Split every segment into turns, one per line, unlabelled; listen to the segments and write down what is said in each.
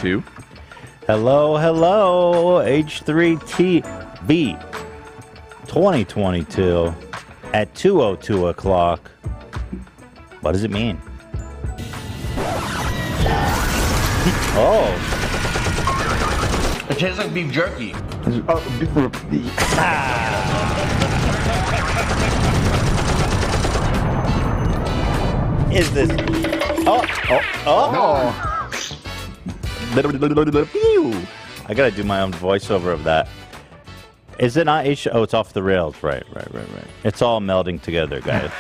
2.
Hello, H3TV 2022 at 2:02 o'clock. What does it mean? Oh.
It tastes like beef jerky.
Is this? Oh. I gotta do my own voiceover of that. Is it not H? Oh, it's off the rails. Right. It's all melding together, guys.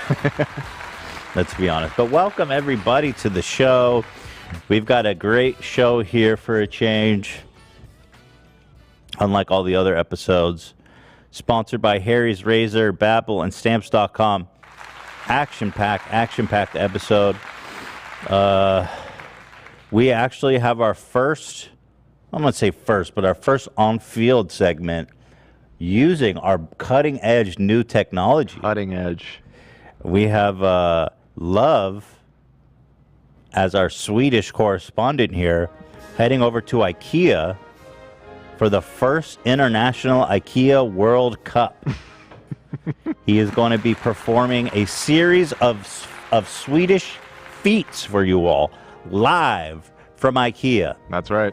Let's be honest. But welcome everybody to the show. We've got a great show here for a change. Unlike all the other episodes. Sponsored by Harry's Razor, Babbel, and Stamps.com. Action-packed episode. We actually have our first, I'm going to say first, but our first on-field segment using our cutting-edge new technology.
Cutting edge.
We have Love as our Swedish correspondent here, heading over to IKEA for the first International IKEA World Cup. He is going to be performing a series of Swedish feats for you all, live from IKEA.
That's right.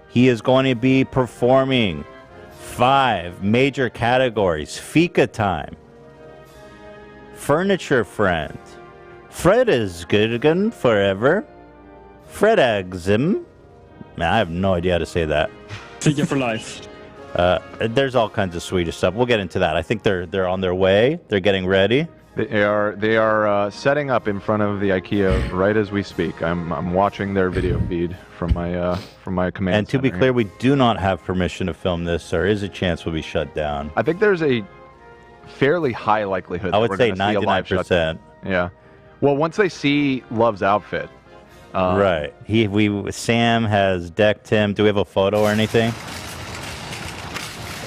He is going to be performing 5 major categories: Fika Time, Furniture Friend, Fredagsgurken Forever, Fredagsm. Man, I have no idea how to say that.
Fika for life.
There's all kinds of Swedish stuff. We'll get into that. I think they're on their way. They're getting ready.
They are setting up in front of the IKEA right as we speak. I'm watching their video feed from my command
And to be
center
clear,
here.
we do not have permission to film this. There is a chance we'll be shut down.
I think there's a fairly high likelihood.
I
that
would
we're
say
gonna see a live
99%.
shutdown. Yeah. Well, once they see Love's outfit.
Right. Sam has decked him. Do we have a photo or anything?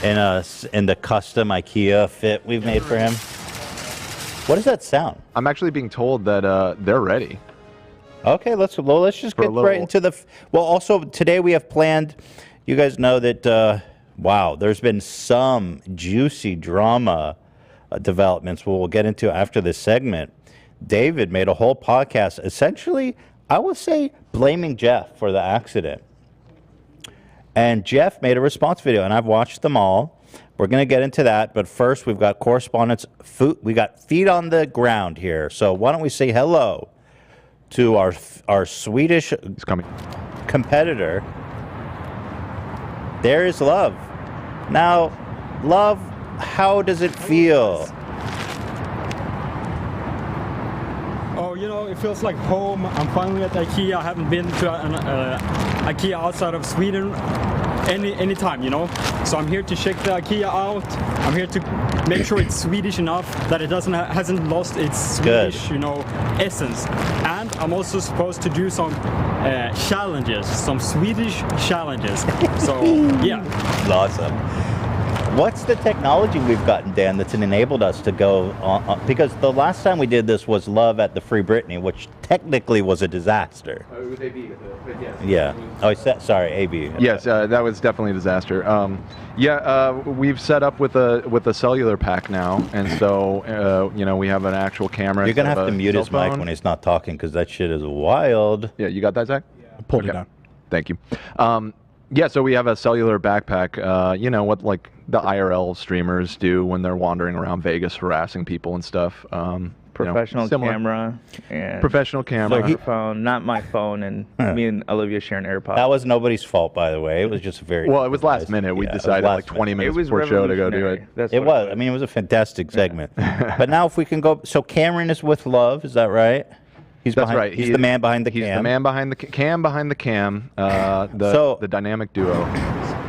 In the custom IKEA fit we've made for him. Right. What does that sound?
I'm actually being told that they're ready.
Okay, let's just get right into the. Well, also today we have planned. You guys know that. Wow, there's been some juicy drama developments. We'll get into after this segment. David made a whole podcast, essentially, I would say, blaming Jeff for the accident. And Jeff made a response video, and I've watched them all. We're going to get into that, but first we've got correspondents. We got feet on the ground here. So why don't we say hello to our Swedish competitor. There is Love. Now, Love, how does it feel?
Oh, it feels like home. I'm finally at IKEA. I haven't been to an IKEA outside of Sweden any time, So I'm here to check the IKEA out. I'm here to make sure it's Swedish enough that it hasn't lost its Swedish, essence. And I'm also supposed to do some challenges, some Swedish challenges. So yeah,
Awesome. What's the technology we've gotten, Dan, that's enabled us to go on? Because the last time we did this was Love at the Free Britney, which technically was a disaster.
It was AB, but yes.
Yeah. Oh, sorry, AB.
Yes, that was definitely a disaster. We've set up with a cellular pack now, and so we have an actual camera.
You're gonna have to mute his mic when he's not talking, because that shit is wild.
Yeah, you got that, Zach?
Yeah, pulled it down.
Thank you. So we have a cellular backpack. What like the IRL streamers do when they're wandering around Vegas harassing people and stuff.
Professional camera and
professional camera.
Microphone, not my phone, and me and Olivia share an AirPod.
That was nobody's fault, by the way. It was just very.
Well, it was last minute. We decided like 20 minutes before show to go do it.
It
was. I mean, it was a fantastic segment. But now, if we can go, so Cameron is with Love. Is that right?
That's right.
He's the man behind the cam.
He's the man behind the cam. Behind the cam. The dynamic duo.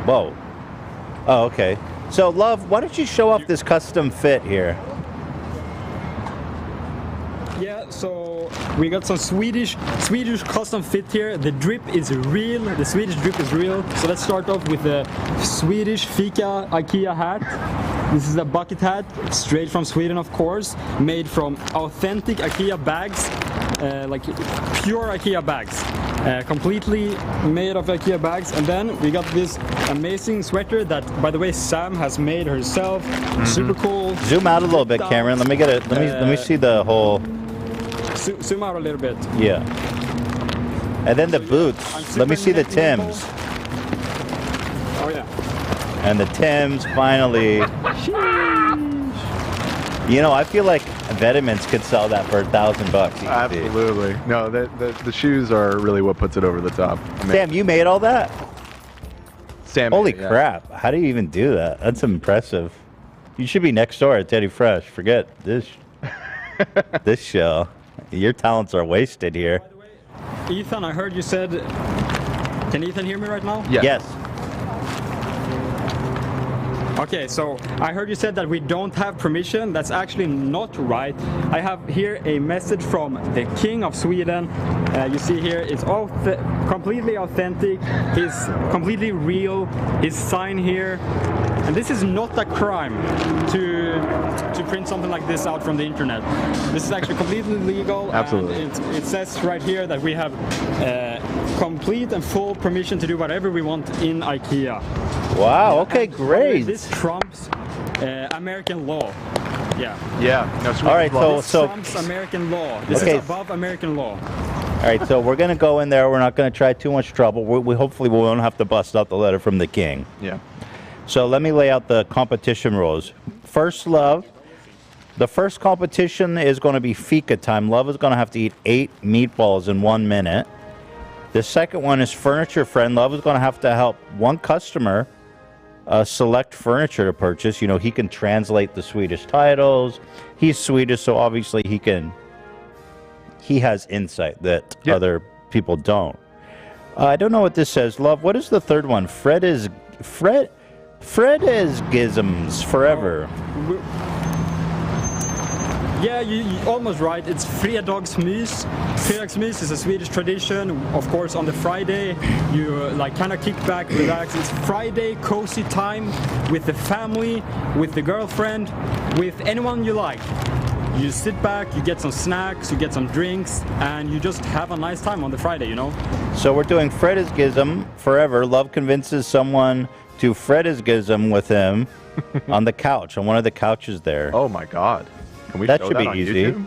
Whoa. Oh, okay. So, Love, why don't you show off this custom fit here?
Yeah, so we got some Swedish custom fit here. The drip is real. The Swedish drip is real. So let's start off with the Swedish Fika IKEA hat. This is a bucket hat, straight from Sweden, of course, made from authentic IKEA bags, like pure IKEA bags. completely made of IKEA bags. And then we got this amazing sweater that, by the way, Sam has made herself. Super cool.
Zoom out a little bit, Cameron. Let me get it. Let me see the whole.
Zoom out a little bit.
Yeah. And then the boots. Let me see the Timbs.
Oh yeah.
And the Timbs finally. You know, I feel like Vitamins could sell that for $1,000 easy.
Absolutely. No, the shoes are really what puts it over the top. I mean,
Sam, you made all that?
Sam.
Holy crap. How do you even do that? That's impressive. You should be next door at Teddy Fresh. Forget this this show. Your talents are wasted here.
By the way, Ethan, I heard you said... Can Ethan hear me right now?
Yes.
Okay, so I heard you said that we don't have permission. That's actually not right. I have here a message from the King of Sweden. You see here, it's all completely authentic. He's completely real. His sign here. And this is not a crime to print something like this out from the internet. This is actually completely legal.
Absolutely.
And it says right here that we have complete and full permission to do whatever we want in IKEA.
Wow, okay, great.
This trumps American law. Yeah.
Yeah. No,
all right,
this trumps American law. This is above American law.
All right, so we're going to go in there. We're not going to try too much trouble. We hopefully we won't have to bust out the letter from the king.
Yeah.
So let me lay out the competition rules. First, Love. The first competition is going to be fika time. Love is going to have to eat 8 meatballs in 1 minute. The second one is Furniture Friend. Love is going to have to help one customer select furniture to purchase. You know, he can translate the Swedish titles. He's Swedish, so obviously he has insight that other people don't. I don't know what this says. Love, what is the third one? Fred is Gizms Forever.
Yeah, you're almost right. It's Fredagsmys. Fredagsmys is a Swedish tradition. Of course, on the Friday, you like kind of kick back, relax. It's Friday cozy time with the family, with the girlfriend, with anyone you like. You sit back, you get some snacks, you get some drinks, and you just have a nice time on the Friday, you know?
So we're doing Fredagsgism Forever. Love convinces someone to Fredagsgism with him on the couch, on one of the couches there.
Oh my God. Can we
that
show
should
that
be
on
easy.
YouTube?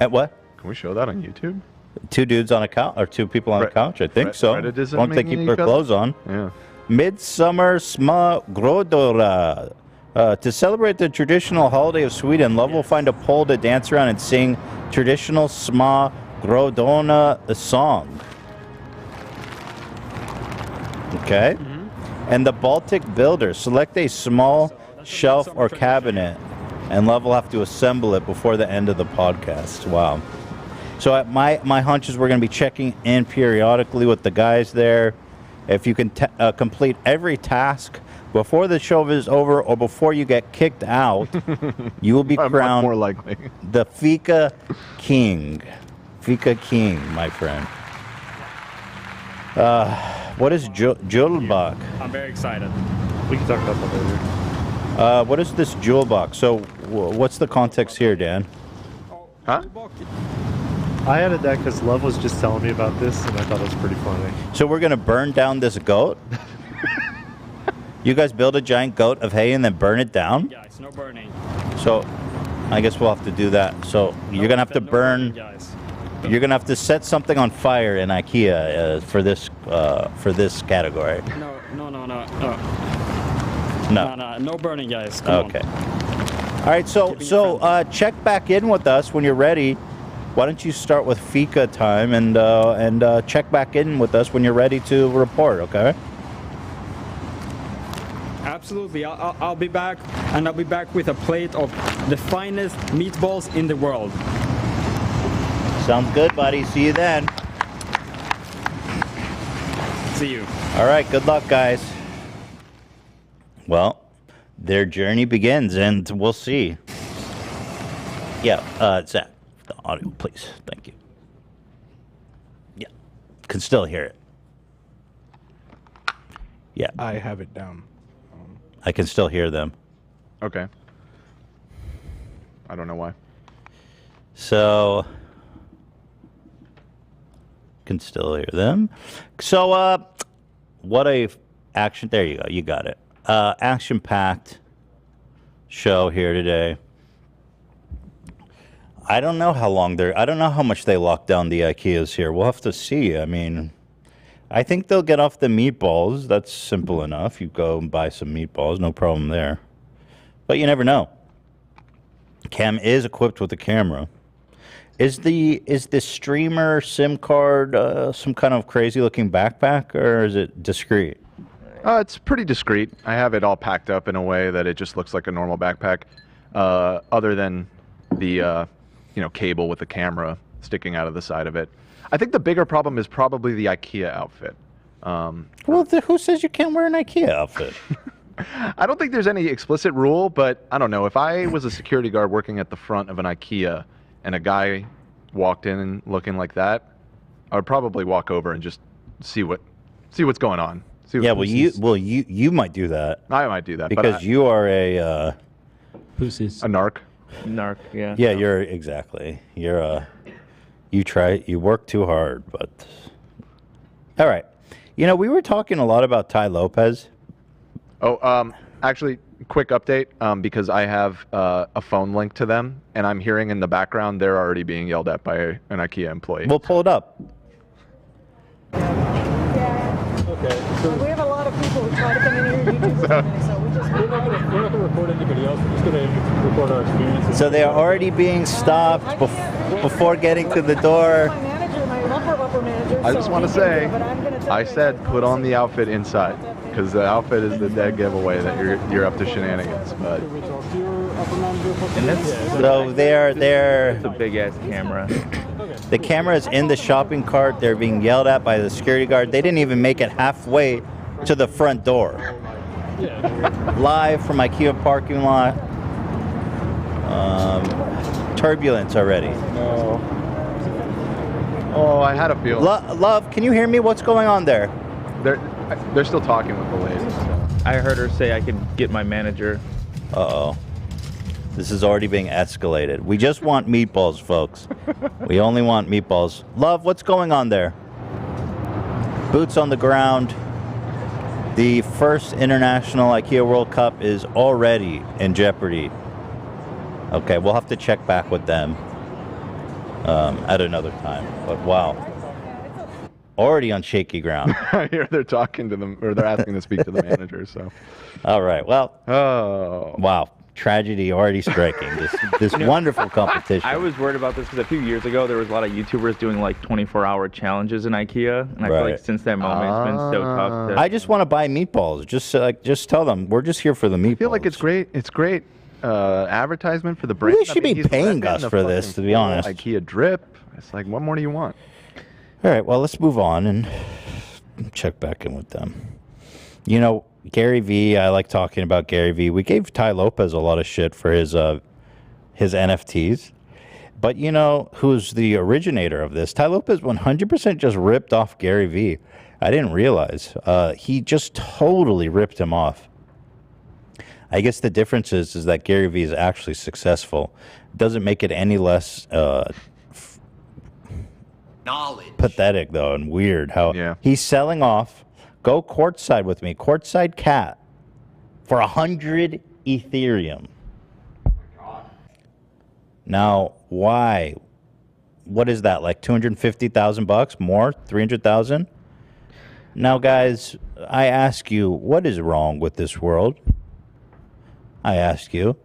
At what?
Can we show that on YouTube?
2 dudes on a couch, or 2 people on a couch? I think so.
As
long as they keep their clothes on.
Yeah.
Midsummer Sma Grodora. To celebrate the traditional holiday of Sweden, Love will find a pole to dance around and sing traditional Sma Grodona song. Okay. And the Baltic Builder. Select a small shelf or cabinet, and Love will have to assemble it before the end of the podcast. Wow. So at my hunch is we're going to be checking in periodically with the guys there. If you can complete every task before the show is over or before you get kicked out, you will be crowned
more likely
the Fika King. Fika King, my friend. What is Julbach?
I'm very excited.
We can talk about that later.
What is this jewel box? So, what's the context here, Dan?
Huh?
I added that because Love was just telling me about this, and I thought it was pretty funny.
So we're gonna burn down this goat? You guys build a giant goat of hay and then burn it down?
Yeah, it's no burning.
So, I guess we'll have to do that. So you're gonna have to burn. You're gonna have to set something on fire in IKEA for this category.
No burning, guys. Come
okay. All right. So check back in with us when you're ready. Why don't you start with Fika time and check back in with us when you're ready to report? Okay.
Absolutely. I'll be back, and I'll be back with a plate of the finest meatballs in the world.
Sounds good, buddy. See you then.
See you.
All right. Good luck, guys. Well, their journey begins, and we'll see. Yeah, Zach, the audio, please. Thank you. Yeah, can still hear it. Yeah.
I have it down.
I can still hear them.
Okay. I don't know why.
So, Can still hear them. So, what a action. There you go. You got it. Action-packed show here today. I don't know how long I don't know how much they lock down the IKEAs here. We'll have to see. I mean, I think they'll get off the meatballs. That's simple enough. You go and buy some meatballs. No problem there. But you never know. Cam is equipped with a camera. Is the streamer SIM card some kind of crazy-looking backpack, or is it discreet?
It's pretty discreet. I have it all packed up in a way that it just looks like a normal backpack, other than the cable with the camera sticking out of the side of it. I think the bigger problem is probably the IKEA outfit.
Well, who says you can't wear an IKEA outfit?
I don't think there's any explicit rule, but I don't know. If I was a security guard working at the front of an IKEA and a guy walked in looking like that, I would probably walk over and just see what's going on.
Yeah, you might do that.
I might do that
because you are a
pussies. A narc.
Narc, yeah.
Yeah, you're exactly. You work too hard, but all right. We were talking a lot about Tai Lopez.
Oh, actually, quick update, because I have a phone link to them, and I'm hearing in the background they're already being yelled at by an IKEA employee.
We'll pull it up.
Okay. So we have a lot of people who try to come in here, YouTubers, so we're not going to record anybody else. We're just going to record our experiences.
So they are already being stopped before getting to the door.
My manager, my upper manager.
I just want to say, I said put on the outfit inside, because the outfit is the dead giveaway that you're up to shenanigans. But
so they're
It's a big ass camera.
the camera is in the shopping cart. They're being yelled at by the security guard. They didn't even make it halfway to the front door. Live from IKEA parking lot. Turbulence already.
Oh, I had a feeling.
Love, can you hear me? What's going on there?
They're still talking with the lady. So.
I heard her say I could get my manager.
Uh-oh. This is already being escalated. We just want meatballs, folks. We only want meatballs. Love, what's going on there? Boots on the ground. The first International IKEA World Cup is already in jeopardy. Okay, we'll have to check back with them at another time. But wow. Already on shaky ground.
I hear they're talking to them, or they're asking to speak to the manager, so.
All right, well.
Oh.
Wow. Tragedy already striking. This wonderful competition.
I was worried about this because a few years ago there was a lot of YouTubers doing like 24-hour challenges in IKEA, and I feel like since that moment it's been so tough.
I just want to buy meatballs. Just tell them we're just here for the meatballs.
I feel like it's great. It's great advertisement for the brand.
They should be paying us for this, to be honest.
IKEA drip. It's like, what more do you want?
All right, well, let's move on and check back in with them. Gary V, I like talking about Gary V. We gave Tai Lopez a lot of shit for his NFTs. But who's the originator of this? Tai Lopez 100% just ripped off Gary V. I didn't realize. He just totally ripped him off. I guess the difference is that Gary V is actually successful. Doesn't make it any less pathetic, though, and weird how he's selling off. Go courtside with me. Courtside cat for 100 Ethereum. Oh my God. Now, why? What is that? Like $250,000 more? 300,000? Now, guys, I ask you, what is wrong with this world? I ask you.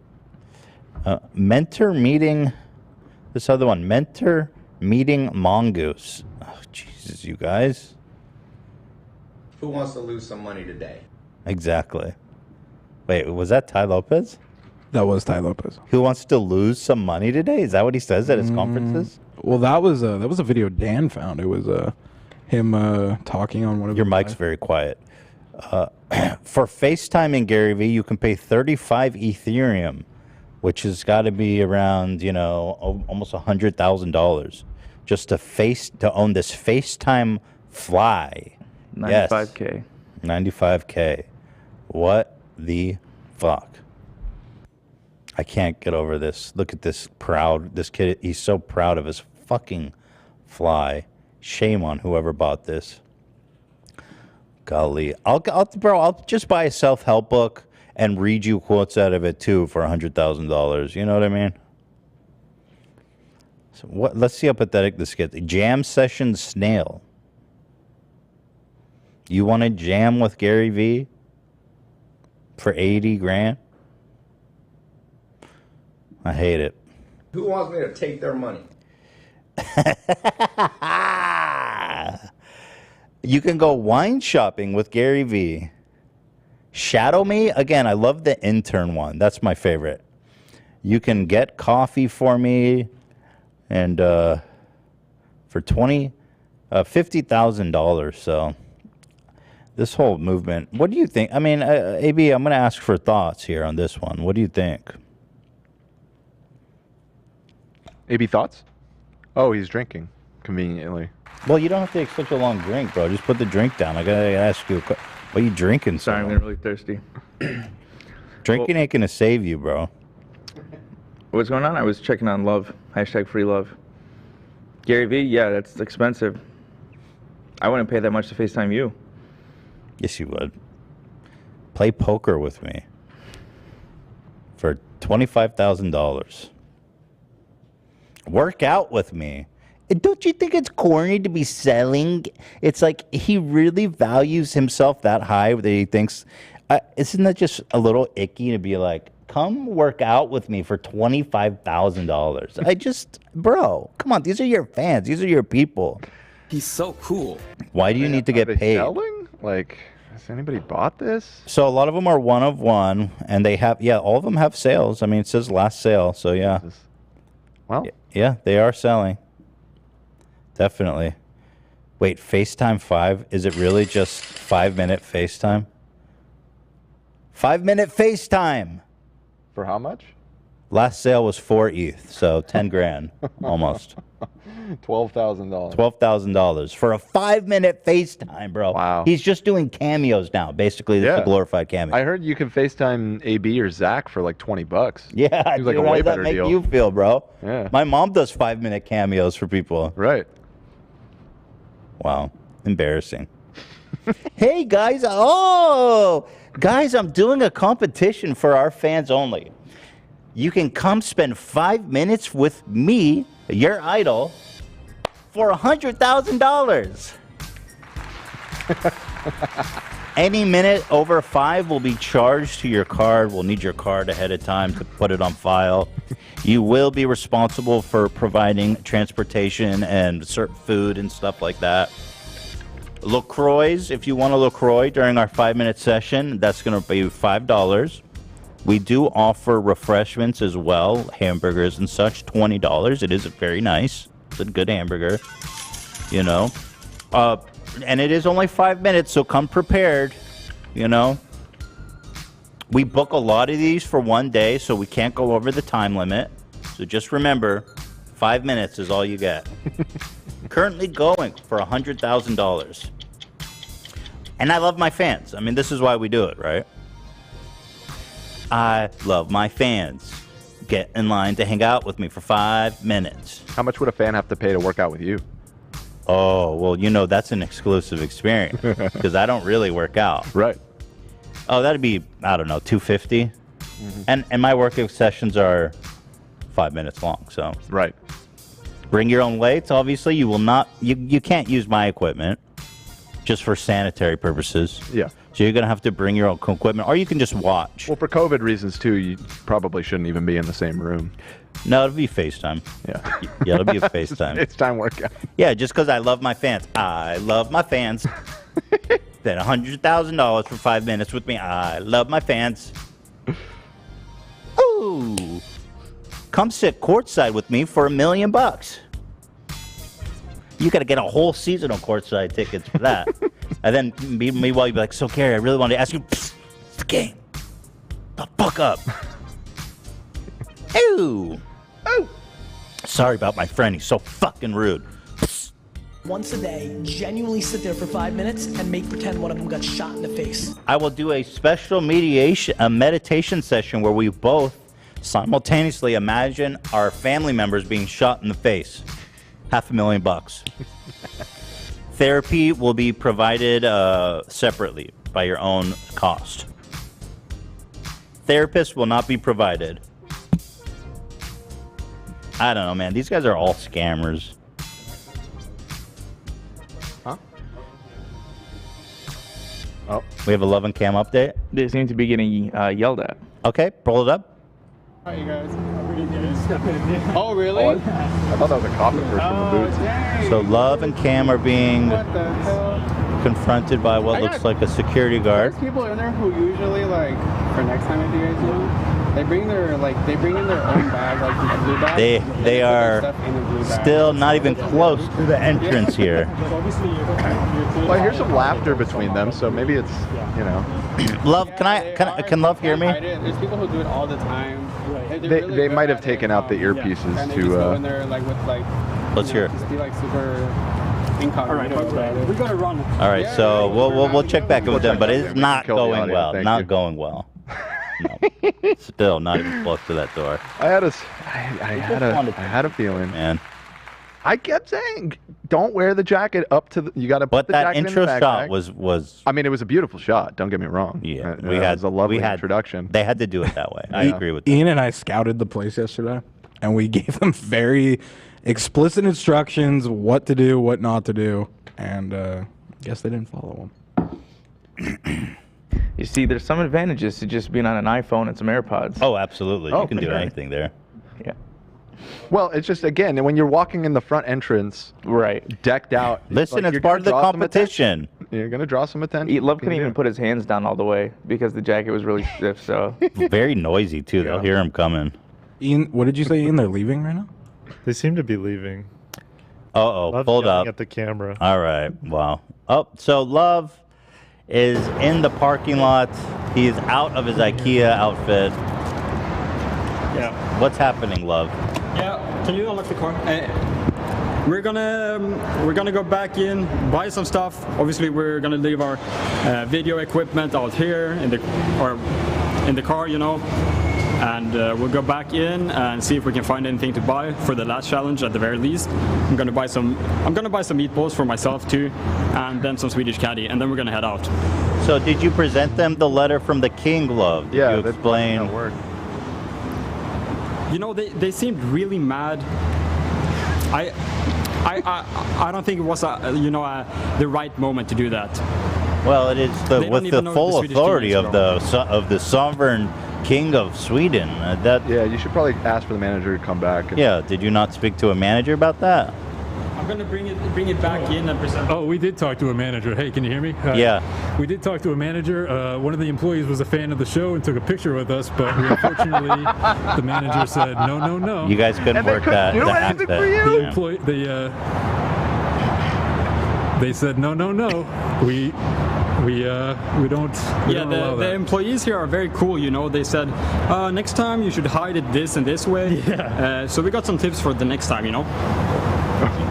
Mentor meeting. This other one. Mentor meeting mongoose. Oh, Jesus, you guys.
Who wants to lose some money today?
Exactly. Wait, was that Tai Lopez?
That was Tai Lopez.
Who wants to lose some money today? Is that what he says at his conferences?
Well, that was a video Dan found. It was him talking on one of
your mic's very quiet. For FaceTiming Gary V, you can pay 35 Ethereum, which has got to be around almost $100,000 just to own this FaceTime Fly.
95K.
Yes. 95K. What the fuck? I can't get over this. Look at this kid. He's so proud of his fucking Fly. Shame on whoever bought this. Golly. I'll just buy a self-help book and read you quotes out of it too for $100,000. You know what I mean? So let's see how pathetic this gets. Jam session snail. You want to jam with Gary V for 80 grand? I hate it.
Who wants me to take their money?
You can go wine shopping with Gary V. Shadow me? Again, I love the intern one. That's my favorite. You can get coffee for me and for $50,000. So this whole movement, what do you think? I mean, AB, I'm going to ask for thoughts here on this one. What do you think?
AB, thoughts? Oh, he's drinking conveniently.
Well, you don't have to take such a long drink, bro. Just put the drink down. I gotta ask you, what are you drinking?
Sorry, I'm getting really thirsty.
Drinking ain't gonna save you, bro.
What's going on? I was checking on love. #FreeLove. Gary V, yeah, that's expensive. I wouldn't pay that much to FaceTime you.
Yes, you would. Play poker with me for $25,000. Work out with me. Don't you think it's corny to be selling? It's like he really values himself that high that he thinks, isn't that just a little icky to be like, come work out with me for $25,000? Bro, come on. These are your fans. These are your people.
He's so cool.
Why do you need to get paid?
Selling? Like, has anybody bought this?
So a lot of them are one of one, and they have, all of them have sales. I mean, it says last sale, so yeah.
Well.
Yeah, they are selling. Definitely. Wait, FaceTime 5? Is it really just 5-minute FaceTime? 5-minute FaceTime!
For how much?
Last sale was 4 ETH, so 10 grand, almost.
$12,000.
$12,000 for a 5-minute FaceTime, bro.
Wow.
He's just doing cameos now. Basically, this is a glorified cameo.
I heard you can FaceTime AB or Zach for like $20.
Yeah,
Seems like a
how
way
does that
better
make
deal.
you feel, bro?
Yeah.
My mom does 5-minute cameos for people.
Right.
Wow. Embarrassing. Hey, guys. Oh, guys, I'm doing a competition for our fans only. You can come spend 5 minutes with me, your idol, for $100,000. Any minute over 5 will be charged to your card. We'll need your card ahead of time to put it on file. You will be responsible for providing transportation and certain food and stuff like that. LaCroix, if you want a LaCroix during our 5-minute session, that's going to be $5. We do offer refreshments as well, hamburgers and such, $20. It is very nice. It's a good hamburger, you know. And it is only 5 minutes, so come prepared, you know. We book a lot of these for one day, so we can't go over the time limit. So just remember, 5 minutes is all you get. Currently going for $100,000. And I love my fans. I mean, this is why we do it, right? I love my fans. Get in line to hang out with me for 5 minutes.
How much would a fan have to pay to work out with you?
Oh, well, you know, that's an exclusive experience because I don't really work out.
Right.
Oh, that'd be, I don't know, $250. And my workout sessions are 5 minutes long, so.
Right.
Bring your own weights, obviously. You will not, you can't use my equipment just for sanitary purposes.
Yeah.
So you're going to have to bring your own equipment, or you can just watch.
Well, for COVID reasons, too, you probably shouldn't even be in the same room.
No, it'll be FaceTime.
Yeah.
Yeah, it'll be a FaceTime.
It's time workout.
Yeah, just because I love my fans. I love my fans. Spend $100,000 for 5 minutes with me. I love my fans. Ooh. Come sit courtside with me for $1 million. You got to get a whole season of courtside tickets for that. And then meanwhile, you'd be like, so Gary, I really wanted to ask you, it's the game. The fuck up. Ew. Oh. Sorry about my friend. He's so fucking rude.
Once a day, genuinely sit there for 5 minutes and make pretend one of them got shot in the face.
I will do a special meditation session where we both simultaneously imagine our family members being shot in the face. $500,000. Therapy will be provided separately by your own cost. Therapists will not be provided. I don't know, man. These guys are all scammers.
Huh? Oh.
We have a Love and Cam update.
They seem to be getting yelled at.
Okay, pull it up.
Hi, you guys. Oh, really?
Oh, I thought that was a coffin first from the boots.
Dang.
So Love and Cam are being
What the hell?
confronted by what looks like a security guard.
There's people in there who usually, like, for next time, if you guys know, they bring in their own bag, like the blue bag.
They
put their
are
stuff in the blue bag.
still not even close to the entrance here.
Well, I hear some laughter between them, so maybe it's, you know.
Love, can Love hear me?
There's people who do it all the time.
They might have taken out the earpieces
and they just go in
to.
there like with like.
Let's hear it.
Just be like super incognito.
All right, we gotta run.
All right, so we'll check back in with them, but it's not
kill the
going
audio,
well.
thank
Not
you.
going well. No. Still not even close to that door.
I had a feeling.
Man.
I kept saying, don't wear the jacket up to the. You got to put
But
the
that
jacket in
intro
the
shot
backpack.
was.
I mean, it was a beautiful shot. Don't get me wrong.
Yeah,
it was a lovely introduction.
They had to do it that way. I agree with that.
Ian and I scouted the place yesterday, and we gave them very explicit instructions what to do, what not to do, and guess they didn't follow them.
You see, there's some advantages to just being on an iPhone and some AirPods.
Oh, absolutely.
Oh,
You can
for
do
sure.
anything there.
Yeah.
Well, it's just again when you're walking in the front entrance,
Right.
decked out.
Listen,
like,
it's
you're
part of the
gonna draw some
competition.
You're gonna draw some attention.
Love
What
couldn't
can you
even
do?
put his hands down all the way because the jacket was really stiff. So
Very noisy, too. They'll hear him coming.
Ian, what did you say, Ian? They're leaving right now?
They seem to be leaving.
Uh-oh,
Love's
hold
yelling
up.
at the camera.
All right, wow. Oh, so Love is in the parking lot. He is out of his IKEA outfit.
Yeah.
What's happening, Love?
Yeah. Can you unlock the car? We're gonna go back in, buy some stuff. Obviously, we're gonna leave our video equipment out here in the car, you know. And we'll go back in and see if we can find anything to buy for the last challenge at the very least. I'm gonna buy some meatballs for myself too, and then some Swedish caddy, and then we're gonna head out.
So did you present them the letter from the king, Love? Did
Yeah,
you
that
explain?
work.
You know, they seemed really mad. I don't think it was the right moment to do that.
Well, it is
They don't
with
even
the
know
full
the Swedish king
authority
is
of the sovereign king of Sweden.
Yeah, you should probably ask for the manager to come back.
Yeah, did you not speak to a manager about that?
I'm gonna bring it back in and present.
Oh, we did talk to a manager. Hey, can you hear me?
Yeah.
We did talk to a manager. One of the employees was a fan of the show and took a picture with us, but unfortunately, the manager said no.
You guys couldn't work that.
do
the
anything for
accent.
you?
The employee, they said no. We don't. We
Yeah,
don't allow
the
that.
employees here are very cool, you know. They said, next time you should hide it this and this way.
Yeah.
So we got some tips for the next time, you know.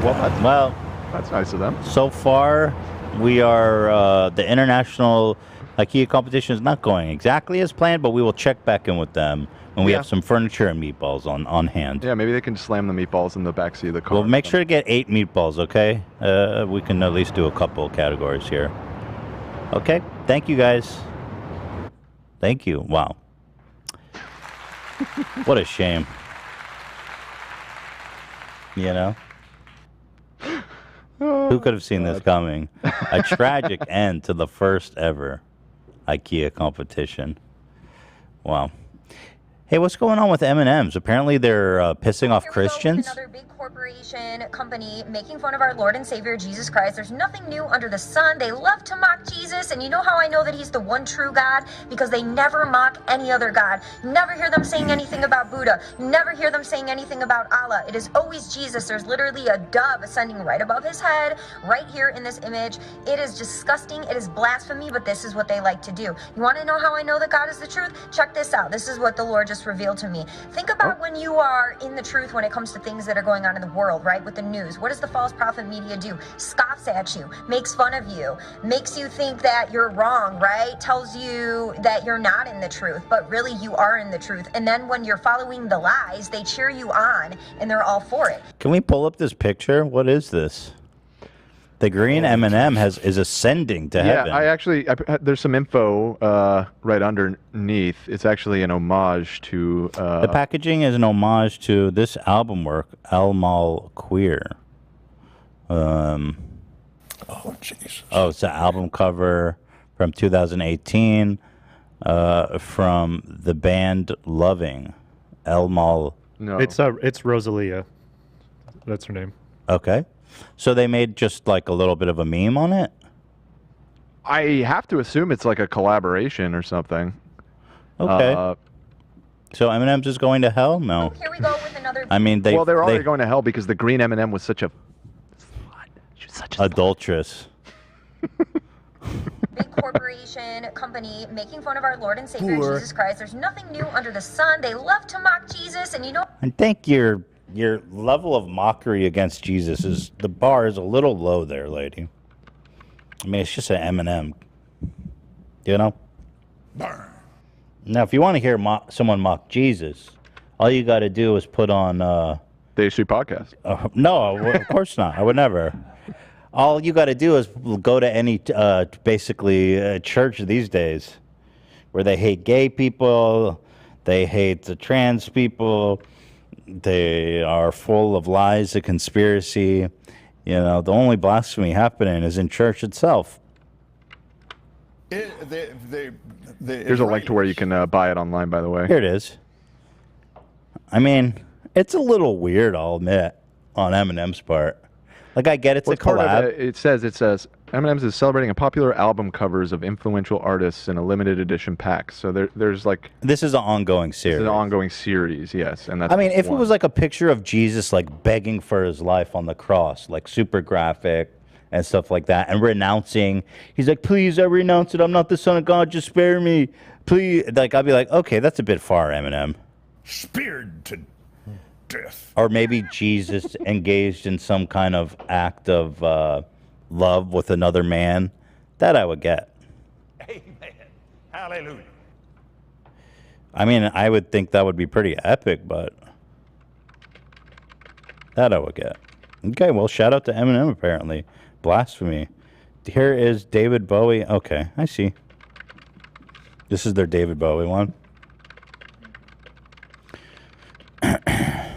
Well,
That's nice of them.
so far we are the international IKEA competition is not going exactly as planned, but we will check back in with them when we
Yeah.
have some furniture and meatballs on hand.
Yeah, maybe they can slam the meatballs in the backseat of the car.
We'll make sure to get 8 meatballs, okay? We can at least do a couple categories here. Okay, thank you guys. Thank you. Wow. What a shame. You know? Who could have seen this coming? A tragic end to the first ever IKEA competition. Wow. Hey, what's going on with M&Ms? Apparently they're pissing off Christians.
Another big corporation company making fun of our Lord and Savior Jesus Christ. There's nothing new under the sun. They love to mock Jesus, and you know how I know that he's the one true God? Because they never mock any other God. You never hear them saying anything about Buddha. You never hear them saying anything about Allah. It is always Jesus. There's literally a dove ascending right above his head, right here in this image. It is disgusting. It is blasphemy, but this is what they like to do. You want to know how I know that God is the truth? Check this out. This is what the Lord just revealed to me. Think about when you are in the truth when it comes to things that are going on in the world, right? With the news. What does the false prophet media do? Scoffs at you, makes fun of you, makes you think that you're wrong, right? Tells you that you're not in the truth, but really you are in the truth. And then when you're following the lies, they cheer you on and they're all for it.
Can we pull up this picture? What is this? The green M&M is ascending to heaven.
Yeah, there's some info right underneath. It's actually an homage to.
The packaging is an homage to this album work, El Mal Queer. Oh, Jesus. Oh, it's an album cover from 2018 from the band Loving. El Mal.
No. It's Rosalia. That's her name.
Okay. So they made just like a little bit of a meme on it?
I have to assume it's like a collaboration or something.
Okay. So M&M's is going to hell? No.
Here we go with another.
I mean,
they're already going to hell because the green M&M was such a
adulteress.
Big corporation company making fun of our Lord and Savior Jesus Christ. There's nothing new under the sun. They love to mock Jesus, and you know.
I think your level of mockery against Jesus the bar is a little low there, lady. I mean, it's just an M&M, you know. Now, if you want to hear someone mock Jesus, all you got to do is put on
the AC podcast.
No, of course not. I would never. All you got to do is go to any basically church these days where they hate gay people, they hate the trans people, they are full of lies and conspiracy. You know, the only blasphemy happening is in church itself.
Here's a link to where you can buy it online, by the way.
Here it is. I mean, it's a little weird, I'll admit, on M&M's part. Like, I get it's a collab.
It says M&M's is celebrating a popular album covers of influential artists in a limited edition pack. So there's like...
This is an ongoing series.
It's an ongoing series, yes. And that's
I mean, if it was like a picture of Jesus like begging for his life on the cross, like super graphic and stuff like that, and renouncing, he's like, please, I renounce it. I'm not the son of God. Just spare me. Please. Like, I'd be like, okay, that's a bit far, M&M.
Speared to death.
Or maybe Jesus engaged in some kind of act of love with another man. That I would get.
Amen. Hallelujah.
I mean, I would think that would be pretty epic, but that I would get. Okay, well, shout out to M&M apparently. Blasphemy. Here is David Bowie. Okay, I see. This is their David Bowie one.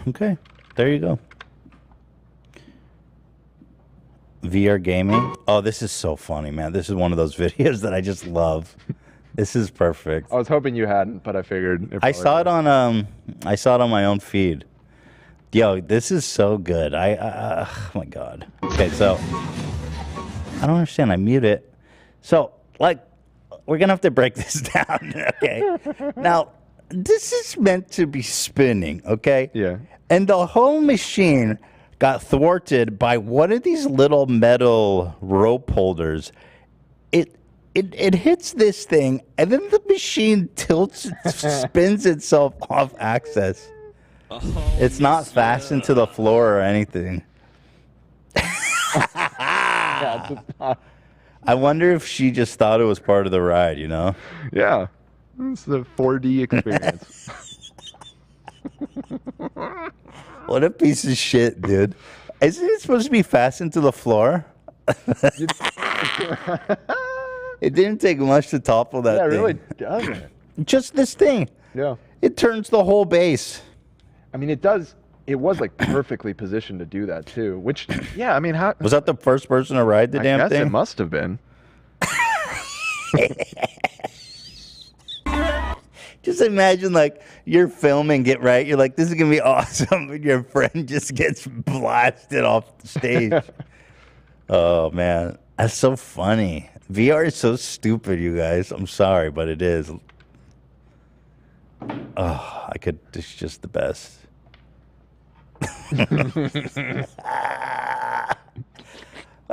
Okay, there you go. VR gaming. Oh, this is so funny, man. This is one of those videos that I just love. This is perfect.
I was hoping you hadn't, but I figured.
I saw it on my own feed. Yo, this is so good. Oh my God. Okay, so I don't understand. I mute it. So, like, we're gonna have to break this down. Okay. Now, this is meant to be spinning, okay?
Yeah.
And the whole machine got thwarted by one of these little metal rope holders. It hits this thing, and then the machine tilts, spins itself off axis. It's not fastened to the floor or anything. I wonder if she just thought it was part of the ride, you know?
Yeah. It's the 4D experience.
What a piece of shit, dude. Isn't it supposed to be fastened to the floor? It didn't take much to topple that thing.
Yeah, it really doesn't.
Just this thing.
Yeah.
It turns the whole base.
I mean, it does. It was like perfectly positioned to do that too. Which, yeah, I mean, how
was that the first person to ride the damn thing?
I guess it must have been.
Just imagine, like, you're filming it, right? You're like, this is gonna be awesome, and your friend just gets blasted off the stage. Oh man, that's so funny. VR is so stupid, you guys. I'm sorry, but it is. Oh, it's just the best.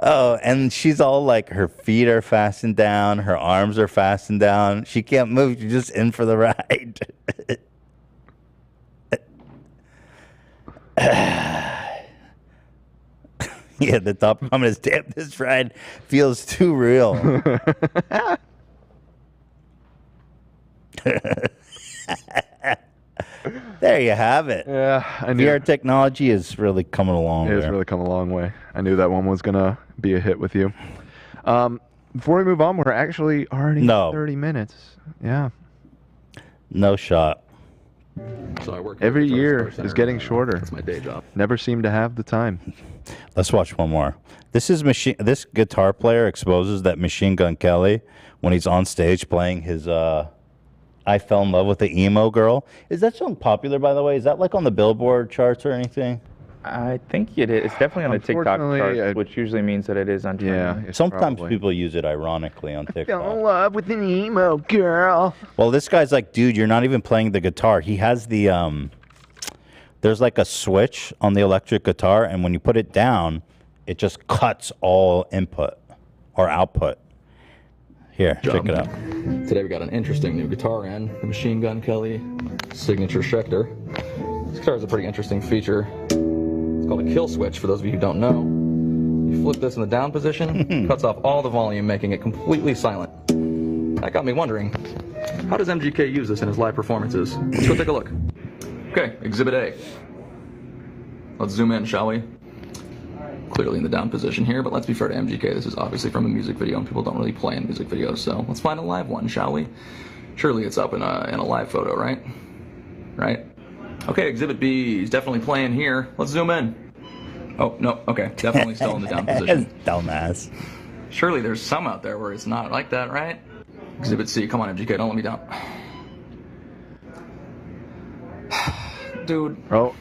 Oh, and she's all like, her feet are fastened down, her arms are fastened down. She can't move. She's just in for the ride. Yeah, the top comment is, damn, this ride feels too real. There you have it.
Yeah, I knew.
VR technology is really coming along.
It has really come a long way. I knew that one was gonna be a hit with you. Before we move on, we're actually already at 30 minutes. Yeah.
No shot.
So I work
Every year is getting shorter.
That's my day job.
Never seem to have the time.
Let's watch one more. This this guitar player exposes that Machine Gun Kelly when he's on stage playing his I Fell in Love with the Emo Girl. Is that song popular, by the way? Is that like on the Billboard charts or anything?
I think it is. It's definitely on the TikTok chart, which usually means that it is on trending.
Yeah.
Sometimes people use it ironically on TikTok.
Fell in love with an emo girl.
Well, this guy's like, dude, you're not even playing the guitar. He has the there's like a switch on the electric guitar, and when you put it down, it just cuts all input or output. Here, check it out.
Today we got an interesting new guitar in, the Machine Gun Kelly Signature Schecter. This guitar has a pretty interesting feature. It's called a kill switch, for those of you who don't know. You flip this in the down position, cuts off all the volume, making it completely silent. That got me wondering, how does MGK use this in his live performances? Let's go take a look. Okay, Exhibit A. Let's zoom in, shall we? Clearly in the down position here, but let's be fair to MGK. This is obviously from a music video, and people don't really play in music videos, so let's find a live one, shall we? Surely it's up in a live photo, right? Right? Okay, Exhibit B is definitely playing here. Let's zoom in. Oh, no, okay, definitely still in the down position.
Dumbass.
Surely there's some out there where it's not like that, right? Exhibit C, come on, MGK, don't let me down. Dude.
Oh,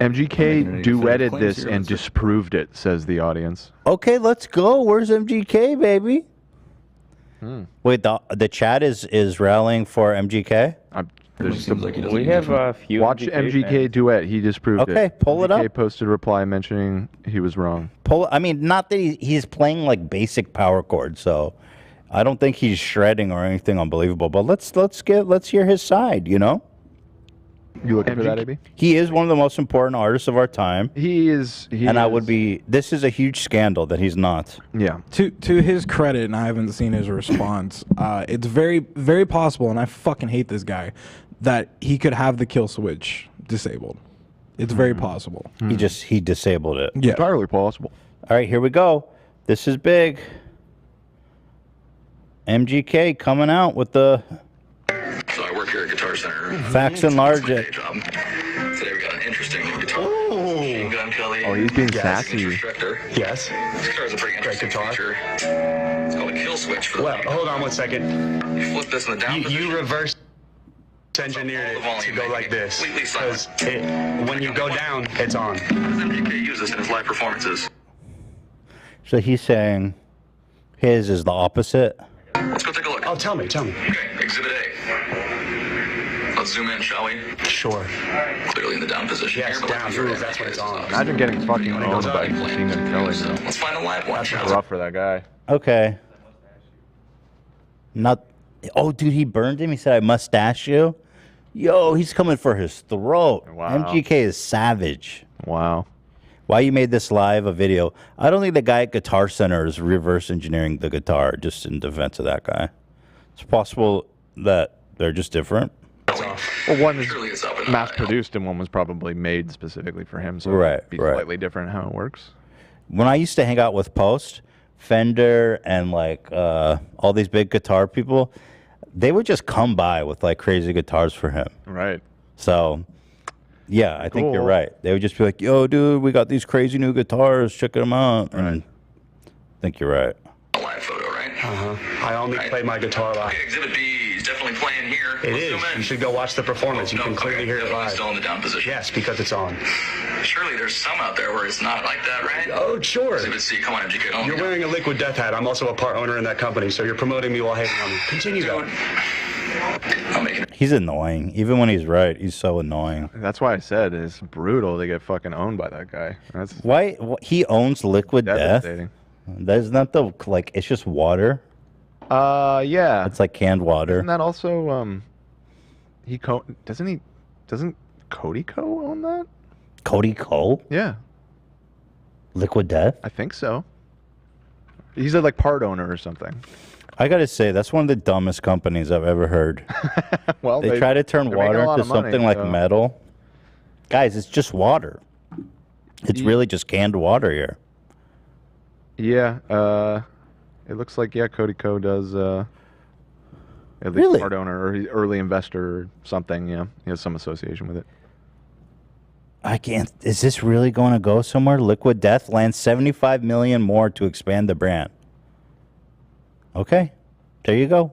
MGK duetted this and disproved it, says the audience.
Okay, let's go. Where's MGK, baby? Wait, the chat is rallying for MGK?
We have a few.
Watch MGK duet. He disproved it.
Okay, pull it up.
MGK posted a reply mentioning he was wrong.
I mean, not that he's playing like basic power chords, so I don't think he's shredding or anything unbelievable. But let's hear his side. You know.
You looking for that, AB?
He is one of the most important artists of our time.
He is.
I would be. This is a huge scandal that he's not.
Yeah.
To his credit, and I haven't seen his response. It's very, very possible, and I fucking hate this guy, that he could have the kill switch disabled. It's very possible.
He disabled it.
Yeah.
Entirely possible.
All right, here we go. This is big. MGK coming out with the.
So I work here at Guitar Center.
Facts enlarge it.
Today we got an interesting new guitar. Machine Gun Kelly.
Oh, he's being sassy.
Yes.
This guitar is a pretty interesting feature. It's called a kill switch.
Well, hold on one second.
You flip this in the down position.
You reverse engineered it to go like this. Because when you go down, it's on.
How does MGK use this in his live performances?
So he's saying his is the opposite.
Let's go take a look.
Oh, tell me.
Okay, Exhibit A. Let's zoom in, shall we?
Sure.
Clearly in the down position
here. Yes, down. That's when it's on.
Imagine getting fucking owned by Machine Gun Kelly.
So let's find a live one, shall we?
Rough for that guy.
Okay. Oh, dude, he burned him. He said, "I mustache you." Yo, he's coming for his throat.
Wow.
MGK is savage.
Wow.
Why you made this live a video? I don't think the guy at Guitar Center is reverse engineering the guitar, just in defense of that guy. It's possible that they're just different.
Well, one is mass-produced and one was probably made specifically for him, so it'd be slightly different how it works.
When I used to hang out with Post, Fender, and like all these big guitar people, they would just come by with like crazy guitars for him.
Right.
So, yeah, I think you're right. They would just be like, "Yo, dude, we got these crazy new guitars. Check them out." And I think you're right.
A live photo, right?
I only play my guitar live.
Okay, Exhibit B is definitely playing here.
It is. You should go watch the performance. You can clearly hear it live.
Still in the down position.
Yes, because it's on.
Surely there's some out there where it's not like that, right?
Oh, sure.
Exhibit C, come on, MGK. Don't
You're wearing a Liquid Death hat. I'm also a part owner in that company, so you're promoting me while hating on me. Continue that.
He's annoying. Even when he's right, he's so annoying.
That's why I said it's brutal to get fucking owned by that guy. That's
Why he owns Liquid Death?
devastating.
That's not the like. It's just water.
Yeah.
It's like canned water.
Isn't that also doesn't Cody Co own that?
Cody Cole?
Yeah.
Liquid Death?
I think so. He's a like part owner or something.
I gotta say, that's one of the dumbest companies I've ever heard.
Well,
they try to turn
they're making a
water
lot
into
of money,
something like
so-
metal. Guys, it's just water. It's really just canned water here.
Yeah. It looks like, Cody Co does, at least
Really?
part owner or he's early investor or something. Yeah. He has some association with it.
I can't. Is this really going to go somewhere? Liquid Death lands $75 million more to expand the brand. Okay, there you go.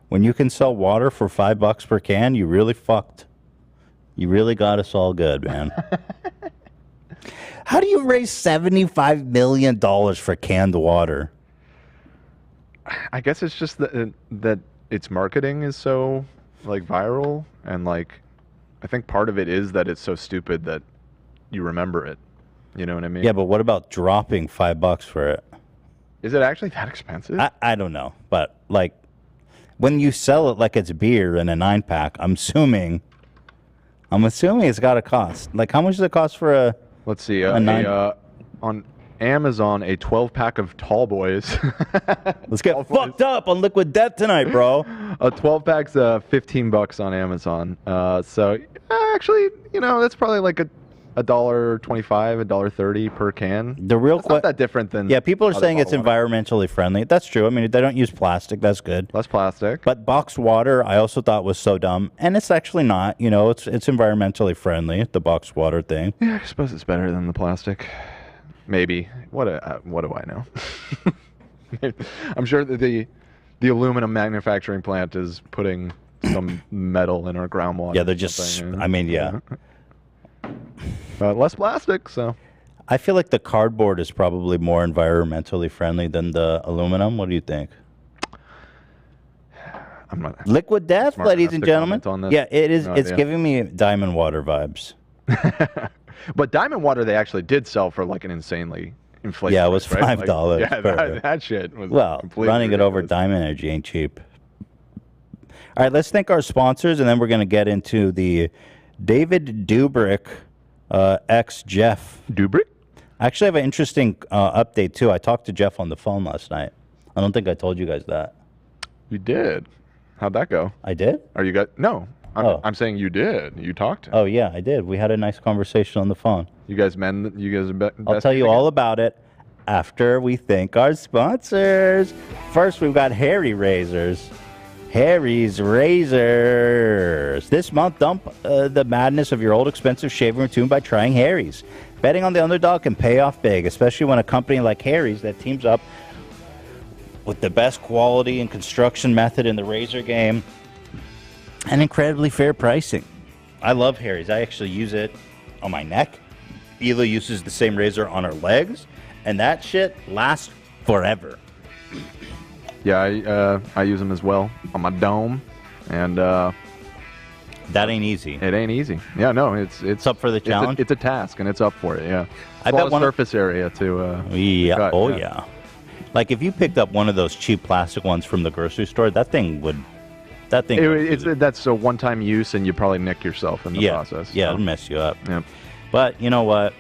When you can sell water for $5 per can, you really fucked. You really got us all good, man. How do you raise $75 million for canned water?
I guess it's just that its marketing is so like viral, and like I think part of it is that it's so stupid that you remember it. You know what I mean?
Yeah, but what about dropping $5 for it?
Is it actually that expensive?
I don't know, but like when you sell it like it's beer in a 9-pack, I'm assuming it's got a cost. Like how much does it cost for a?
Let's see. On Amazon, a 12-pack of Tall Boys.
Let's get fucked up on Liquid Death tonight, bro.
A 12-pack's $15 on Amazon. So actually, that's probably like $1.25, $1.30 per can.
The real
That's not that different than
people are
other
saying it's
bottled water.
environmentally friendly. That's true. I mean, they don't use plastic. That's good.
Less plastic.
But boxed water, I also thought was so dumb, and it's actually not. It's environmentally friendly. The boxed water thing.
Yeah, I suppose it's better than the plastic. Maybe. What do I know? I'm sure that the aluminum manufacturing plant is putting some metal in our groundwater.
Yeah, they're just. I mean, yeah.
Less plastic, so.
I feel like the cardboard is probably more environmentally friendly than the aluminum. What do you think?
I'm not.
Liquid Death,
smart
ladies
enough
and
to
gentlemen.
comment on this.
Yeah, it is.
No
It's
idea.
giving me Diamond Water vibes.
But Diamond Water, they actually did sell for like an insanely inflated.
Yeah, it was
price, right?
$5.
Like, yeah, that shit was.
Well,
completely
running it over
ridiculous.
Diamond Energy ain't cheap. All right, let's thank our sponsors, and then we're going to get into the David Dobrik ex Jeff.
Dobrik?
I actually have an interesting update, too. I talked to Jeff on the phone last night. I don't think I told you guys that.
You did. How'd that go?
I did?
Are you guys? No. I'm saying you did. You talked to him.
Oh, yeah, I did. We had a nice conversation on the phone.
You guys are
I'll tell you all about it after we thank our sponsors. First, we've got Harry Razors. Harry's Razors. This month, dump the madness of your old expensive shaving routine by trying Harry's. Betting on the underdog can pay off big, especially when a company like Harry's that teams up with the best quality and construction method in the razor game and incredibly fair pricing. I love Harry's. I actually use it on my neck. Hila uses the same razor on her legs, and that shit lasts forever.
Yeah, I use them as well on my dome, and
that ain't easy.
It ain't easy. Yeah, no, it's
up for the challenge.
It's a task, and it's up for it. Yeah,
I
bet
bet
surface area to.
Yeah.
cut,
Yeah. Like if you picked up one of those cheap plastic ones from the grocery store, that thing would.
That's a one-time use, and you probably nick yourself in the process.
Yeah,
so.
it'll mess you up.
Yeah.
But you know what?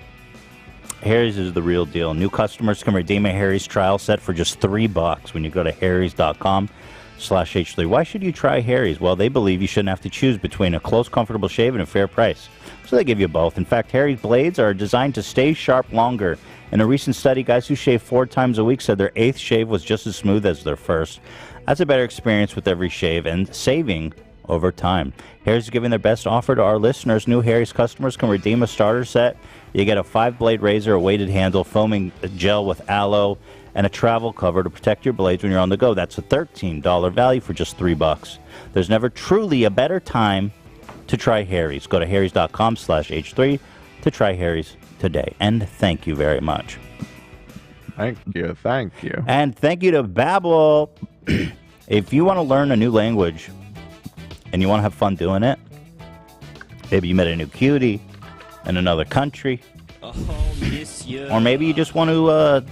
Harry's is the real deal. New customers can redeem a Harry's trial set for just $3 when you go to harrys.com/H3. Why should you try Harry's? Well, they believe you shouldn't have to choose between a close, comfortable shave and a fair price. So they give you both. In fact, Harry's blades are designed to stay sharp longer. In a recent study, guys who shave 4 times a week said their 8th shave was just as smooth as their first. That's a better experience with every shave and saving over time. Harry's is giving their best offer to our listeners. New Harry's customers can redeem a starter set. You get a 5-blade razor, a weighted handle, foaming gel with aloe, and a travel cover to protect your blades when you're on the go. That's a $13 value for just $3. There's never truly a better time to try Harry's. Go to harrys.com/H3 to try Harry's today. And thank you very much.
Thank you.
And thank you to Babbel. If you want to learn a new language and you want to have fun doing it, maybe you met a new cutie in another country, or maybe you just want to,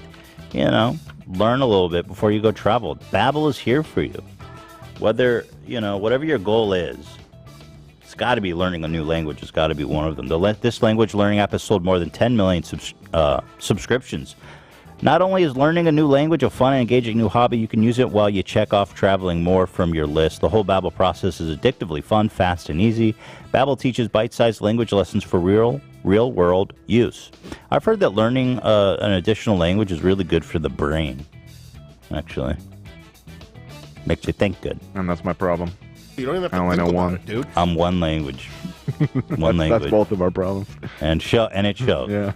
learn a little bit before you go travel. Babbel is here for you. Whether, whatever your goal is, it's got to be learning a new language. It's got to be one of them. This language learning app has sold more than 10 million subscriptions. Not only is learning a new language a fun and engaging new hobby, you can use it while you check off traveling more from your list. The whole Babbel process is addictively fun, fast, and easy. Babbel teaches bite-sized language lessons for real-world use. I've heard that learning an additional language is really good for the brain, actually. Makes you think good.
And that's my problem.
You don't even have to
I only
think
know
about
one.
it, dude.
I'm one language. One language.
That's both of our problems.
And it shows.
Yeah.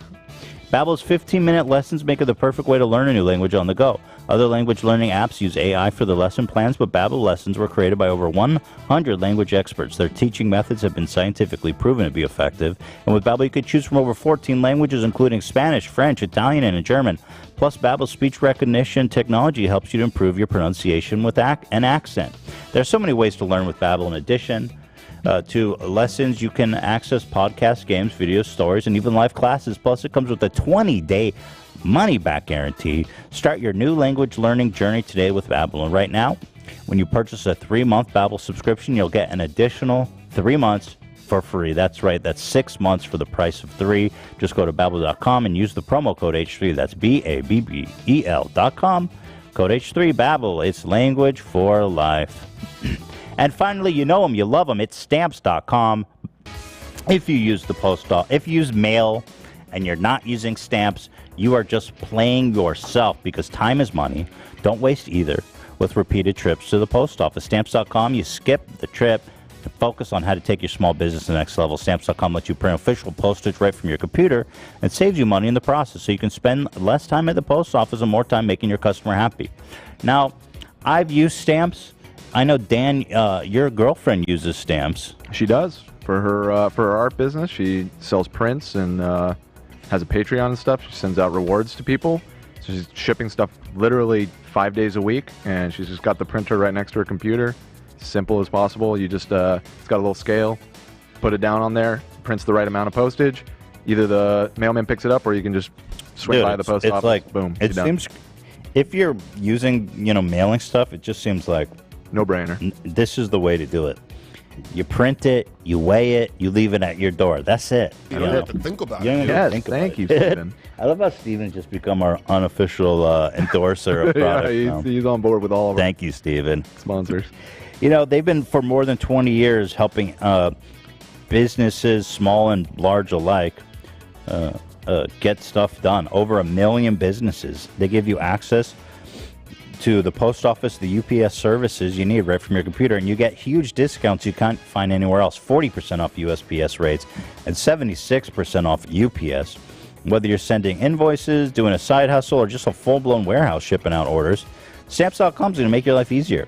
Babbel's 15-minute lessons make it the perfect way to learn a new language on the go. Other language learning apps use AI for the lesson plans, but Babbel lessons were created by over 100 language experts. Their teaching methods have been scientifically proven to be effective. And with Babbel, you could choose from over 14 languages, including Spanish, French, Italian, and German. Plus, Babbel's speech recognition technology helps you to improve your pronunciation with an accent. There's so many ways to learn with Babbel. In addition to lessons, you can access podcasts, games, videos, stories, and even live classes. Plus, it comes with a 20-day money-back guarantee. Start your new language learning journey today with Babbel. And right now, when you purchase a 3-month Babbel subscription, you'll get an additional 3 months for free. That's right. That's 6 months for the price of 3. Just go to Babbel.com and use the promo code H3. That's BABBEL.com. Code H3. Babbel. It's language for life. And finally, you know them, you love them. It's Stamps.com. If you use the post office, if you use mail and you're not using stamps, you are just playing yourself because time is money. Don't waste either with repeated trips to the post office. Stamps.com, you skip the trip to focus on how to take your small business to the next level. Stamps.com lets you print official postage right from your computer and saves you money in the process, so you can spend less time at the post office and more time making your customer happy. Now, I've used stamps. I know, Dan, your girlfriend uses stamps.
She does. For her art business, she sells prints and has a Patreon and stuff. She sends out rewards to people. So she's shipping stuff literally 5 days a week, and she's just got the printer right next to her computer. Simple as possible. You just it's got a little scale, put it down on there, prints the right amount of postage. Either the mailman picks it up, or you can just swing by the post office.
Like,
boom.
It seems, if you're using mailing stuff, it just seems like
no-brainer.
This is the way to do it. You print it, you weigh it, you leave it at your door. That's it.
You don't have to think about
You don't
it.
have to
Yes,
think
thank
about
you,
it.
Stephen.
I love how Stephen's just become our unofficial endorser of products.
Yeah, he's on board with all of
Thank you, Stephen.
sponsors.
They've been for more than 20 years helping businesses, small and large alike, get stuff done. Over 1 million businesses. They give you access to the post office, the UPS services you need right from your computer, and you get huge discounts you can't find anywhere else. 40% off USPS rates and 76% off UPS. Whether you're sending invoices, doing a side hustle, or just a full-blown warehouse shipping out orders, Stamps.com is going to make your life easier.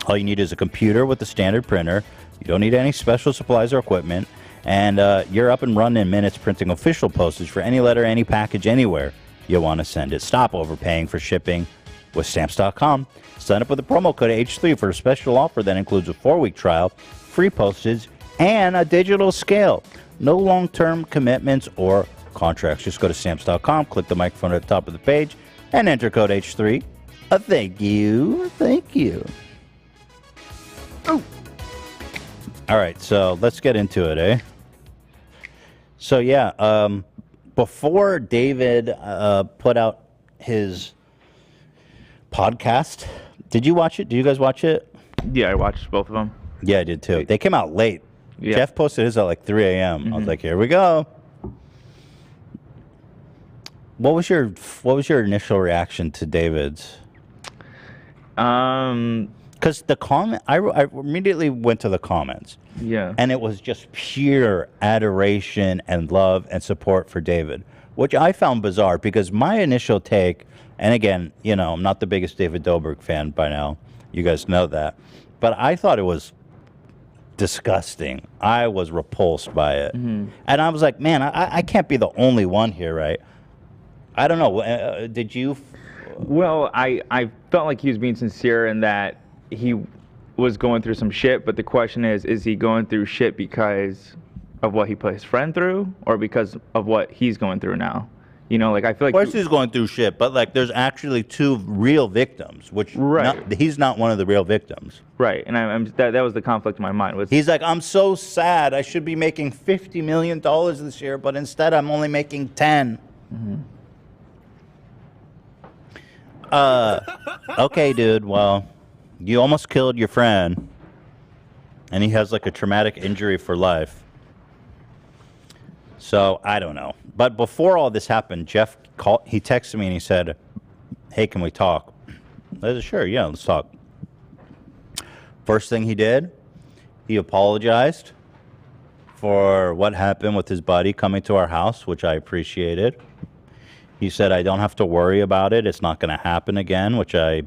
All you need is a computer with a standard printer. You don't need any special supplies or equipment, and you're up and running in minutes printing official postage for any letter, any package, anywhere you want to send it. Stop overpaying for shipping with Stamps.com. Sign up with the promo code H3 for a special offer that includes a 4-week trial, free postage, and a digital scale. No long-term commitments or contracts. Just go to Stamps.com, click the microphone at the top of the page, and enter code H3. Thank you. Thank you. Oh. All right, so let's get into it, eh? So, yeah, before David put out his podcast, did you watch it? Did you guys watch it?
Yeah, I watched both of them.
Yeah, I did too. They came out late.
Yeah.
Jeff posted his at like 3 a.m. I was like, here we go. What was your initial reaction to David's? Because the comment, I immediately went to the comments.
Yeah.
And it was just pure adoration and love and support for David, which I found bizarre because my initial take, and again, I'm not the biggest David Dobrik fan by now. You guys know that. But I thought it was disgusting. I was repulsed by it. And I was like, man, I can't be the only one here, right? I don't know. Did you?
Well, I felt like he was being sincere in that he was going through some shit, but the question is he going through shit because of what he put his friend through or because of what he's going through now? I feel like...
Of course he's going through shit, but there's actually 2 real victims, which he's not one of the real victims.
Right, and that was the conflict in my mind.
He's like, I'm so sad. I should be making $50 million this year, but instead I'm only making 10. Okay, dude. Well, you almost killed your friend, and he has like a traumatic injury for life. So I don't know. But before all this happened, Jeff called. He texted me and he said, "Hey, can we talk?" I said, "Sure, yeah, let's talk." First thing he did, he apologized for what happened with his buddy coming to our house, which I appreciated. He said, "I don't have to worry about it. It's not going to happen again," which I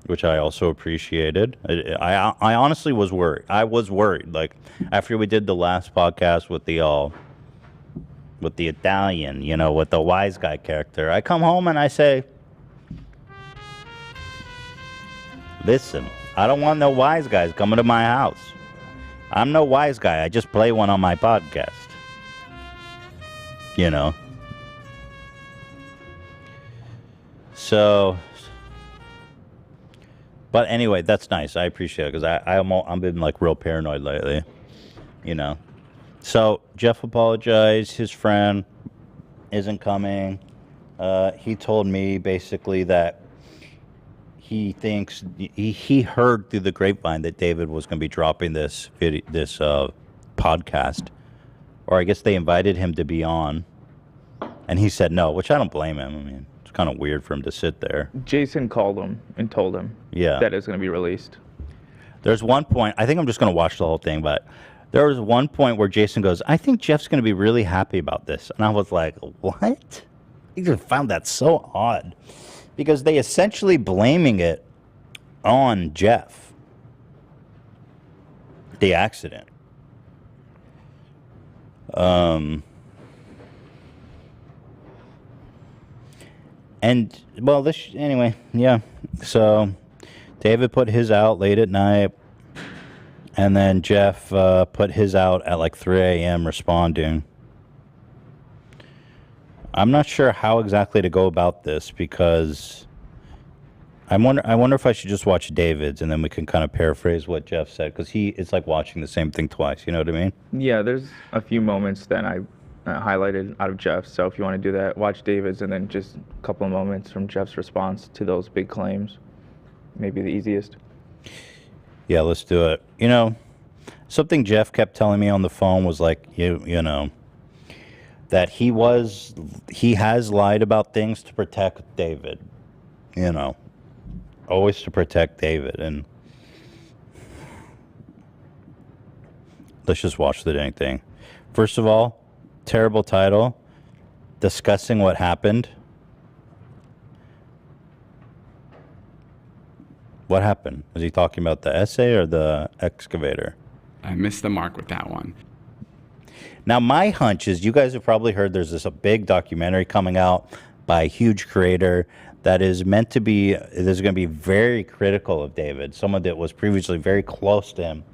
also appreciated. I honestly was worried. I was worried. Like after we did the last podcast with the Italian, you know, with the wise guy character, I come home and I say, "Listen, I don't want no wise guys coming to my house. I'm no wise guy. I just play one on my podcast." You know. So, but anyway, that's nice. I appreciate it because I've been like real paranoid lately, you know. So Jeff apologized. His friend isn't coming. He told me basically that he thinks he heard through the grapevine that David was going to be dropping this podcast, or I guess they invited him to be on, and he said no, which I don't blame him. I mean, it's kind of weird for him to sit there.
Jason called him and told him that it's going to be released.
There's one point, I think I'm just going to watch the whole thing, but there was one point where Jason goes, "I think Jeff's going to be really happy about this." And I was like, what? I just found that so odd. Because they essentially blaming it on Jeff. The accident. And, well, anyway, yeah. So, David put his out late at night. And then Jeff put his out at like 3 a.m. responding. I'm not sure how exactly to go about this because I wonder if I should just watch David's and then we can kind of paraphrase what Jeff said because it's like watching the same thing twice. You know what I mean?
Yeah, there's a few moments that I highlighted out of Jeff. So if you want to do that, watch David's and then just a couple of moments from Jeff's response to those big claims. Maybe the easiest.
Yeah, let's do it. You know, something Jeff kept telling me on the phone was like, you know, that he has lied about things to protect David, you know, always to protect David. And let's just watch the dang thing. First of all, terrible title, discussing what happened. What happened? Is he talking about the essay or the excavator?
I missed the mark with that one.
Now, my hunch is you guys have probably heard there's a big documentary coming out by a huge creator that is meant to be, there's going to be very critical of David. Someone that was previously very close to him.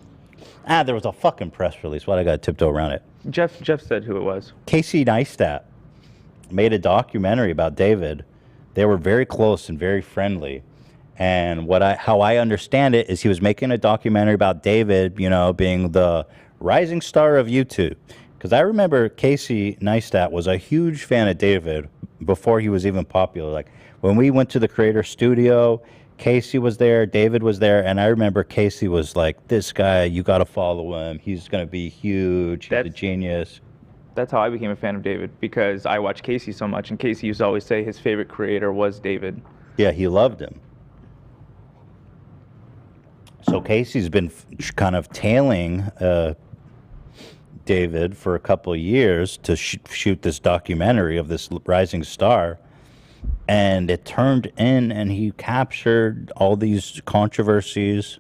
There was a fucking press release. Why I got to tiptoe around it?
Jeff said who it was.
Casey Neistat made a documentary about David. They were very close and very friendly. And how I understand it is he was making a documentary about David, you know, being the rising star of YouTube. Because I remember Casey Neistat was a huge fan of David before he was even popular. Like when we went to the creator studio, Casey was there, David was there, and I remember Casey was like, "This guy, you got to follow him. He's going to be huge. He's a genius."
That's how I became a fan of David because I watched Casey so much, and Casey used to always say his favorite creator was David.
Yeah, he loved him. So Casey's been kind of tailing David for a couple of years to shoot this documentary of this rising star, and it turned in, and he captured all these controversies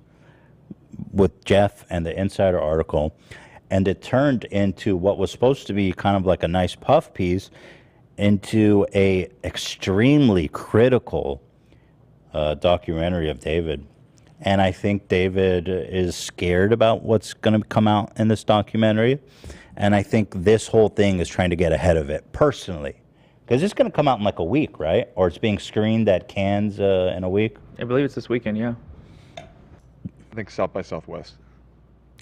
with Jeff and the Insider article, and it turned into what was supposed to be kind of like a nice puff piece into a extremely critical documentary of David. And I think David is scared about what's going to come out in this documentary. And I think this whole thing is trying to get ahead of it, personally. Because it's going to come out in like a week, right? Or it's being screened at Cannes in a week?
I believe it's this weekend, yeah.
I think South by Southwest.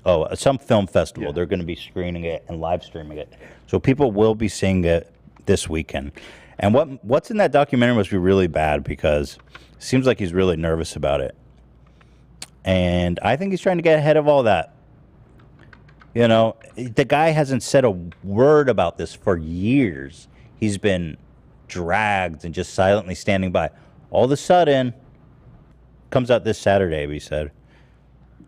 Oh, some film festival. Yeah. They're going to be screening it and live streaming it. So people will be seeing it this weekend. And what's in that documentary must be really bad because it seems like he's really nervous about it. And I think he's trying to get ahead of all that. You know, the guy hasn't said a word about this for years. He's been dragged and just silently standing by. All of a sudden, comes out this Saturday, we said.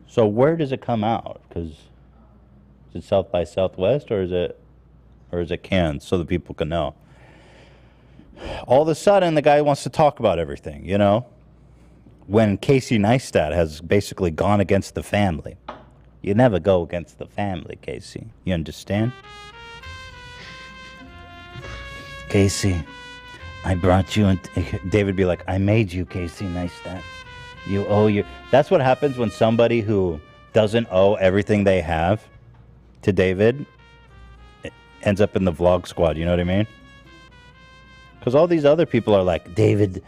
So where does it come out? Because is it South by Southwest or is it Cannes so that people can know? All of a sudden, the guy wants to talk about everything, you know? When Casey Neistat has basically gone against the family. You never go against the family, Casey. You understand? Casey, I brought you, and David be like, I made you, Casey Neistat. You owe your... That's what happens when somebody who doesn't owe everything they have to David ends up in the vlog squad, you know what I mean? Because all these other people are like, David,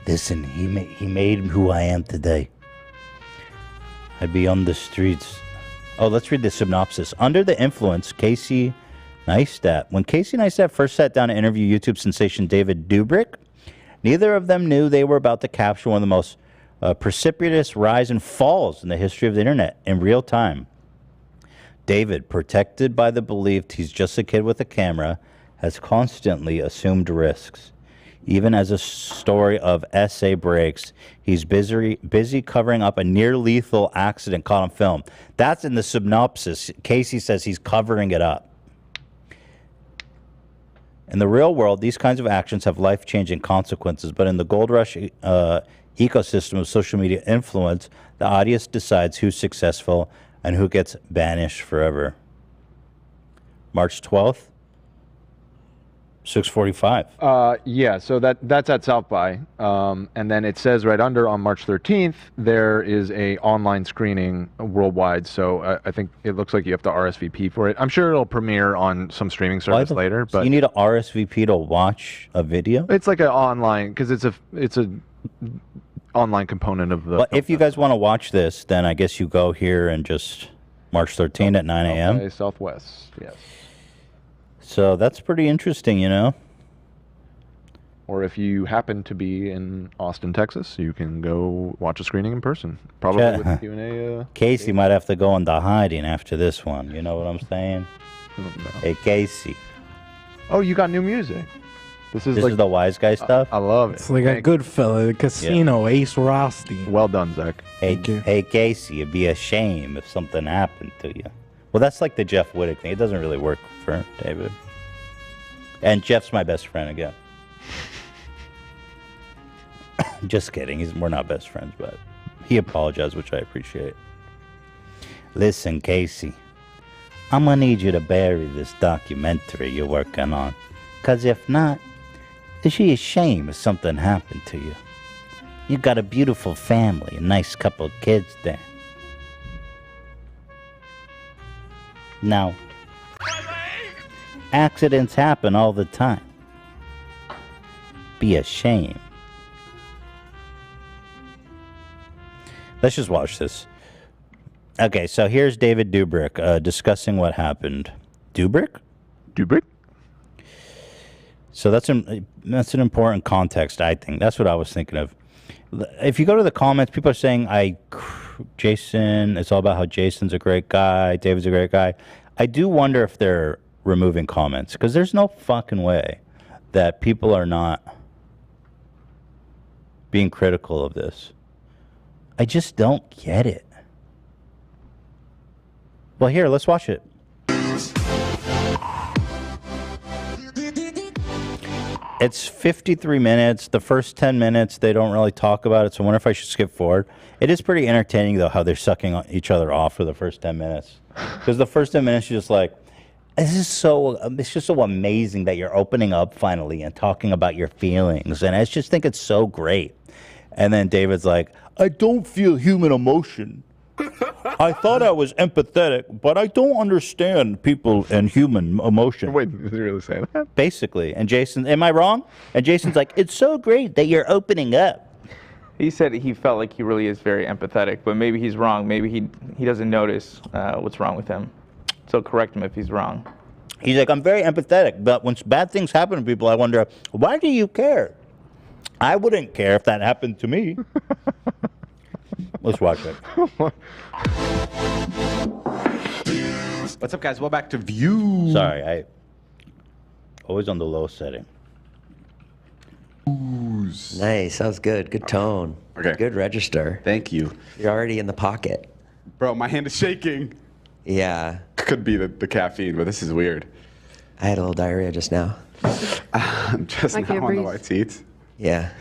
listen, he made who I am today. I'd be on the streets. Oh, let's read the synopsis. Under the influence, Casey Neistat. When Casey Neistat first sat down to interview YouTube sensation David Dobrik, neither of them knew they were about to capture one of the most precipitous rise and falls in the history of the internet in real time. David, protected by the belief he's just a kid with a camera, has constantly assumed risks. Even as a story of essay breaks, he's busy covering up a near-lethal accident caught on film. That's in the synopsis. Casey says he's covering it up. In the real world, these kinds of actions have life-changing consequences, but in the gold rush ecosystem of social media influence, the audience decides who's successful and who gets banished forever. March 12th? 6:45.
Yeah, so that's at South by, and then it says right under on March 13th there is a online screening worldwide. So I think it looks like you have to RSVP for it. I'm sure it'll premiere on some streaming service later. But
you need to RSVP to watch a video.
It's like an online because it's a online component of the.
Well, if you guys want to watch this, then I guess you go here and just March 13th at 9 a.m.
Okay, Southwest, yes.
So that's pretty interesting, you know.
Or if you happen to be in Austin, Texas, you can go watch a screening in person. Probably with Q&A.
Casey might have to go into hiding after this one. You know what I'm saying?
No.
Hey, Casey.
Oh, you got new music. This is
the wise guy stuff?
I love it.
It's like a good fella, the casino, Ace Rothstein.
Well done, Zach.
Hey, Casey, it'd be a shame if something happened to you. Well, that's like the Jeff Wittek thing. It doesn't really work for David. And Jeff's my best friend again. Just kidding. We're not best friends, but he apologized, which I appreciate. Listen, Casey, I'm going to need you to bury this documentary you're working on. Because if not, it'd be a shame if something happened to you. You got a beautiful family, a nice couple of kids there. Now, accidents happen all the time. Be a shame. Let's just watch this. Okay, so here's David Dobrik discussing what happened. Dobrik? So that's an important context, I think. That's what I was thinking of. If you go to the comments, people are saying, Jason, it's all about how Jason's a great guy, David's a great guy. I do wonder if they're removing comments, because there's no fucking way that people are not being critical of this. I just don't get it. Well, here, let's watch it. It's 53 minutes. The first 10 minutes, they don't really talk about it, so I wonder if I should skip forward. It is pretty entertaining, though, how they're sucking each other off for the first 10 minutes. Because the first 10 minutes, you're just like, it's just so amazing that you're opening up finally and talking about your feelings. And I just think it's so great. And then David's like, I don't feel human emotion. I thought I was empathetic, but I don't understand people and human emotion.
Wait, is he really saying that?
Basically. And Jason, am I wrong? And Jason's like, it's so great that you're opening up.
He said he felt like he really is very empathetic, but maybe he's wrong. Maybe he doesn't notice what's wrong with him. So correct him if he's wrong.
He's like, I'm very empathetic, but when bad things happen to people, I wonder, why do you care? I wouldn't care if that happened to me. Let's watch it.
What's up, guys? Well, back to View.
Sorry, I always on the low setting.
Nice. That was good. Good tone.
Okay.
Good register.
Thank you.
You're already in the pocket.
Bro, my hand is shaking.
Yeah.
Could be the caffeine, but this is weird.
I had a little diarrhea just now.
I'm just now on the white seats.
Yeah.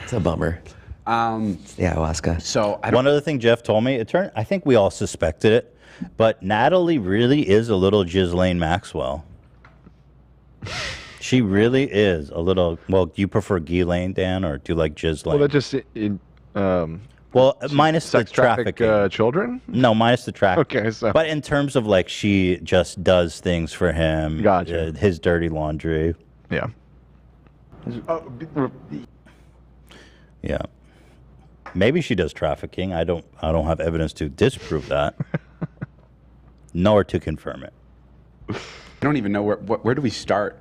It's a bummer. It's the ayahuasca.
So
One other thing Jeff told me, I think we all suspected it, but Natalie really is a little Ghislaine Maxwell. She really is a little. Well, do you prefer Ghislaine, Dan, or do you like Ghislaine?
Well, that just
well, minus the trafficking.
Children?
No, minus the trafficking.
Okay, so
but in terms of like, she just does things for him.
Gotcha.
His dirty laundry.
Yeah.
Yeah. Maybe she does trafficking. I don't have evidence to disprove that, nor to confirm it.
I don't even know where do we start?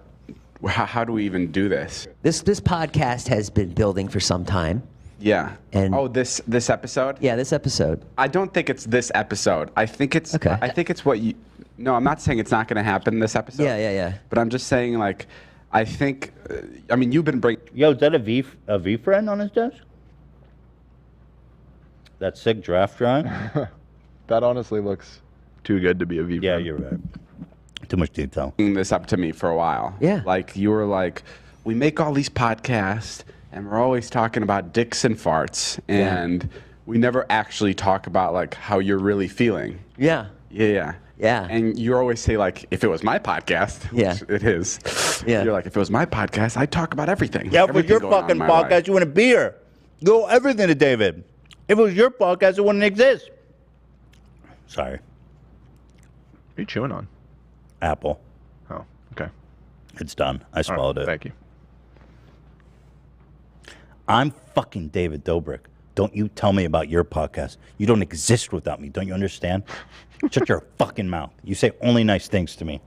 How do we even do this?
This podcast has been building for some time.
Yeah.
And
this episode?
Yeah, this episode.
I don't think it's this episode. I think it's
Okay.
I think it's what you. No, I'm not saying it's not going to happen this episode.
Yeah.
But I'm just saying, like, I think. I mean, you've been bringing.
Yo, is that a V friend on his desk? That sick draft drawing?
That honestly looks too good to be a V.
Yeah, you're right. Too much detail.
Bringing this up to me for a while.
Yeah.
Like, you were like, we make all these podcasts, and we're always talking about dicks and farts, and we never actually talk about, like, how you're really feeling.
Yeah.
Yeah.
Yeah.
And you always say, like, if it was my podcast, which it is, you're like, if it was my podcast, I'd talk about everything.
Yeah, if it was
Everything
your
going on
fucking
in my
podcast,
life.
you wouldn't be here. You owe everything to David. If it was your podcast, it wouldn't exist. Sorry.
What are you chewing on?
Apple.
Oh, okay.
It's done. I swallowed it.
Thank you.
I'm fucking David Dobrik. Don't you tell me about your podcast. You don't exist without me. Don't you understand? Shut your fucking mouth. You say only nice things to me.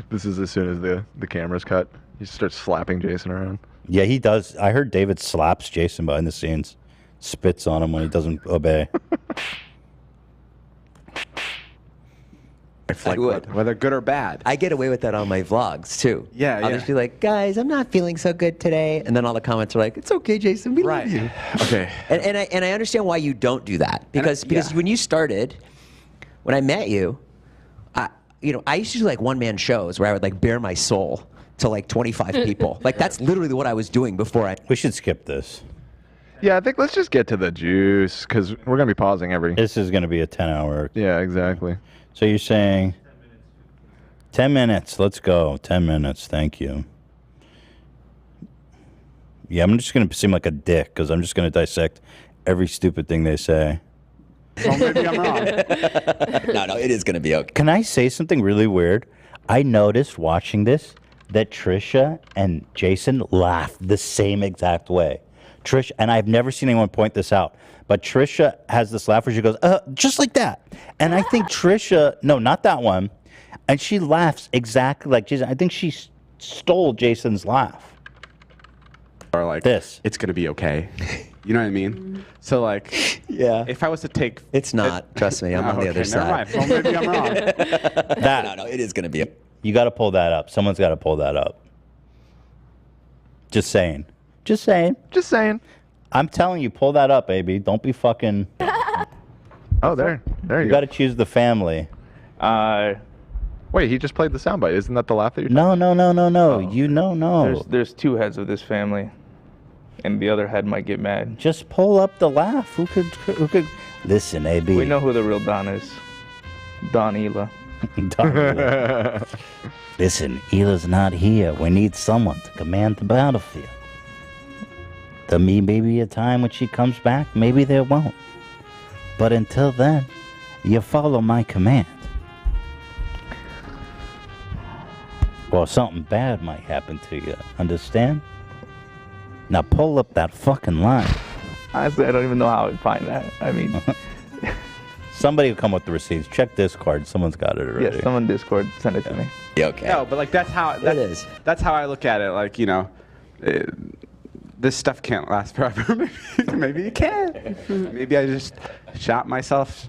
This is as soon as the camera's cut. He starts slapping Jason around.
Yeah, he does. I heard David slaps Jason behind the scenes. Spits on him when he doesn't obey.
Like, whether good or bad.
I get away with that on my vlogs too.
Yeah,
I'll just be like, guys, I'm not feeling so good today, and then all the comments are like, it's okay, Jason, we love you.
Okay.
And I understand why you don't do that because when you started, when I met you, I used to do like one-man shows where I would like bare my soul to like 25 people. Like that's literally what I was doing before I.
We should skip this.
Yeah, I think let's just get to the juice because we're gonna be pausing every.
This is gonna be a 10-hour.
Yeah, exactly.
So you're saying 10 minutes. Let's go. 10 minutes. Thank you. Yeah, I'm just going to seem like a dick because I'm just going to dissect every stupid thing they say.
Well, maybe I'm wrong.
No, it is going to be okay.
Can I say something really weird? I noticed watching this that Trisha and Jason laughed the same exact way. Trish, and I've never seen anyone point this out, but Trisha has this laugh where she goes, just like that. And I think Trisha, no, not that one. And she laughs exactly like Jason. I think she stole Jason's laugh.
Or like
this.
It's going to be okay. You know what I mean? So like,
yeah.
If I was to take.
It's not. Trust me, I'm on the other side.
Never mind. Well, maybe I'm wrong.
No, it is going to be.
You got to pull that up. Someone's got to pull that up. Just saying. Just saying.
Just saying.
I'm telling you, pull that up, baby. Don't be fucking.
Oh, there you go.
You got to choose the family.
Wait, he just played the soundbite. Isn't that the laugh that you're?
No.
Oh.
You no.
There's two heads of this family, and the other head might get mad.
Just pull up the laugh. Who could? Listen, AB.
We know who the real Don is. Don Ela.
Don Ela. Listen, Ela's not here. We need someone to command the battlefield. There may be a time when she comes back. Maybe there won't. But until then, you follow my command. Or something bad might happen to you. Understand? Now pull up that fucking line.
Honestly, I don't even know how I would find that. I mean,
Somebody will come with the receipts. Check Discord. Someone's got it already.
Yeah, someone Discord send it to me.
Yeah, okay.
No, but like that's how
it is.
That's how I look at it. Like this stuff can't last forever. Maybe it can. Maybe I just shot myself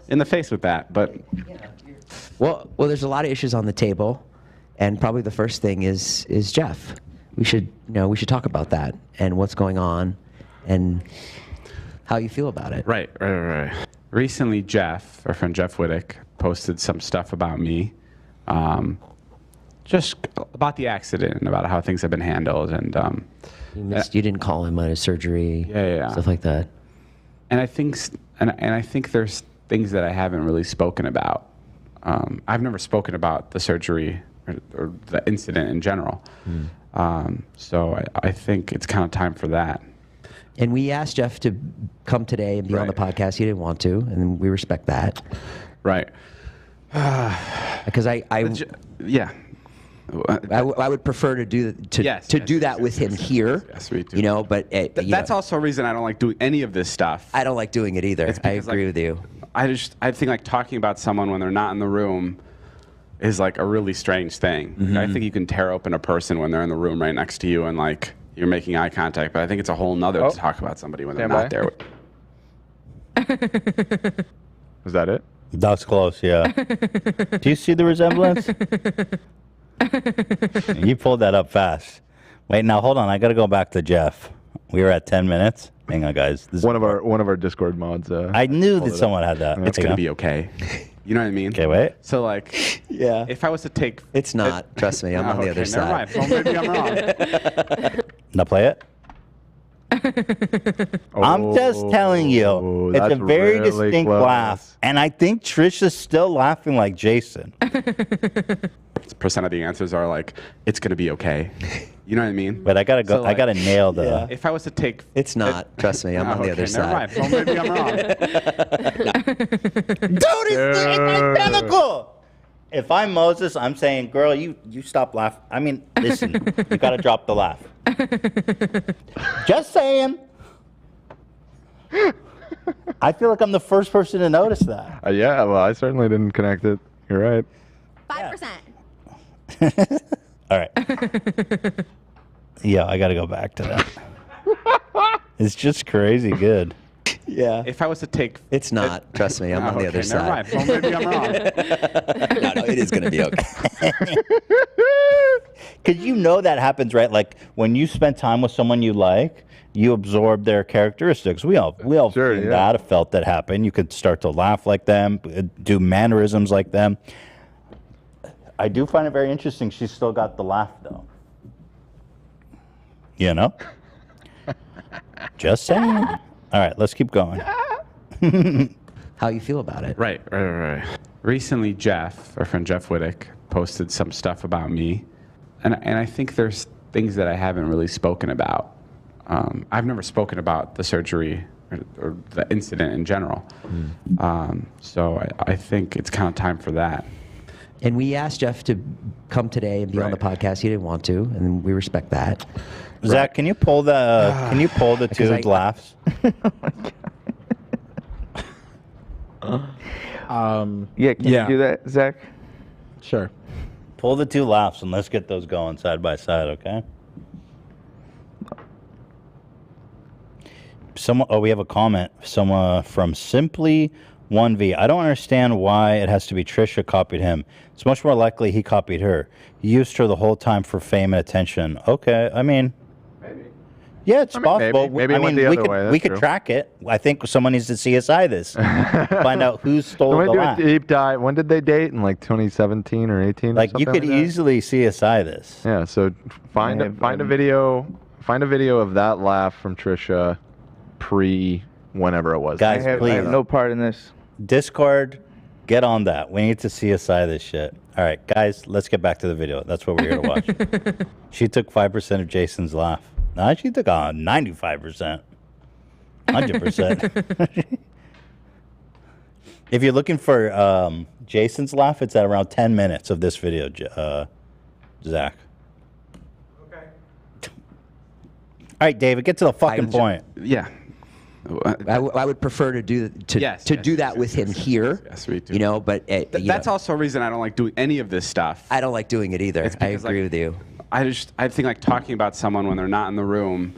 in the face with that. But
well, there's a lot of issues on the table, and probably the first thing is Jeff. We should talk about that and what's going on, and how you feel about it.
Right. Recently, Jeff, our friend Jeff Wittek, posted some stuff about me, just about the accident and about how things have been handled, and
you didn't call him on his surgery, stuff like that.
And I think there's things that I haven't really spoken about. I've never spoken about the surgery or the incident in general. So I think it's kind of time for that.
And we asked Jeff to come today and be on the podcast. He didn't want to, and we respect that.
Right.
Because I would prefer to do that with him here.
Yes, we do.
You know, but
that's also a reason I don't like doing any of this stuff.
I don't like doing it either. I agree with you.
I think like talking about someone when they're not in the room is like a really strange thing.
Mm-hmm.
I think you can tear open a person when they're in the room right next to you and like you're making eye contact, but I think it's a whole nother to talk about somebody when they're not there.
Was that it?
That's close, yeah. Do you see the resemblance? You pulled that up fast. Wait, now hold on. I got to go back to Jeff. We were at 10 minutes. Hang on, guys. This
one of our Discord mods.
I knew that someone had that.
It's gonna be okay. You know what I mean?
Okay, wait.
So like,
yeah.
If I was to take,
it's not. Trust me, I'm on the other side.
Never mind. Well, maybe I'm wrong.
Now play it. I'm just telling you, it's a very distinct laugh, and I think Trisha's still laughing like Jason.
Percent of the answers are like, it's gonna be okay. You know what I mean?
But I gotta go.
So, like,
I gotta nail the.
Yeah. If I was to take,
it's not. Trust me, I'm on the other side.
Never mind. Well, maybe I'm wrong.
Dude, it's identical. If I'm Moses, I'm saying, girl, you stop laughing. I mean, listen, you gotta drop the laugh. Just saying. I feel like I'm the first person to notice that.
Yeah, well, I certainly didn't connect it. You're right.
5%.
All right. Yeah, I gotta go back to that. It's just crazy good.
Yeah.
If I was to take,
it's not. Trust me, I'm on the other side.
Never mind. Well, maybe I'm wrong.
No, it is gonna be okay.
Because you know that happens, right? Like when you spend time with someone you like, you absorb their characteristics. We all seen that, have felt that happen. You could start to laugh like them, do mannerisms like them. I do find it very interesting. She's still got the laugh, though. You know? Just saying. All right, let's keep going.
How you feel about it?
Right. Recently, Jeff, our friend Jeff Wittek, posted some stuff about me, and I think there's things that I haven't really spoken about. I've never spoken about the surgery or the incident in general. So I think it's kind of time for that.
And we asked Jeff to come today and be on the podcast. He didn't want to, and we respect that.
Zach, can you pull the two laughs?
Yeah, can you do that, Zach?
Sure.
Pull the two laughs and let's get those going side by side, okay? We have a comment. Someone from Simply1V. I don't understand why it has to be Trisha copied him. It's much more likely he copied her. He used her the whole time for fame and attention. Okay, I mean, maybe. Yeah, it's possible.
Maybe it went the other way.
We could track it. I think someone needs to CSI this. Find out who stole the laugh.
Do a deep dive. When did they date? In like 2017 or 18?
Like you could easily CSI this.
Yeah. So find a video. Find a video of that laugh from Trisha, whenever it was.
Guys, please.
I have no part in this.
Discord, get on that. We need to CSI this shit. All right, guys, let's get back to the video. That's what we're here to watch. She took 5% of Jason's laugh. No, she took 95%. 100%. If you're looking for Jason's laugh, it's at around 10 minutes of this video, Zach. Okay. All right, David, get to the fucking point.
Yeah.
I would prefer to do that with him here.
Yes, me too.
You know, but
that's also a reason I don't like doing any of this stuff.
I don't like doing it either. I agree with you.
I think like talking about someone when they're not in the room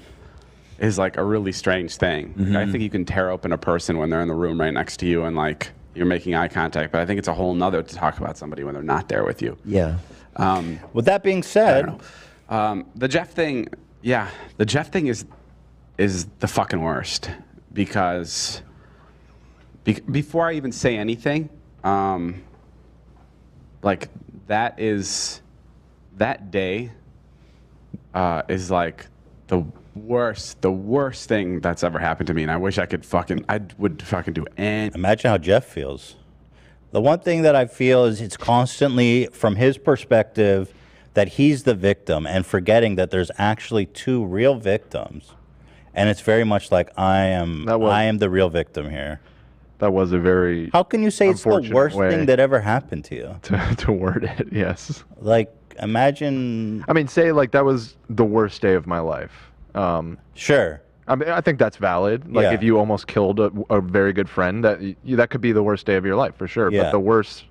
is like a really strange thing.
Mm-hmm.
I think you can tear open a person when they're in the room right next to you and like you're making eye contact, but I think it's a whole nother to talk about somebody when they're not there with you.
Yeah.
With that being said,
the Jeff thing, the Jeff thing is the fucking worst because before I even say anything, like that day is like the worst thing that's ever happened to me, and I wish I would fucking do anything.
Imagine how Jeff feels. The one thing that I feel is it's constantly, from his perspective, that he's the victim and forgetting that there's actually two real victims. And it's very much like, I am the real victim here.
That was a very
How can you say it's the worst thing that ever happened to you?
To word it, yes.
Like, imagine...
I mean, say like that was the worst day of my life.
Sure.
I mean, I think that's valid. Like if you almost killed a very good friend, that could be the worst day of your life for sure.
Yeah.
But the worst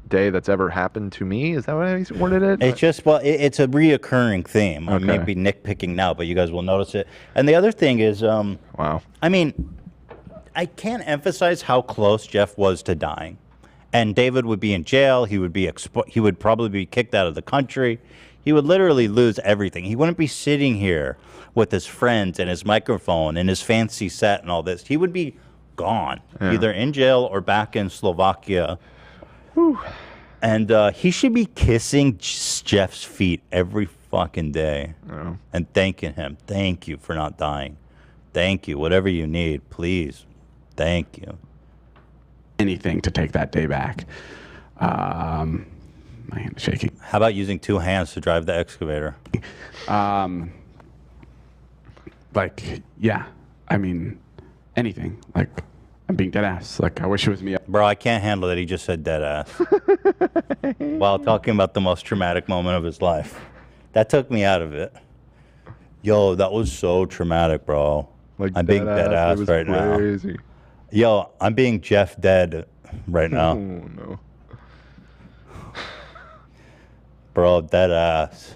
day that's ever happened to me, is that what I worded it?
It's just, it's a reoccurring theme. I may be nitpicking now, but you guys will notice it. And the other thing is,
wow.
I mean, I can't emphasize how close Jeff was to dying. And David would be in jail. He would probably be kicked out of the country. He would literally lose everything. He wouldn't be sitting here with his friends and his microphone and his fancy set and all this. He would be gone, either in jail or back in Slovakia. Whew. And he should be kissing Jeff's feet every fucking day and thanking him. Thank you for not dying. Thank you. Whatever you need, please. Thank you.
Anything to take that day back. My hand is shaking.
How about using two hands to drive the excavator?
Like, yeah. I mean, anything. Like, I'm being dead ass. Like, I wish it was me.
Bro, I can't handle that he just said dead ass. While talking about the most traumatic moment of his life. That took me out of it. Yo, that was so traumatic, bro.
Like
I'm being dead ass right
crazy.
now. Yo, I'm being Jeff dead right now.
Oh, no.
Bro, dead ass.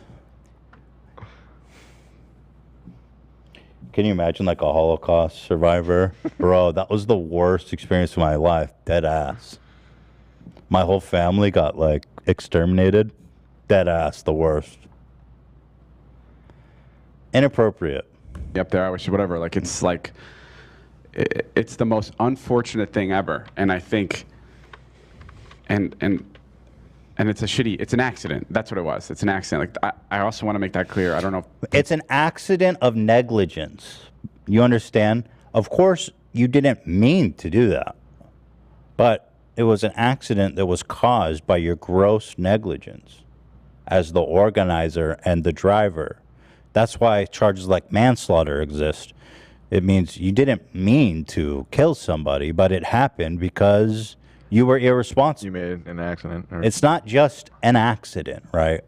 Can you imagine like a Holocaust survivor? Bro, that was the worst experience of my life. Dead ass. My whole family got like exterminated. Dead ass, the worst. Inappropriate.
Up there, I wish whatever. Like it's like it's the most unfortunate thing ever, and I think and it's it's an accident. That's what it was. It's an accident. Like I also want to make that clear. I don't know.
It's an accident of negligence. You understand? Of course, you didn't mean to do that, but it was an accident that was caused by your gross negligence as the organizer and the driver. That's why charges like manslaughter exist. It means you didn't mean to kill somebody, but it happened because you were irresponsible.
You made an accident.
It's not just an accident, right?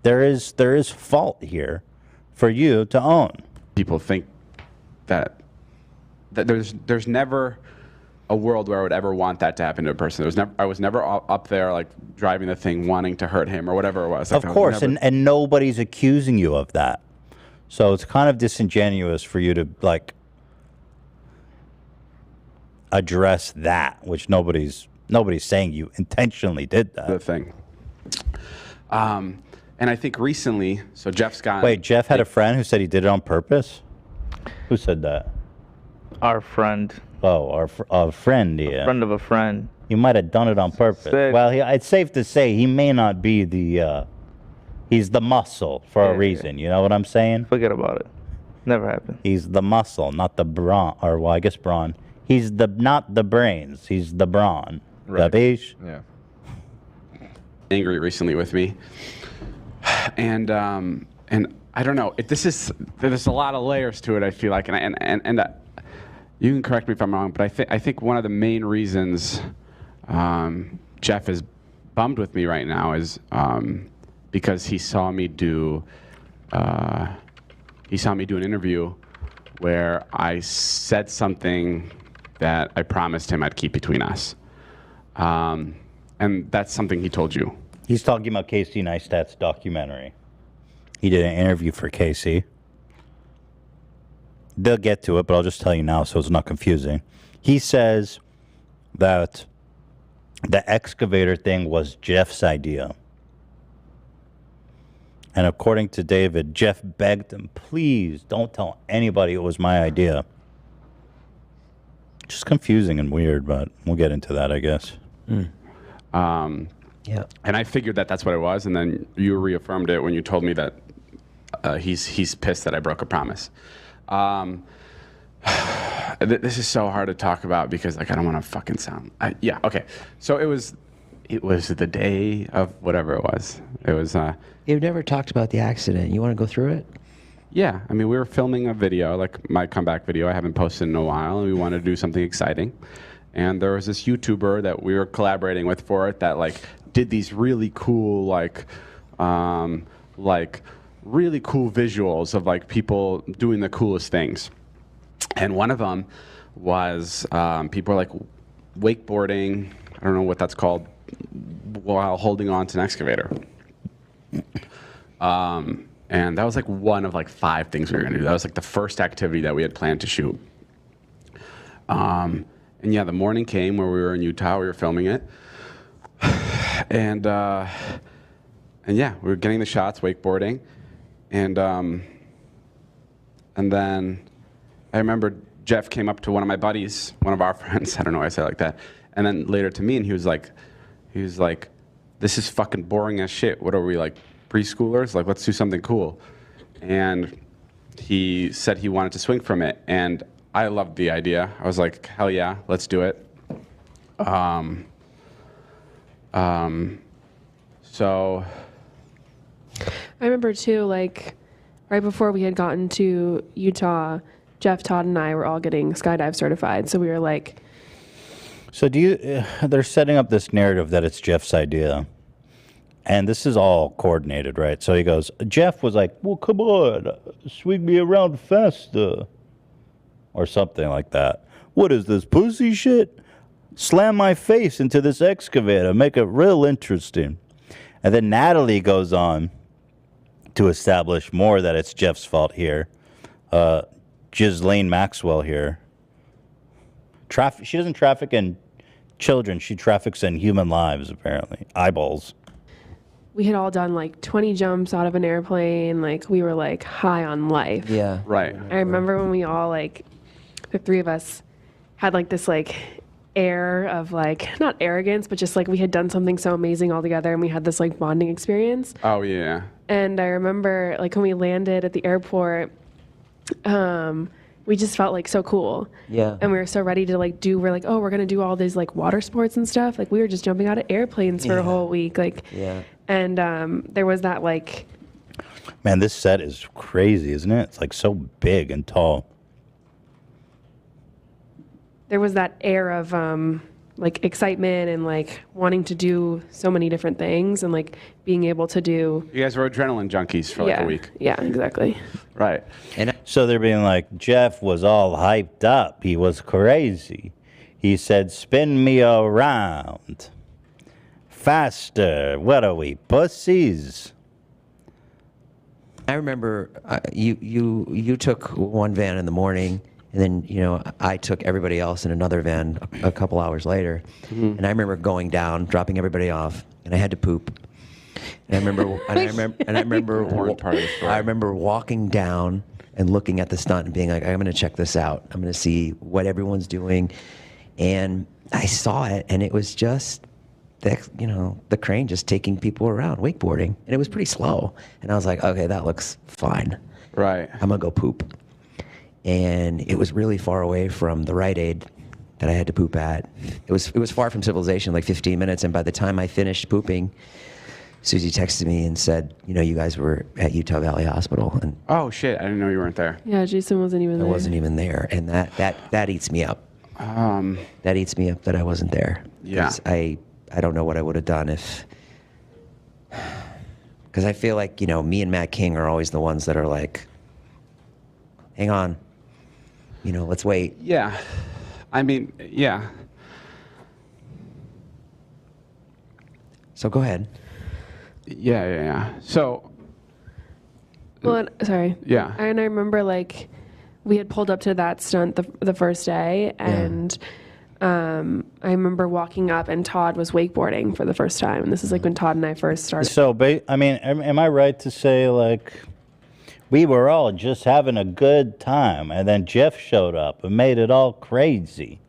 There is fault here for you to own.
People think that there's never a world where I would ever want that to happen to a person. I was never up there like driving the thing wanting to hurt him or whatever it was. Like,
of course, and nobody's accusing you of that. So it's kind of disingenuous for you to like address that, which nobody's saying you intentionally did that.
The thing. And I think recently, so Jeff's got...
Wait, Jeff had a friend who said he did it on purpose? Who said that?
Our friend.
Oh, our friend, yeah.
Friend of a friend.
He might have done it on purpose.
Sick.
Well, it's safe to say he may not be he's the muscle for a reason. You know what I'm saying?
Forget about it. Never happened.
He's the muscle, not the brawn. Or, well, I guess brawn. He's not the brains. He's the brawn.
Right.
Yeah.
Angry recently with me. And I don't know. There's a lot of layers to it, I feel like. And you can correct me if I'm wrong, but I think one of the main reasons Jeff is bummed with me right now is because he saw me do an interview where I said something that I promised him I'd keep between us. And that's something he told you.
He's talking about Casey Neistat's documentary. He did an interview for Casey. They'll get to it, but I'll just tell you now so it's not confusing. He says that the excavator thing was Jeff's idea. And according to David, Jeff begged him, please don't tell anybody it was my idea. Just confusing and weird, but we'll get into that, I guess.
Yeah.
And I figured that that's what it was, and then you reaffirmed it when you told me that he's pissed that I broke a promise. This is so hard to talk about because like I don't want to fucking sound. Yeah, okay. So it was the day of whatever it was. It was.
You've never talked about the accident. You want to go through it?
Yeah, I mean we were filming a video, like my comeback video. I haven't posted in a while, and we wanted to do something exciting. And there was this YouTuber that we were collaborating with for it that like did these really cool like really cool visuals of like people doing the coolest things. And one of them was people are like wakeboarding, I don't know what that's called, while holding on to an excavator. And that was like one of like 5 things we were gonna do. That was like the first activity that we had planned to shoot. And yeah, the morning came where we were in Utah, we were filming it. And yeah, we were getting the shots, wakeboarding. And then I remember Jeff came up to one of my buddies, one of our friends, I don't know why I say it like that, and then later to me, and he was like, this is fucking boring as shit. What are we, like, preschoolers? Like, let's do something cool. And he said he wanted to swing from it, and I loved the idea. I was like, hell yeah, let's do it. So
I remember too, like, right before we had gotten to Utah, Jeff, Todd, and I were all getting skydive certified. So we were like...
So they're setting up this narrative that it's Jeff's idea. And this is all coordinated, right? So he goes, Jeff was like, well, come on, swing me around faster. Or something like that. What is this, pussy shit? Slam my face into this excavator, make it real interesting. And then Natalie goes on to establish more that it's Jeff's fault here. Ghislaine Maxwell here. She doesn't traffic in children. She traffics in human lives, apparently. Eyeballs.
We had all done like 20 jumps out of an airplane. Like we were like high on life.
Yeah.
Right.
I remember when we all like, the 3 of us had like this like air of like, not arrogance, but just like we had done something so amazing all together and we had this like bonding experience.
Oh, yeah.
And I remember like when we landed at the airport, we just felt like so cool.
Yeah.
And we were so ready to like we're like, oh, we're going to do all these like water sports and stuff. Like we were just jumping out of airplanes for a whole week. Like,
yeah.
And there was that like.
Man, this set is crazy, isn't it? It's like so big and tall.
There was that air of like excitement and like wanting to do so many different things and like being able to do.
You guys were adrenaline junkies for like a week.
Yeah, exactly.
Right.
And so they're being like, Jeff was all hyped up. He was crazy. He said, spin me around. Faster. What are we, pussies?
I remember you took one van in the morning, and then I took everybody else in another van a couple hours later. Mm-hmm. And I remember going down, dropping everybody off, and I had to poop. And I remember walking down and looking at the stunt and being like, I'm going to check this out. I'm going to see what everyone's doing. And I saw it, and it was just the crane just taking people around wakeboarding, and it was pretty slow. And I was like, okay, that looks fine.
Right.
I'm gonna go poop. And it was really far away from the Rite Aid that I had to poop at. It was far from civilization, like 15 minutes. And by the time I finished pooping, Susie texted me and said, you guys were at Utah Valley Hospital. And
oh shit, I didn't know you weren't there.
Yeah, Jason wasn't even there.
I wasn't even there, and that eats me up. That eats me up that I wasn't there.
Yeah.
I don't know what I would have done if, because I feel like, me and Matt King are always the ones that are like, hang on, You know, let's wait.
Yeah. I mean, yeah.
So go ahead.
Yeah. So.
Well, sorry.
Yeah.
And I remember like we had pulled up to that stunt the first day, and I remember walking up and Todd was wakeboarding for the first time. And this is like when Todd and I first started.
So, I mean, am I right to say like we were all just having a good time, and then Jeff showed up and made it all crazy?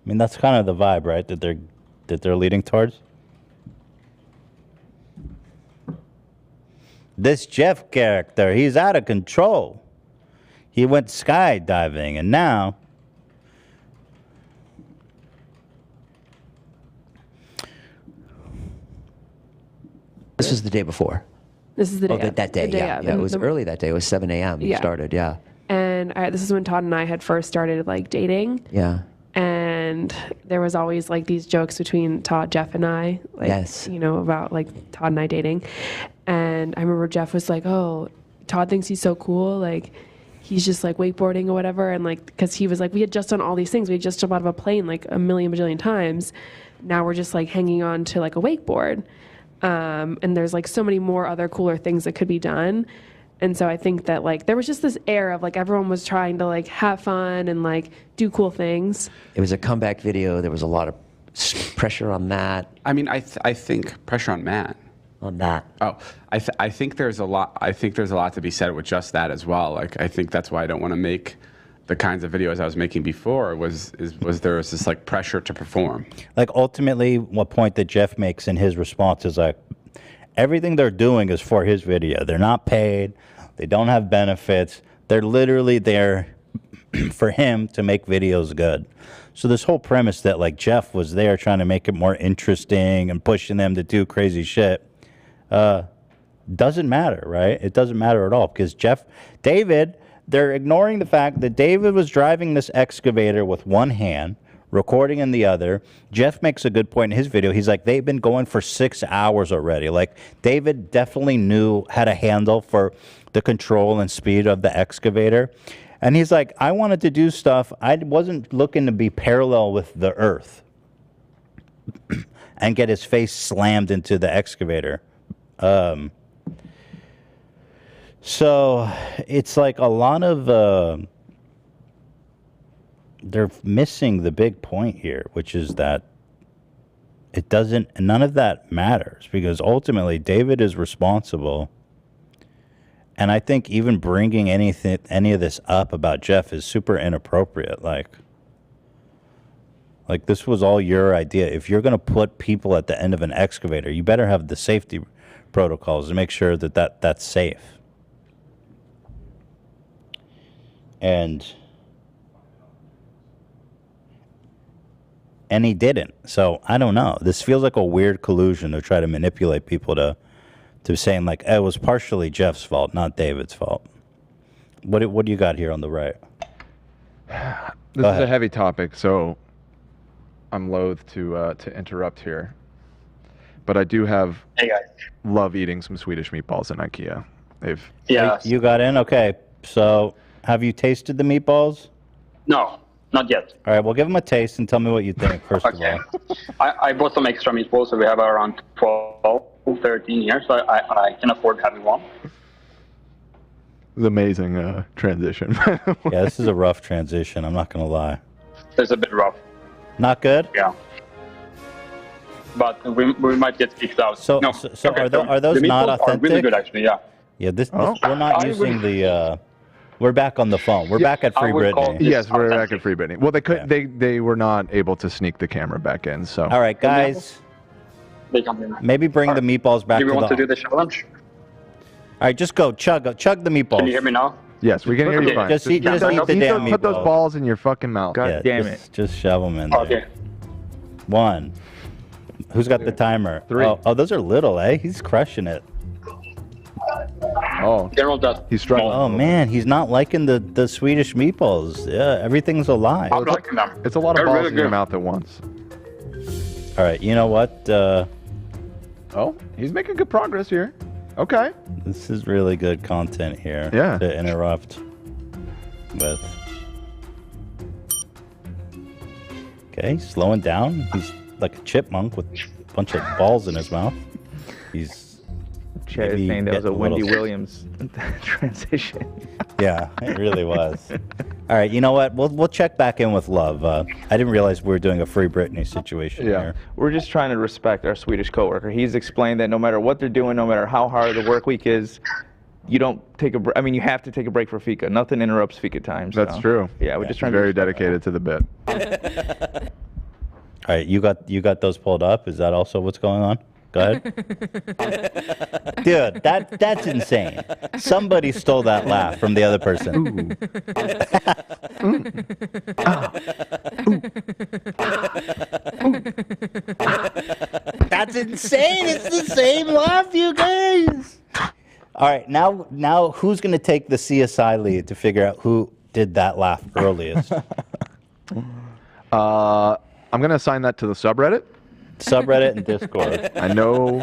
I mean, that's kind of the vibe, right? That they're leading towards. This Jeff character, he's out of control. He went skydiving, and now
this was the day before.
This is the day.
That day,
the day
yeah.
of.
Yeah, it
And
was
the-
early that day. It was 7 a.m. You
Yeah.
started, yeah.
And this is when Todd and I had first started like dating.
Yeah.
And there was always like these jokes between Todd, Jeff, and I, like,
Yes.
you know, about like Todd and I dating. And I remember Jeff was like, "Oh, Todd thinks he's so cool. Like, he's just like wakeboarding or whatever." And like, because he was like, we had just done all these things. We had just jumped out of a plane like a million bajillion times. Now we're just like hanging on to like a wakeboard. And there's like so many more other cooler things that could be done. And so I think that like there was just this air of like everyone was trying to like have fun and like do cool things.
It was a comeback video. There was a lot of pressure on that.
I mean, I think pressure on Matt.
On that.
Oh, I think there's a lot. I think there's a lot to be said with just that as well. Like, I think that's why I don't want to make the kinds of videos I was making before. Was there was this like pressure to perform.
Like ultimately, what point that Jeff makes in his response is like, everything they're doing is for his video. They're not paid. They don't have benefits. They're literally there for him to make videos good. So this whole premise that like Jeff was there trying to make it more interesting and pushing them to do crazy shit doesn't matter, right? It doesn't matter at all because David, they're ignoring the fact that David was driving this excavator with one hand, recording in the other. Jeff makes a good point in his video. He's like, they've been going for 6 hours already. Like, David definitely had a handle for the control and speed of the excavator. And he's like, I wanted to do stuff. I wasn't looking to be parallel with the earth and get his face slammed into the excavator. So it's like a lot of... they're missing the big point here, which is that none of that matters because ultimately David is responsible. And I think even bringing any of this up about Jeff is super inappropriate. Like this was all your idea. If you're going to put people at the end of an excavator, you better have the safety protocols to make sure that that's safe. And he didn't. So I don't know. This feels like a weird collusion to try to manipulate people to saying like it was partially Jeff's fault, not David's fault. What do you got here on the right?
This is a heavy topic, so I'm loath to interrupt here. But I do love eating some Swedish meatballs in IKEA.
You got in? Okay. So have you tasted the meatballs?
No. Not yet.
All right, well, give them a taste and tell me what you think, first of all.
I bought some extra meatballs, so we have around 12, 13 here, so I can afford having one.
It's amazing transition.
Yeah, this is a rough transition, I'm not going to lie.
It's a bit rough.
Not good?
Yeah. But we might get kicked out.
So are those
the
not
meatballs
authentic?
are really good, actually, yeah.
Yeah, we're not using the... We're back on the phone. We're back at Free Britney.
Yes, we're back at Free Britney. Well, they were not able to sneak the camera back in. So.
All right, guys. Maybe bring the meatballs back.
Do we want to do the challenge?
All right, just go chug the meatballs.
Can you hear me now?
Yes, we can hear you fine.
Just eat the damn meatballs.
Put those balls in your fucking mouth.
God damn it! Just shove them in there.
Okay.
1. Who's got the timer?
3.
Oh, those are little, eh? He's crushing it.
Oh, he's struggling.
Oh man, he's not liking the Swedish meatballs. Yeah, everything's a lie.
I'm liking them.
It's a lot of balls in your mouth at once.
All right, you know what?
Oh, he's making good progress here. Okay.
This is really good content here.
Yeah.
To interrupt with. Okay, slowing down. He's like a chipmunk with a bunch of balls in his mouth. He's
Chad is saying that was a Wendy Williams transition.
Yeah, it really was. All right, you know what? We'll check back in with Love. I didn't realize we were doing a Free Britney situation here.
We're just trying to respect our Swedish coworker. He's explained that no matter what they're doing, no matter how hard the work week is, you don't take a break. I mean, you have to take a break for fika. Nothing interrupts fika time.
That's true.
Yeah, we're just trying
very dedicated to the bit.
All right, you got those pulled up. Is that also what's going on? Go ahead. Dude, that's insane. Somebody stole that laugh from the other person. That's insane. It's the same laugh, you guys. All right, now who's going to take the CSI lead to figure out who did that laugh earliest?
I'm going to assign that to the subreddit.
Subreddit and Discord.
I know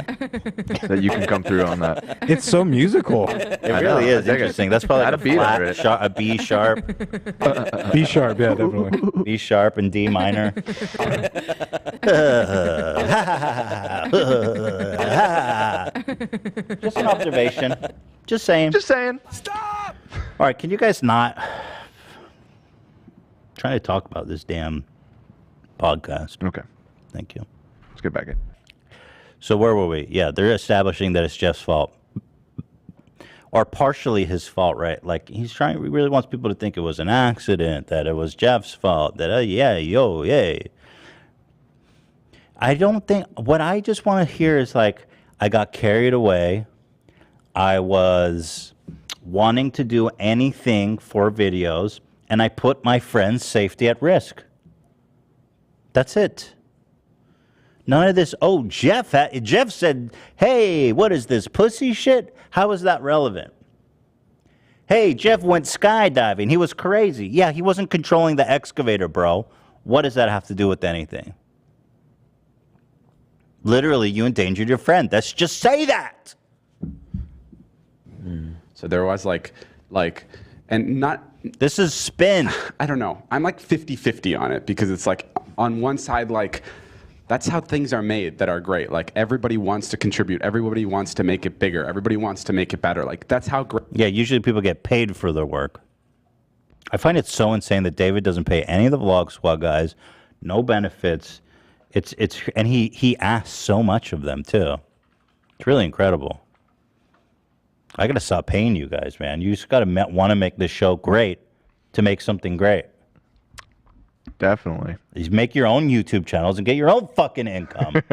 that you can come through on that.
It's so musical.
It really is interesting. That's probably like a B sharp.
B sharp, yeah, definitely.
B sharp and D minor. Just an observation. Just saying.
Just saying.
Stop! All right, can you guys not try to talk about this damn podcast?
Okay.
Thank you.
Let's get back in.
So where were we? Yeah, they're establishing that it's Jeff's fault. Or partially his fault, right? Like, he really wants people to think it was an accident, that it was Jeff's fault, that, yay. I don't think, what I just want to hear is like, I got carried away. I was wanting to do anything for videos, and I put my friend's safety at risk. That's it. None of this, Jeff said, hey, what is this, pussy shit? How is that relevant? Hey, Jeff went skydiving. He was crazy. Yeah, he wasn't controlling the excavator, bro. What does that have to do with anything? Literally, you endangered your friend. Let's just say that.
So there was and not...
This is spin.
I don't know. I'm like 50-50 on it because it's like, on one side, like, that's how things are made that are great. Like, everybody wants to contribute. Everybody wants to make it bigger. Everybody wants to make it better. Like, that's how great.
Yeah, usually people get paid for their work. I find it so insane that David doesn't pay any of the Vlog Squad guys, no benefits. And he asks so much of them too. It's really incredible. I gotta stop paying you guys, man. You just gotta want to make this show great to make something great.
Definitely.
You make your own YouTube channels and get your own fucking income.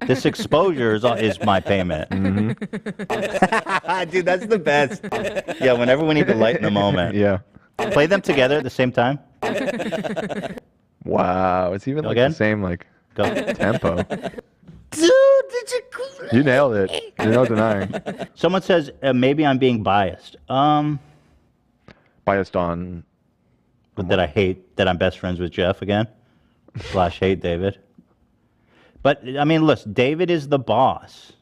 This exposure is my payment. Mm-hmm. Dude, that's the best. Yeah, whenever we need to lighten the moment.
Yeah.
Play them together at the same time.
Wow, it's even like the same tempo.
Dude,
you nailed it. There's no denying.
Someone says maybe I'm being biased.
Biased on.
But that I hate that I'm best friends with Jeff again. / hate David. But I mean, listen, David is the boss.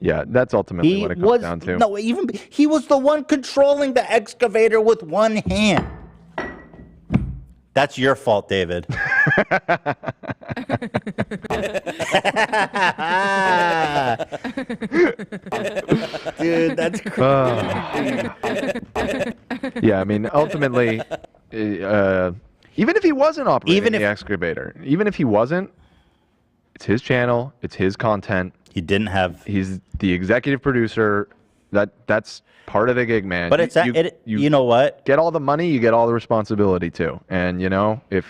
Yeah, that's ultimately what it comes down to.
No, he was the one controlling the excavator with one hand. That's your fault, David. Dude, that's crazy.
Yeah, I mean, ultimately, even if he wasn't operating the excavator, even if he wasn't, it's his channel, it's his content. He's the executive producer. That's part of the gig, man.
But you know what?
Get all the money, you get all the responsibility too. And if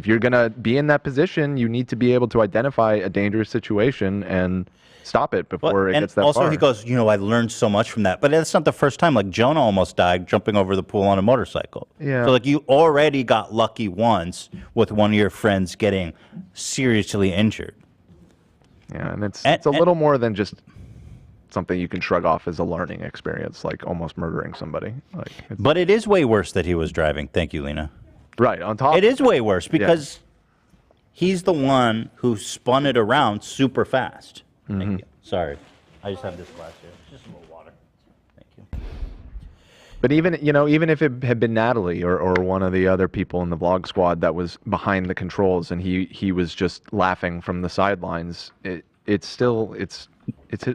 you're gonna be in that position, you need to be able to identify a dangerous situation and stop it before it gets that far.
Also, he goes, I learned so much from that. But that's not the first time. Like, Jonah almost died jumping over the pool on a motorcycle.
Yeah.
So, you already got lucky once with one of your friends getting seriously injured.
Yeah, and it's a little more than just something you can shrug off as a learning experience, like almost murdering somebody.
But it is way worse that he was driving. Thank you, Lena.
Right, on top.
It is way worse because he's the one who spun it around super fast.
Mm-hmm.
Thank you. Sorry. I just have this glass here. Just a little water. Thank you.
But even, you know, even if it had been Natalie or one of the other people in the vlog squad that was behind the controls and he was just laughing from the sidelines, it's still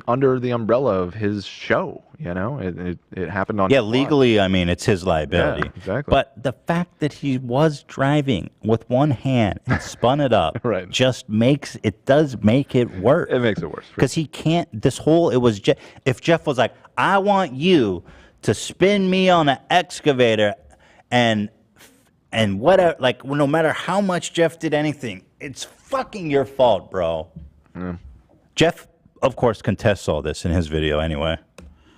under the umbrella of his show, you know? It happened on his watch.
Legally, I mean, it's his liability.
Yeah, exactly.
But the fact that he was driving with one hand and spun it up
right.
just does make it worse.
It makes it worse.
Because he can't, if Jeff was like, I want you to spin me on an excavator and whatever, like, no matter how much Jeff did anything, it's fucking your fault, bro.
Yeah.
Jeff, of course, contests all this in his video anyway.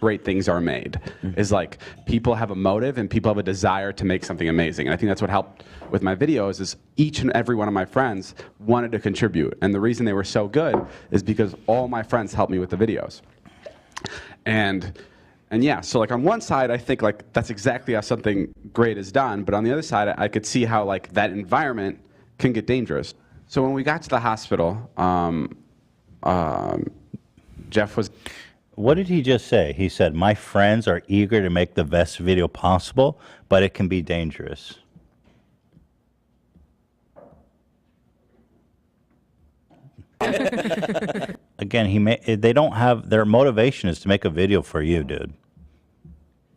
Great things are made is like people have a motive and people have a desire to make something amazing. And I think that's what helped with my videos is each and every one of my friends wanted to contribute. And the reason they were so good is because all my friends helped me with the videos. And yeah, so like on one side, I think like that's exactly how something great is done. But on the other side, I could see how like that environment can get dangerous. So when we got to the hospital, Jeff was...
What did he just say? He said, my friends are eager to make the best video possible, but it can be dangerous. Again, they don't have... Their motivation is to make a video for you, dude.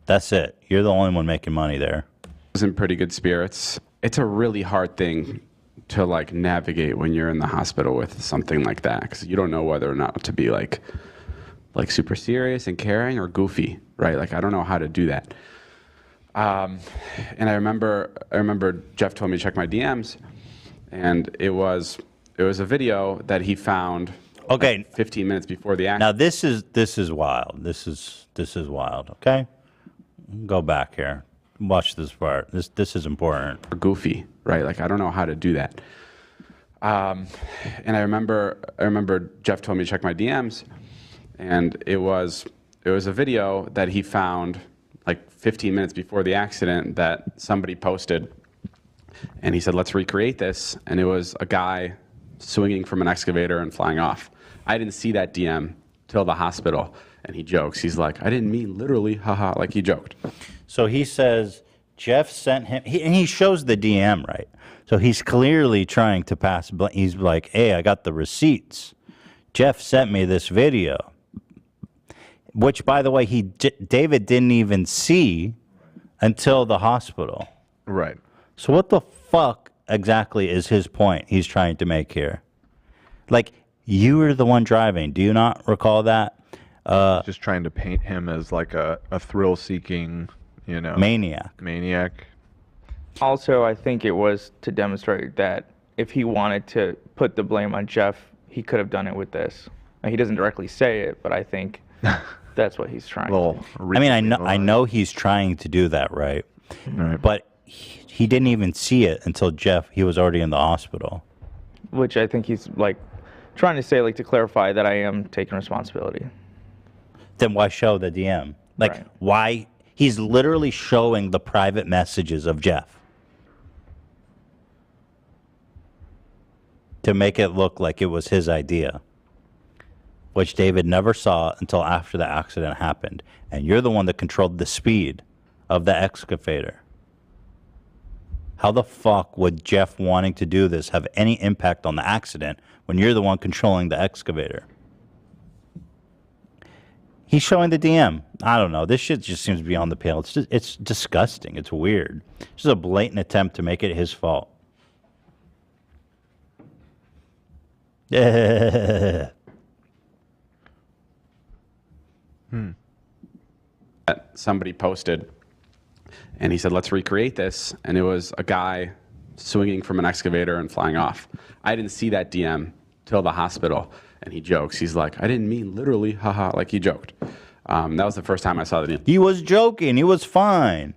That's it. You're the only one making money there.
Was in pretty good spirits. It's a really hard thing to like navigate when you're in the hospital with something like that because you don't know whether or not to be like super serious and caring or goofy, right? Like I don't know how to do that. And I remember Jeff told me to check my DMs, and it was a video that he found.
Okay,
like 15 minutes before the accident.
Now this is wild. This is wild. Okay, go back here. Watch this part. This is important.
Or goofy, right? Like I don't know how to do that. And I remember Jeff told me to check my DMs, and it was a video that he found like 15 minutes before the accident that somebody posted, and he said, "Let's recreate this." And it was a guy swinging from an excavator and flying off. I didn't see that DM till the hospital, and he jokes. He's like, "I didn't mean literally, haha," like he joked.
So he says Jeff sent him, and he shows the DM, right? So he's clearly trying to pass. He's like, "Hey, I got the receipts. Jeff sent me this video," which, by the way, David didn't even see until the hospital.
Right.
So what the fuck exactly is his point he's trying to make here? Like, you were the one driving. Do you not recall that?
Just trying to paint him as like a thrill-seeking, you know,
maniac.
Also, I think it was to demonstrate that if he wanted to put the blame on Jeff, he could have done it with this. He doesn't directly say it, but I think that's what he's trying to do.
I mean, I know he's trying to do that, right? But he didn't even see it until he was already in the hospital.
Which I think he's like trying to say, like, to clarify that I am taking responsibility.
Then why show the DM? Like, why? He's literally showing the private messages of Jeff to make it look like it was his idea, which David never saw until after the accident happened. And you're the one that controlled the speed of the excavator. How the fuck would Jeff wanting to do this have any impact on the accident when you're the one controlling the excavator? He's showing the DM. I don't know. This shit just seems beyond the pale. It's disgusting. It's weird. It's just a blatant attempt to make it his fault.
That somebody posted, and he said, "Let's recreate this." And it was a guy swinging from an excavator and flying off. I didn't see that DM till the hospital, and he jokes. He's like, "I didn't mean literally, haha," like he joked. That was the first time I saw the DM.
He was joking. He was fine.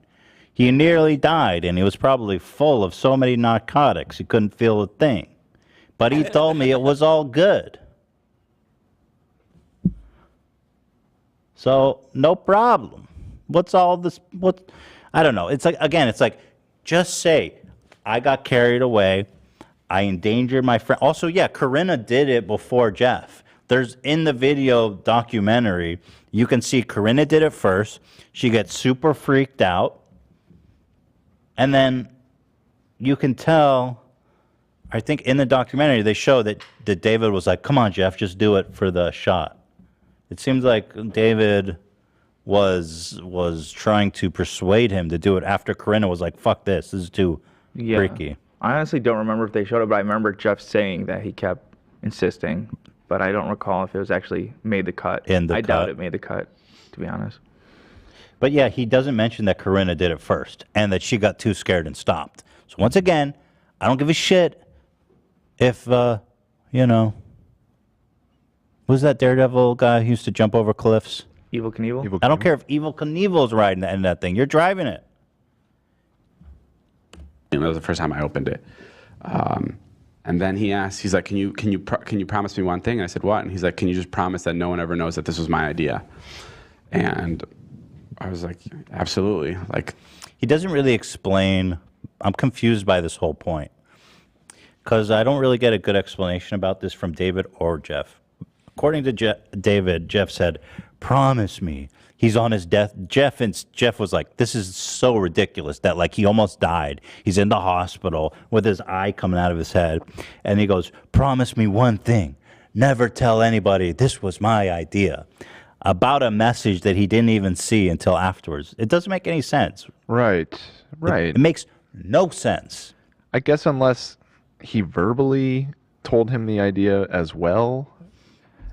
He nearly died, and he was probably full of so many narcotics he couldn't feel a thing. But he told me it was all good. So, no problem. What's all this? I don't know. It's like, again, it's like, just say, I got carried away. I endangered my friend. Also, yeah, Corinna did it before Jeff. There's in the video documentary, you can see Corinna did it first. She gets super freaked out. And then you can tell, I think in the documentary, they show that David was like, come on, Jeff, just do it for the shot. It seems like David was trying to persuade him to do it after Corinna was like, fuck this is too freaky.
I honestly don't remember if they showed it, but I remember Jeff saying that he kept insisting, but I don't recall if it was actually made the cut. I doubt it made the cut, to be honest.
But yeah, he doesn't mention that Corinna did it first and that she got too scared and stopped. So once again, I don't give a shit if, who's that Daredevil guy who used to jump over cliffs?
Evel Knievel?
I don't care if Evel Knievel's riding in that thing. You're driving it.
And that was the first time I opened it. And then he asked, he's like, can you promise me one thing? And I said, what? And he's like, can you just promise that no one ever knows that this was my idea? And I was like, absolutely. Like,
he doesn't really explain. I'm confused by this whole point because I don't really get a good explanation about this from David or Jeff. According to David, Jeff said, promise me. He's on his death. Jeff was like, this is so ridiculous that like he almost died. He's in the hospital with his eye coming out of his head. And he goes, promise me one thing. Never tell anybody this was my idea. About a message that he didn't even see until afterwards. It doesn't make any sense.
Right.
It makes no sense.
I guess unless he verbally told him the idea as well.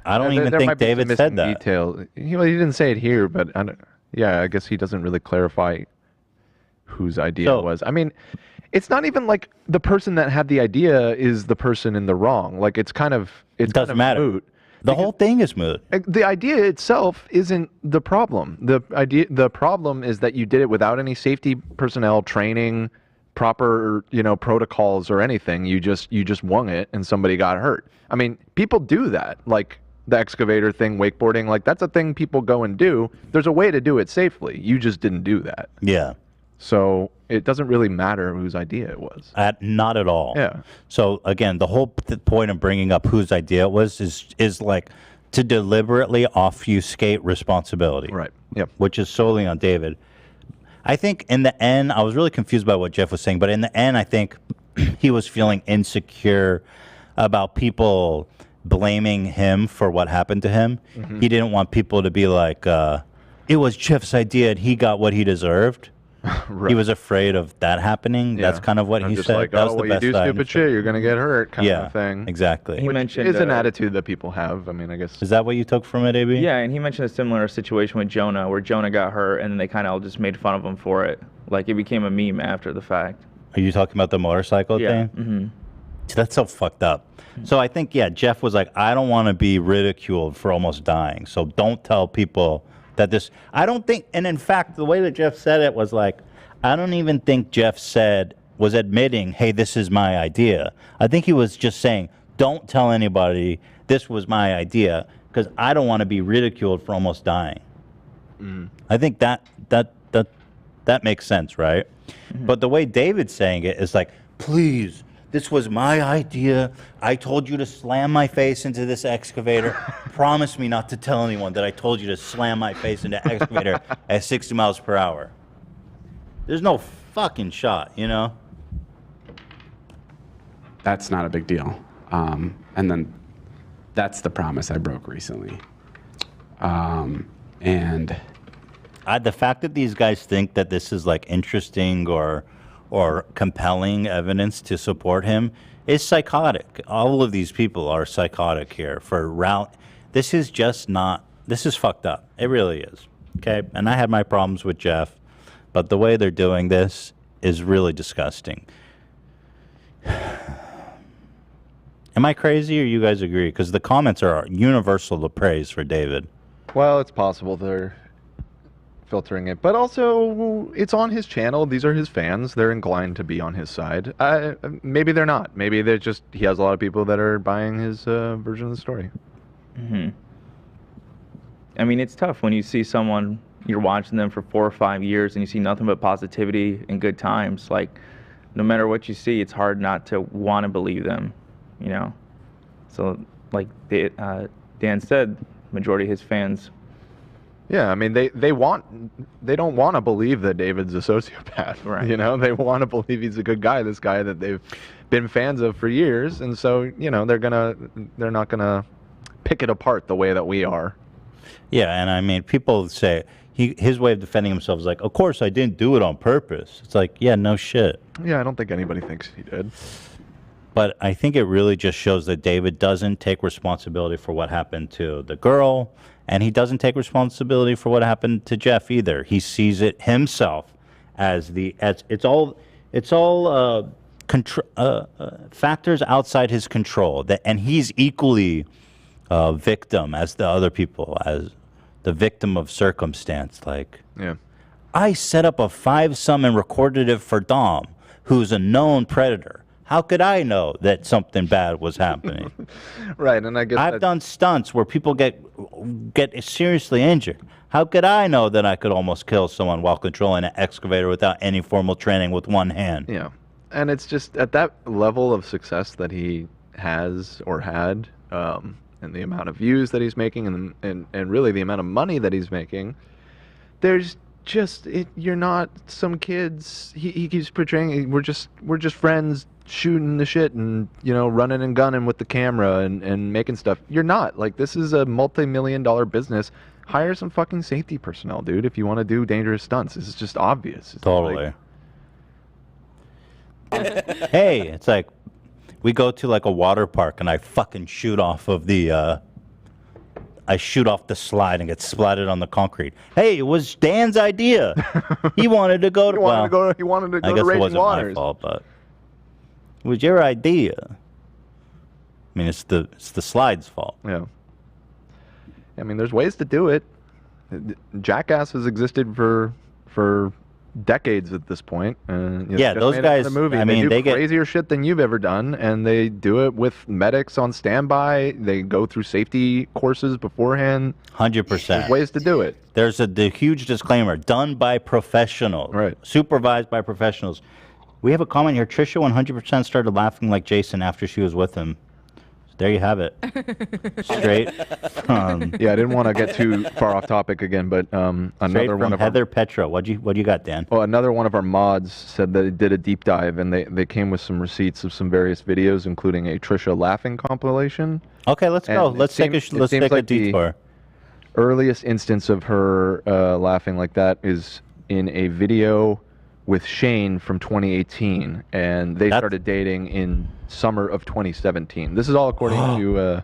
I don't even think David said that.
Detail. He didn't say it here, but I guess he doesn't really clarify whose idea it was. I mean, it's not even like the person that had the idea is the person in the wrong. Like it doesn't
matter.
Moot.
The whole thing is moot.
The idea itself isn't the problem. The problem is that you did it without any safety personnel training, proper protocols or anything. You just wung it and somebody got hurt. I mean, people do that. Like the excavator thing, wakeboarding, like that's a thing people go and do. There's a way to do it safely. You just didn't do that.
Yeah.
So it doesn't really matter whose idea it was.
Not at all.
Yeah.
So again, the whole point of bringing up whose idea it was is like to deliberately obfuscate responsibility.
Right. Yep.
Which is solely on David. I think in the end, I was really confused by what Jeff was saying, but in the end, I think he was feeling insecure about people blaming him for what happened to him. Mm-hmm. He didn't want people to be like, it was Jeff's idea and he got what he deserved. Right. He was afraid of that happening. Yeah. That's kind of what he said.
Like,
that was
the best you do stupid shit, you're going to get hurt kind of thing.
Exactly.
He mentioned
is an attitude that people have. I mean, I guess.
Is that what you took from it, AB?
Yeah, and he mentioned a similar situation with Jonah where Jonah got hurt and then they kind of all just made fun of him for it. Like it became a meme after the fact.
Are you talking about the motorcycle thing?
Mm-hmm.
That's so fucked up. So I think, Jeff was like, I don't want to be ridiculed for almost dying. So don't tell people that this, I don't think, and in fact, the way that Jeff said it was like, I don't even think Jeff was admitting, hey, this is my idea. I think he was just saying, don't tell anybody this was my idea because I don't want to be ridiculed for almost dying. Mm. I think that makes sense, right? Mm-hmm. But the way David's saying it is like, please, this was my idea. I told you to slam my face into this excavator. Promise me not to tell anyone that I told you to slam my face into the excavator at 60 miles per hour. There's no fucking shot,
That's not a big deal. And then that's the promise I broke recently. And
the fact that these guys think that this is like interesting or compelling evidence to support him is psychotic. All of these people are psychotic here this is fucked up. It really is. Okay. And I had my problems with Jeff, but the way they're doing this is really disgusting. Am I crazy or you guys agree? Because the comments are universal to praise for David.
Well, it's possible they're filtering it, but also it's on his channel. These are his fans. They're inclined to be on his side. Maybe they're not. Maybe they're just, he has a lot of people that are buying his version of the story.
Mm-hmm. I mean, it's tough when you see someone, you're watching them for 4 or 5 years and you see nothing but positivity and good times. Like, no matter what you see, it's hard not to want to believe them, So, like, Dan said, majority of his fans.
Yeah, I mean, they don't want to believe that David's a sociopath.
Right.
You know, they want to believe he's a good guy. This guy that they've been fans of for years, and so you know they're not gonna pick it apart the way that we are.
Yeah, and I mean, people say his way of defending himself is like, of course I didn't do it on purpose. It's like, yeah, no shit.
Yeah, I don't think anybody thinks he did.
But I think it really just shows that David doesn't take responsibility for what happened to the girl, and he doesn't take responsibility for what happened to Jeff either. He sees it himself as it's all factors outside his control, and he's equally victim as the other people, as the victim of circumstance. Like,
yeah,
I set up a 5-sum and recorded it for Dom, who's a known predator. How could I know that something bad was happening?
Right, and I guess
I've done stunts where people get seriously injured. How could I know that I could almost kill someone while controlling an excavator without any formal training with one hand?
Yeah, and it's just at that level of success that he has or had, and the amount of views that he's making, and really the amount of money that he's making, there's just you're not some kids. He keeps portraying we're just friends shooting the shit and running and gunning with the camera and making stuff. You're not. Like, this is a multi-million-dollar business. Hire some fucking safety personnel, dude, if you want to do dangerous stunts. This is just obvious. It's
totally. Hey, it's like we go to like a water park and I fucking shoot off of the slide and get splatted on the concrete. Hey, it was Dan's idea. He wanted to go to
he wanted to go
I
to
guess it
Raging
wasn't
Waters.
my fault, but it was your idea. I mean, it's the slide's fault.
Yeah. I mean, there's ways to do it. Jackass has existed for decades at this point.
Yeah,
just
those
made
guys,
another movie.
I mean,
they
they
do
get-
crazier shit than you've ever done, and they do it with medics on standby. They go through safety courses beforehand.
100%.
There's ways to do it.
There's the huge disclaimer: done by professionals,
right?
Supervised by professionals. We have a comment here. Trisha 100% started laughing like Jason after she was with him. So there you have it. Straight from
Yeah, I didn't want to get too far off topic again, but
straight
another
from
one of
Heather Petra. What you got, Dan?
Well, another one of our mods said that it did a deep dive, and they came with some receipts of some various videos, including a Trisha laughing compilation.
Okay, let's go.
And
Let's take a detour.
The earliest instance of her laughing like that is in a video with Shane from 2018, and they started dating in summer of 2017. This is all according to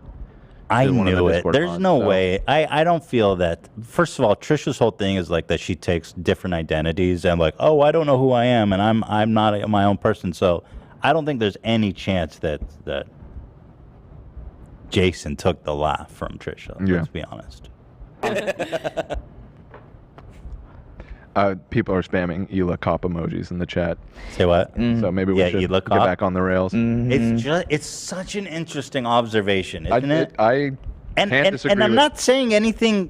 I
one of the
knew it.
Discord
There's
mods,
no
so-
way. I don't feel that. First of all, Trisha's whole thing is like that she takes different identities and like, oh, I don't know who I am, and I'm not my own person. So I don't think there's any chance that Jason took the laugh from Trisha.
Yeah.
Let's be honest.
People are spamming Ela cop emojis in the chat.
Say what?
So maybe we
Yeah,
should
Ela
get
cop.
back on the rails.
It's such an interesting observation, isn't it?
I can't disagree
and I'm
with
not saying anything.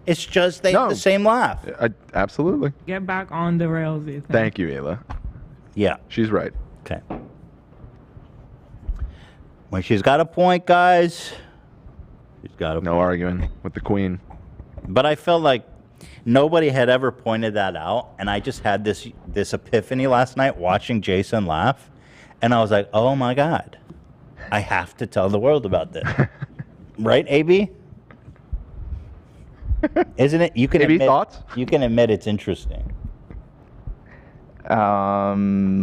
It's just they have the same laugh.
Absolutely.
Get back on the rails, Ethan.
Thank you, Ela.
Yeah.
She's right.
Okay. When she's got a point, guys, she's got a
No arguing with the queen.
But I felt like nobody had ever pointed that out, and I just had this epiphany last night watching Jason laugh, and I was like, oh my God, I have to tell the world about this. Right, AB? Isn't it? You can
AB,
admit,
thoughts?
You can admit it's interesting.
Ela's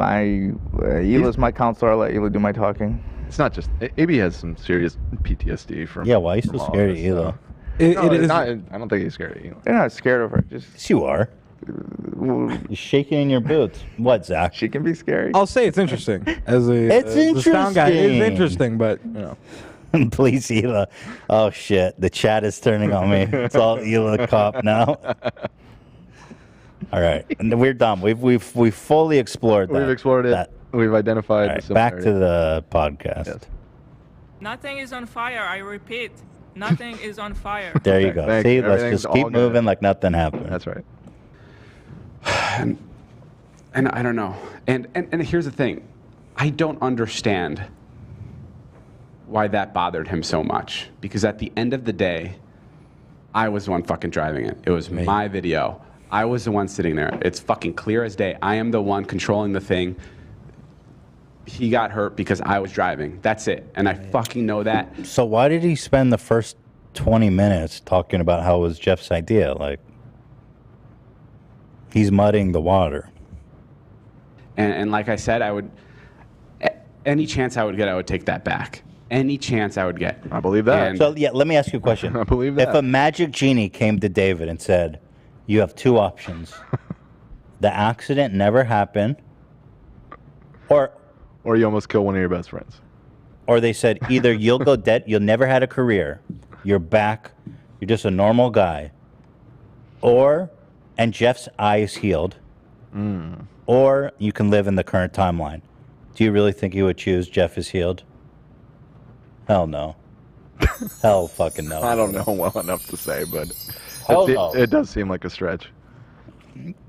my counselor. I'll let Ela do my talking.
It's not just AB has some serious PTSD from.
Yeah, why are you so
from all
scared of
this,
Ela?
so.
It
No,
is-
not, I don't think he's scared of Ela.
They're not scared of her. Just
Yes, you are. You're shaking in your boots. What, Zach?
She can be scary.
I'll say it's interesting. As a
It's
the sound guy, it is
interesting.
interesting, but you know.
Please, Ela. Oh shit, the chat is turning on me. It's all Ela cop now. All right, and we're done. We've fully explored that.
We've explored it.
that.
We've identified.
All right,
the
back to
similarities.
the podcast.
Yes.
Nothing is on fire. I repeat, nothing is on fire.
There you go.
Thanks.
See, let's
Everything's
just keep
all good.
moving like nothing happened.
That's right.
And I don't know. And here's the thing. I don't understand that bothered him so much. Because at the end of the day, I was the one fucking driving it. It was my video. I was the one sitting there. It's fucking clear as day. I am the one controlling the thing. He got hurt because I was driving. That's it. And I fucking know that.
So why did he spend the first 20 minutes talking about how it was Jeff's idea? Like, he's muddying the water.
And like I said, I would, any chance I would get, I would take that back. Any chance I would get.
I believe that.
So yeah, let me ask you a question.
I believe that.
If a magic genie came to David and said, you have two options. The accident never happened, or
you almost kill one of your best friends.
Or they said, either you'll go dead, you'll never had a career, you're back, you're just a normal guy, and Jeff's eye is healed, or you can live in the current timeline. Do you really think you would choose Jeff is healed? Hell no. Hell fucking no.
I don't know well enough to say, but
Hell no.
it does seem like a stretch.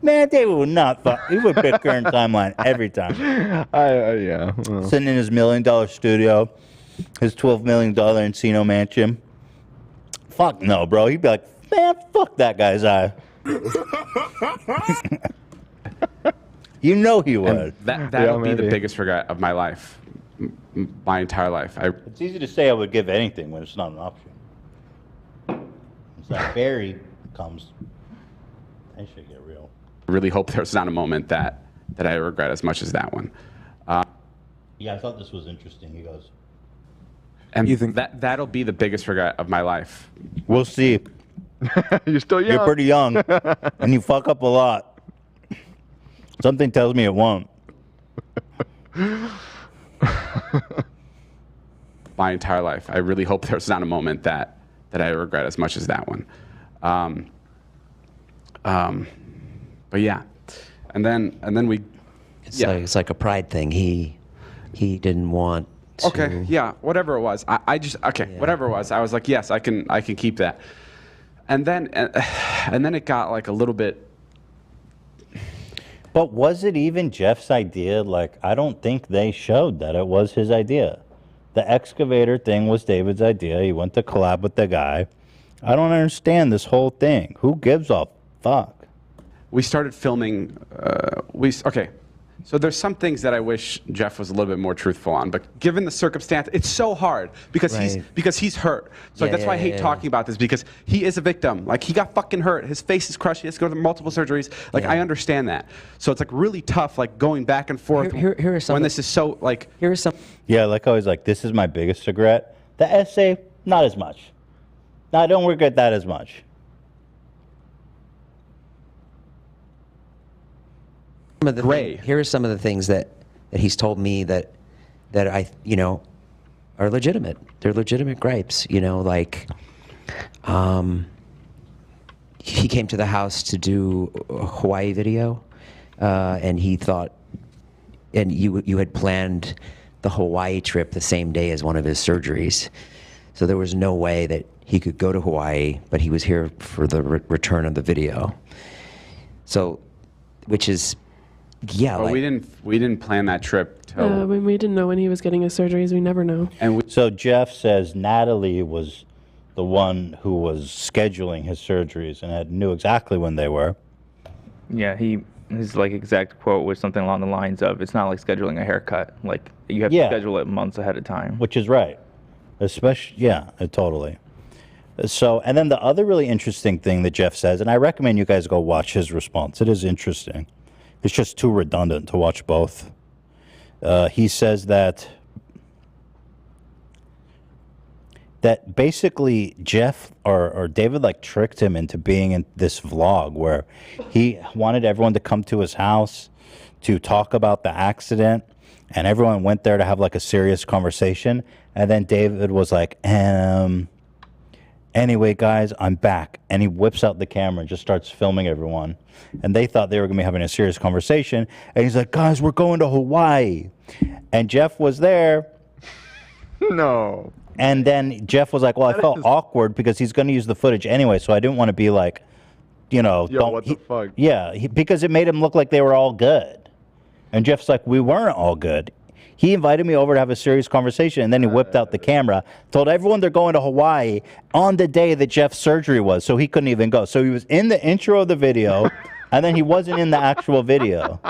Man, David would not fuck. He would pick current timeline every time.
Yeah. Well.
Sitting in his $1 million studio, his $12 million Encino mansion. Fuck no, bro. He'd be like, man, fuck that guy's eye. You know he would.
That'll be the biggest regret of my life, my entire life.
It's easy to say I would give anything when it's not an option. It's like Barry comes. I should get real.
Really hope there's not a moment that I regret as much as that one.
Yeah, I thought this was interesting. He goes.
And you think that'll be the biggest regret of my life?
We'll see.
You're still young.
You're pretty young, and you fuck up a lot. Something tells me it won't.
My entire life. I really hope there's not a moment that I regret as much as that one. But yeah, and then we.
It's like a pride thing. He didn't want.
Okay. Yeah. Whatever it was, whatever it was, I was like, yes, I can keep that. And then it got like a little bit.
But was it even Jeff's idea? Like, I don't think they showed that it was his idea. The excavator thing was David's idea. He went to collab with the guy. I don't understand this whole thing. Who gives a fuck?
We started filming. So there's some things that I wish Jeff was a little bit more truthful on, but given the circumstance, it's so hard because he's hurt. So that's why I hate talking about this, because he is a victim. Like, he got fucking hurt. His face is crushed. He has to go to multiple surgeries. Like, I understand that. So it's like really tough, like going back and forth
here are some
when this is so like.
Here are some.
Yeah, like always, like, this is my biggest regret. The essay, not as much. No, I don't regret that as much.
Here are some of the things that he's told me that I are legitimate. They're legitimate gripes. Like he came to the house to do a Hawaii video, and he thought, and you had planned the Hawaii trip the same day as one of his surgeries, so there was no way that he could go to Hawaii, but he was here for the return of the video. So, which is. Yeah,
well, we didn't plan that trip till
we didn't know when he was getting his surgeries. We never know.
And so Jeff says Natalie was the one who was scheduling his surgeries and knew exactly when they were.
Yeah, his like exact quote was something along the lines of, "It's not like scheduling a haircut. Like, you have to schedule it months ahead of time."
Which is right, especially totally. So, and then the other really interesting thing that Jeff says, and I recommend you guys go watch his response. It is interesting. It's just too redundant to watch both. He says that basically Jeff or David like tricked him into being in this vlog where he wanted everyone to come to his house to talk about the accident, and everyone went there to have like a serious conversation, and then David was like, anyway, guys, I'm back. And he whips out the camera and just starts filming everyone. And they thought they were going to be having a serious conversation. And he's like, guys, we're going to Hawaii. And Jeff was there.
No.
And then Jeff was like, well, I felt awkward because he's going to use the footage anyway. So I didn't want to be like,
what the fuck?
Yeah, because it made him look like they were all good. And Jeff's like, we weren't all good. He invited me over to have a serious conversation, and then he whipped out the camera, told everyone they're going to Hawaii on the day that Jeff's surgery was, so he couldn't even go. So he was in the intro of the video, and then he wasn't in the actual video.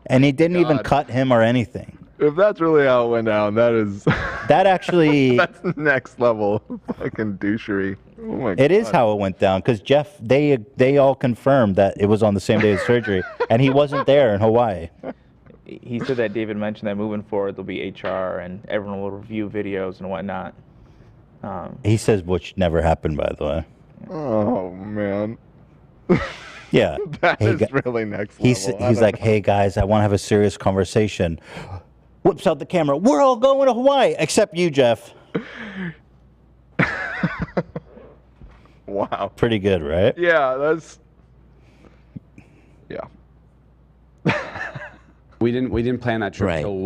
And he didn't even cut him or anything.
If that's really how it went down, that is...
That actually...
that's next level fucking douchery. Oh my
It is how it went down, because Jeff, they all confirmed that it was on the same day as surgery, and he wasn't there in Hawaii.
He said that David mentioned that moving forward there'll be HR and everyone will review videos and whatnot.
He says, which never happened, by the way.
Oh, man.
Yeah.
That
Hey,
is really next level.
He's like, hey, guys, I want to have a serious conversation. Whips out the camera. We're all going to Hawaii, except you, Jeff.
Wow.
Pretty good, right?
Yeah, that's... Yeah.
We didn't plan that trip till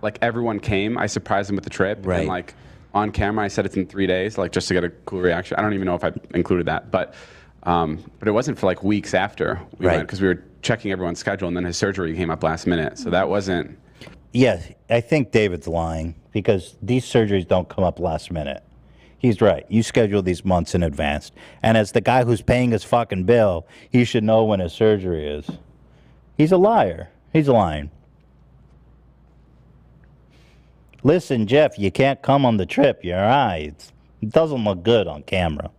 like everyone came. I surprised them with the trip.
Right.
And like on camera, I said it's in 3 days, like just to get a cool reaction. I don't even know if I included that, but it wasn't for like weeks after we went because we were checking everyone's schedule, and then his surgery came up last minute. So that wasn't.
Yeah, I think David's lying because these surgeries don't come up last minute. He's right. You schedule these months in advance. And as the guy who's paying his fucking bill, he should know when his surgery is. He's a liar. He's lying. Listen, Jeff, you can't come on the trip. Your eyes. It doesn't look good on camera.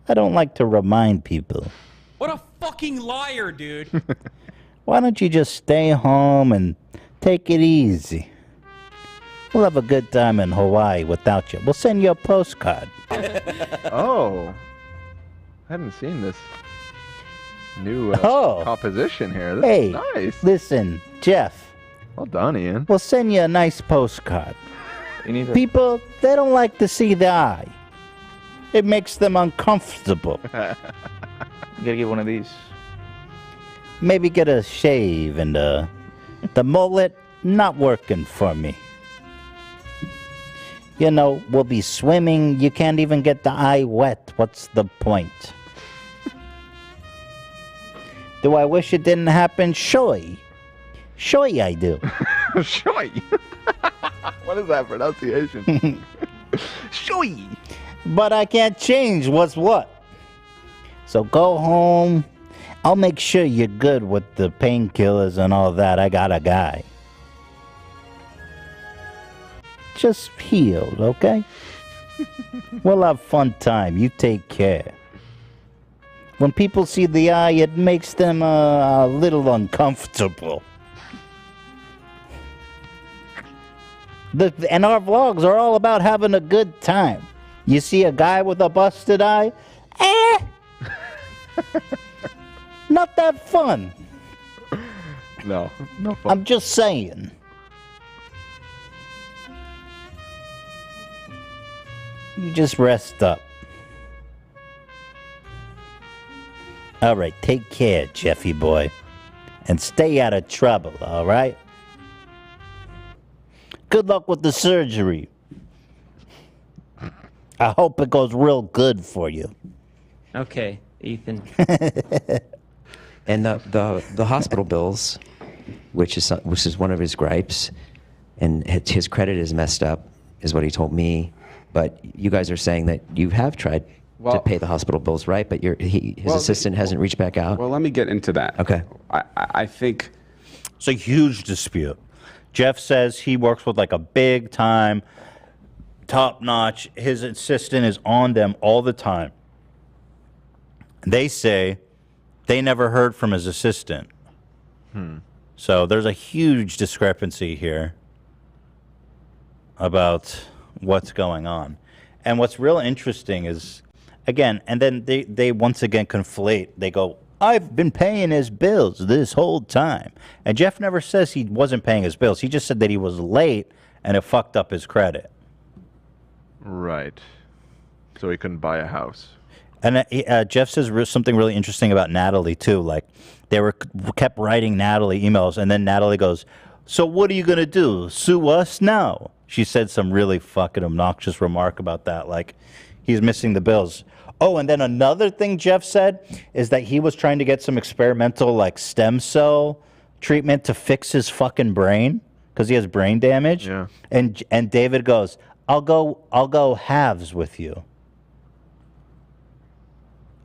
I don't like to remind people.
What a fucking liar, dude.
Why don't you just stay home and take it easy? We'll have a good time in Hawaii without you. We'll send you a postcard.
Oh. I hadn't seen this new composition here. This
Hey,
is nice.
listen, Jeff.
Well done, Ian.
We'll send you a nice postcard.
You need to...
People, they don't like to see the eye. It makes them uncomfortable.
You gotta get one of these.
Maybe get a shave and the mullet not working for me. You know, we'll be swimming. You can't even get the eye wet. What's the point? Do I wish it didn't happen? Sure. Sure I do.
Sure. What is that pronunciation? Sure.
But I can't change what's what. So go home. I'll make sure you're good with the painkillers and all that. I got a guy. Just healed, okay? We'll have fun time. You take care. When people see the eye, it makes them a little uncomfortable. And our vlogs are all about having a good time. You see a guy with a busted eye? Not that fun.
No fun.
I'm just saying. You just rest up. All right, take care, Jeffy boy. And stay out of trouble, all right? Good luck with the surgery. I hope it goes real good for you.
Okay, Ethan. And the hospital bills, which is one of his gripes, and his credit is messed up, is what he told me. But you guys are saying that you have tried to pay the hospital bills, right? But his assistant hasn't reached back out.
Well, let me get into that.
Okay.
I think
it's a huge dispute. Jeff says he works with like a big time, top notch. His assistant is on them all the time. They say they never heard from his assistant. So there's a huge discrepancy here about what's going on. And what's real interesting is, again, and then they once again conflate. They go, I've been paying his bills this whole time. And Jeff never says he wasn't paying his bills. He just said that he was late and it fucked up his credit.
Right. So he couldn't buy a house.
And Jeff says something really interesting about Natalie, too. Like, they kept writing Natalie emails, and then Natalie goes, so what are you going to do? Sue us now? She said some really fucking obnoxious remark about that. Like, he's missing the bills. Oh, and then another thing Jeff said is that he was trying to get some experimental, like, stem cell treatment to fix his fucking brain. because he has brain damage.
Yeah.
And David goes, I'll go halves with you.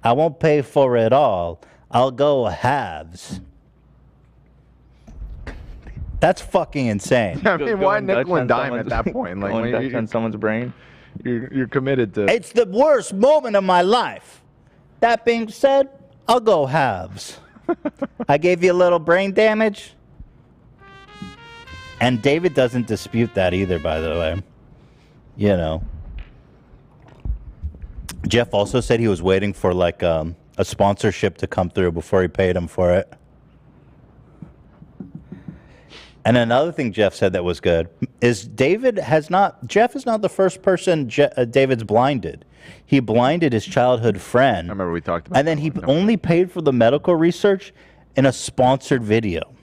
I won't pay for it all. I'll go halves. That's fucking insane.
I mean, why nickel and dime at that point? Like,
Going
when
Dutch on someone's brain.
You're committed to.
It's the worst moment of my life. That being said, I'll go halves. I gave you a little brain damage. And David doesn't dispute that either, by the way. You know. Jeff also said he was waiting for like a sponsorship to come through before he paid him for it. And another thing Jeff said that was good is Jeff is not the first person David's blinded. He blinded his childhood friend. I
remember we talked about
and then he only paid for the medical research in a sponsored video.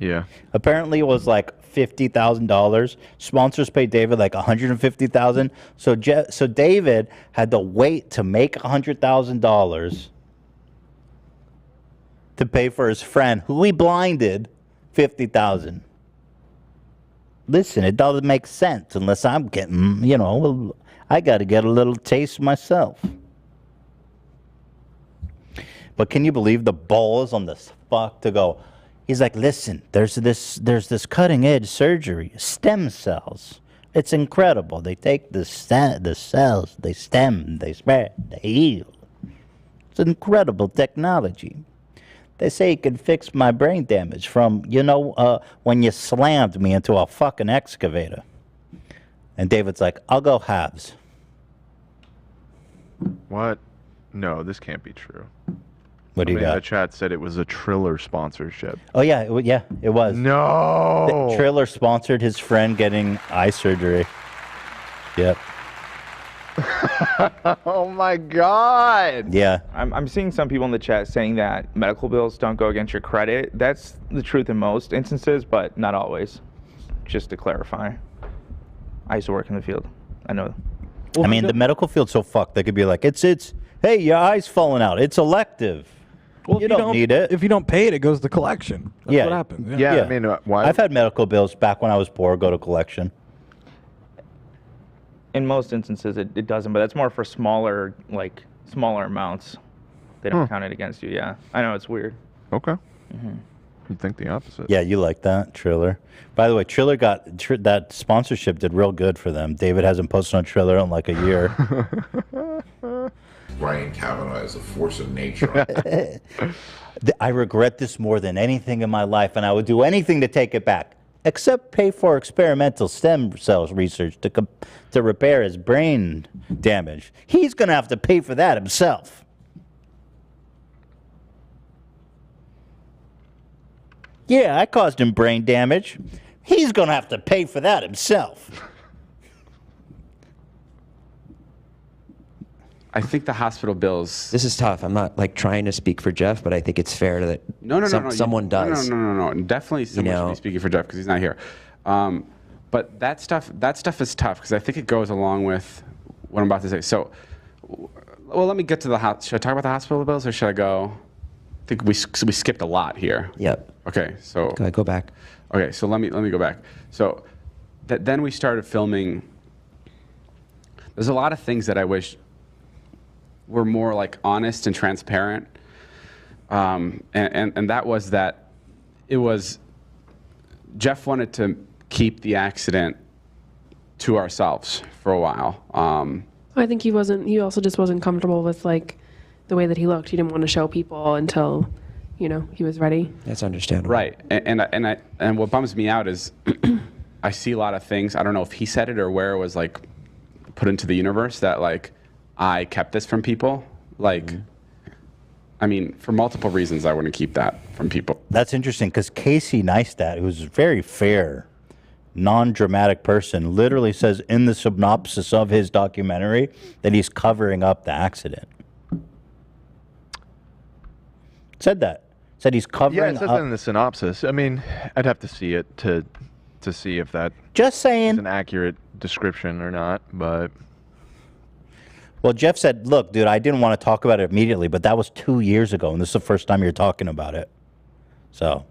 Yeah.
Apparently it was like $50,000. Sponsors paid David like $150,000. So David had to wait to make $100,000 to pay for his friend who he blinded $50,000. Listen, it doesn't make sense unless I'm getting, I got to get a little taste myself. But can you believe the balls on this fuck to go? He's like, listen, there's this cutting edge surgery, stem cells. It's incredible. They take the cells, they stem, they spread, they heal. It's incredible technology. They say it can fix my brain damage from, when you slammed me into a fucking excavator. And David's like, I'll go halves.
What? No, this can't be true.
What do you got?
The chat said it was a Triller sponsorship.
Oh, yeah, it was.
No!
Triller sponsored his friend getting eye surgery. Yep.
Oh my God!
Yeah.
I'm seeing some people in the chat saying that medical bills don't go against your credit. That's the truth in most instances, but not always. Just to clarify. I used to work in the field. I know.
I mean, the medical field's so fucked. They could be like, hey, your eye's falling out. It's elective.
Well,
you don't need it.
If you don't pay it, it goes to collection. That's what happens.
Yeah, I mean, why?
I've had medical bills back when I was poor go to collection.
In most instances, it doesn't, but that's more for smaller amounts. They don't count it against you. Yeah, I know it's weird.
Okay. You'd think the opposite.
Yeah, you like that, Triller. By the way, Triller got that sponsorship did real good for them. David hasn't posted on Triller in like a year.
Brian Kavanaugh is a force of nature.
I regret this more than anything in my life, and I would do anything to take it back, except pay for experimental stem cells research to repair his brain damage. He's going to have to pay for that himself. Yeah, I caused him brain damage. He's going to have to pay for that himself.
I think the hospital bills.
This is tough. I'm not trying to speak for Jeff, but I think it's fair that
No.
someone does.
No. Definitely someone should be speaking for Jeff because he's not here. But that stuff is tough because I think it goes along with what I'm about to say. So, well, let me get to the should I talk about the hospital bills or should I go? I think we skipped a lot here.
Yep.
Okay, so
go back.
Okay, so let me go back. So then we started filming. There's a lot of things that I wish were more honest and transparent, and that was that it was Jeff wanted to keep the accident to ourselves for a while.
I think he also just wasn't comfortable with the way that he looked. He didn't want to show people until he was ready.
That's understandable.
Right, and what bums me out is I see a lot of things. I don't know if he said it or where it was put into the universe that I kept this from people. I mean, for multiple reasons, I wouldn't keep that from people.
That's interesting because Casey Neistat, who's a very fair, non-dramatic person, literally says in the synopsis of his documentary that he's covering up the accident. Said he's covering
Yeah, it says
up.
that in the synopsis. I mean, I'd have to see it to see if that
just saying
is an accurate description or not, but...
Well, Jeff said, look, dude, I didn't want to talk about it immediately, but that was 2 years ago, and this is the first time you're talking about it. So.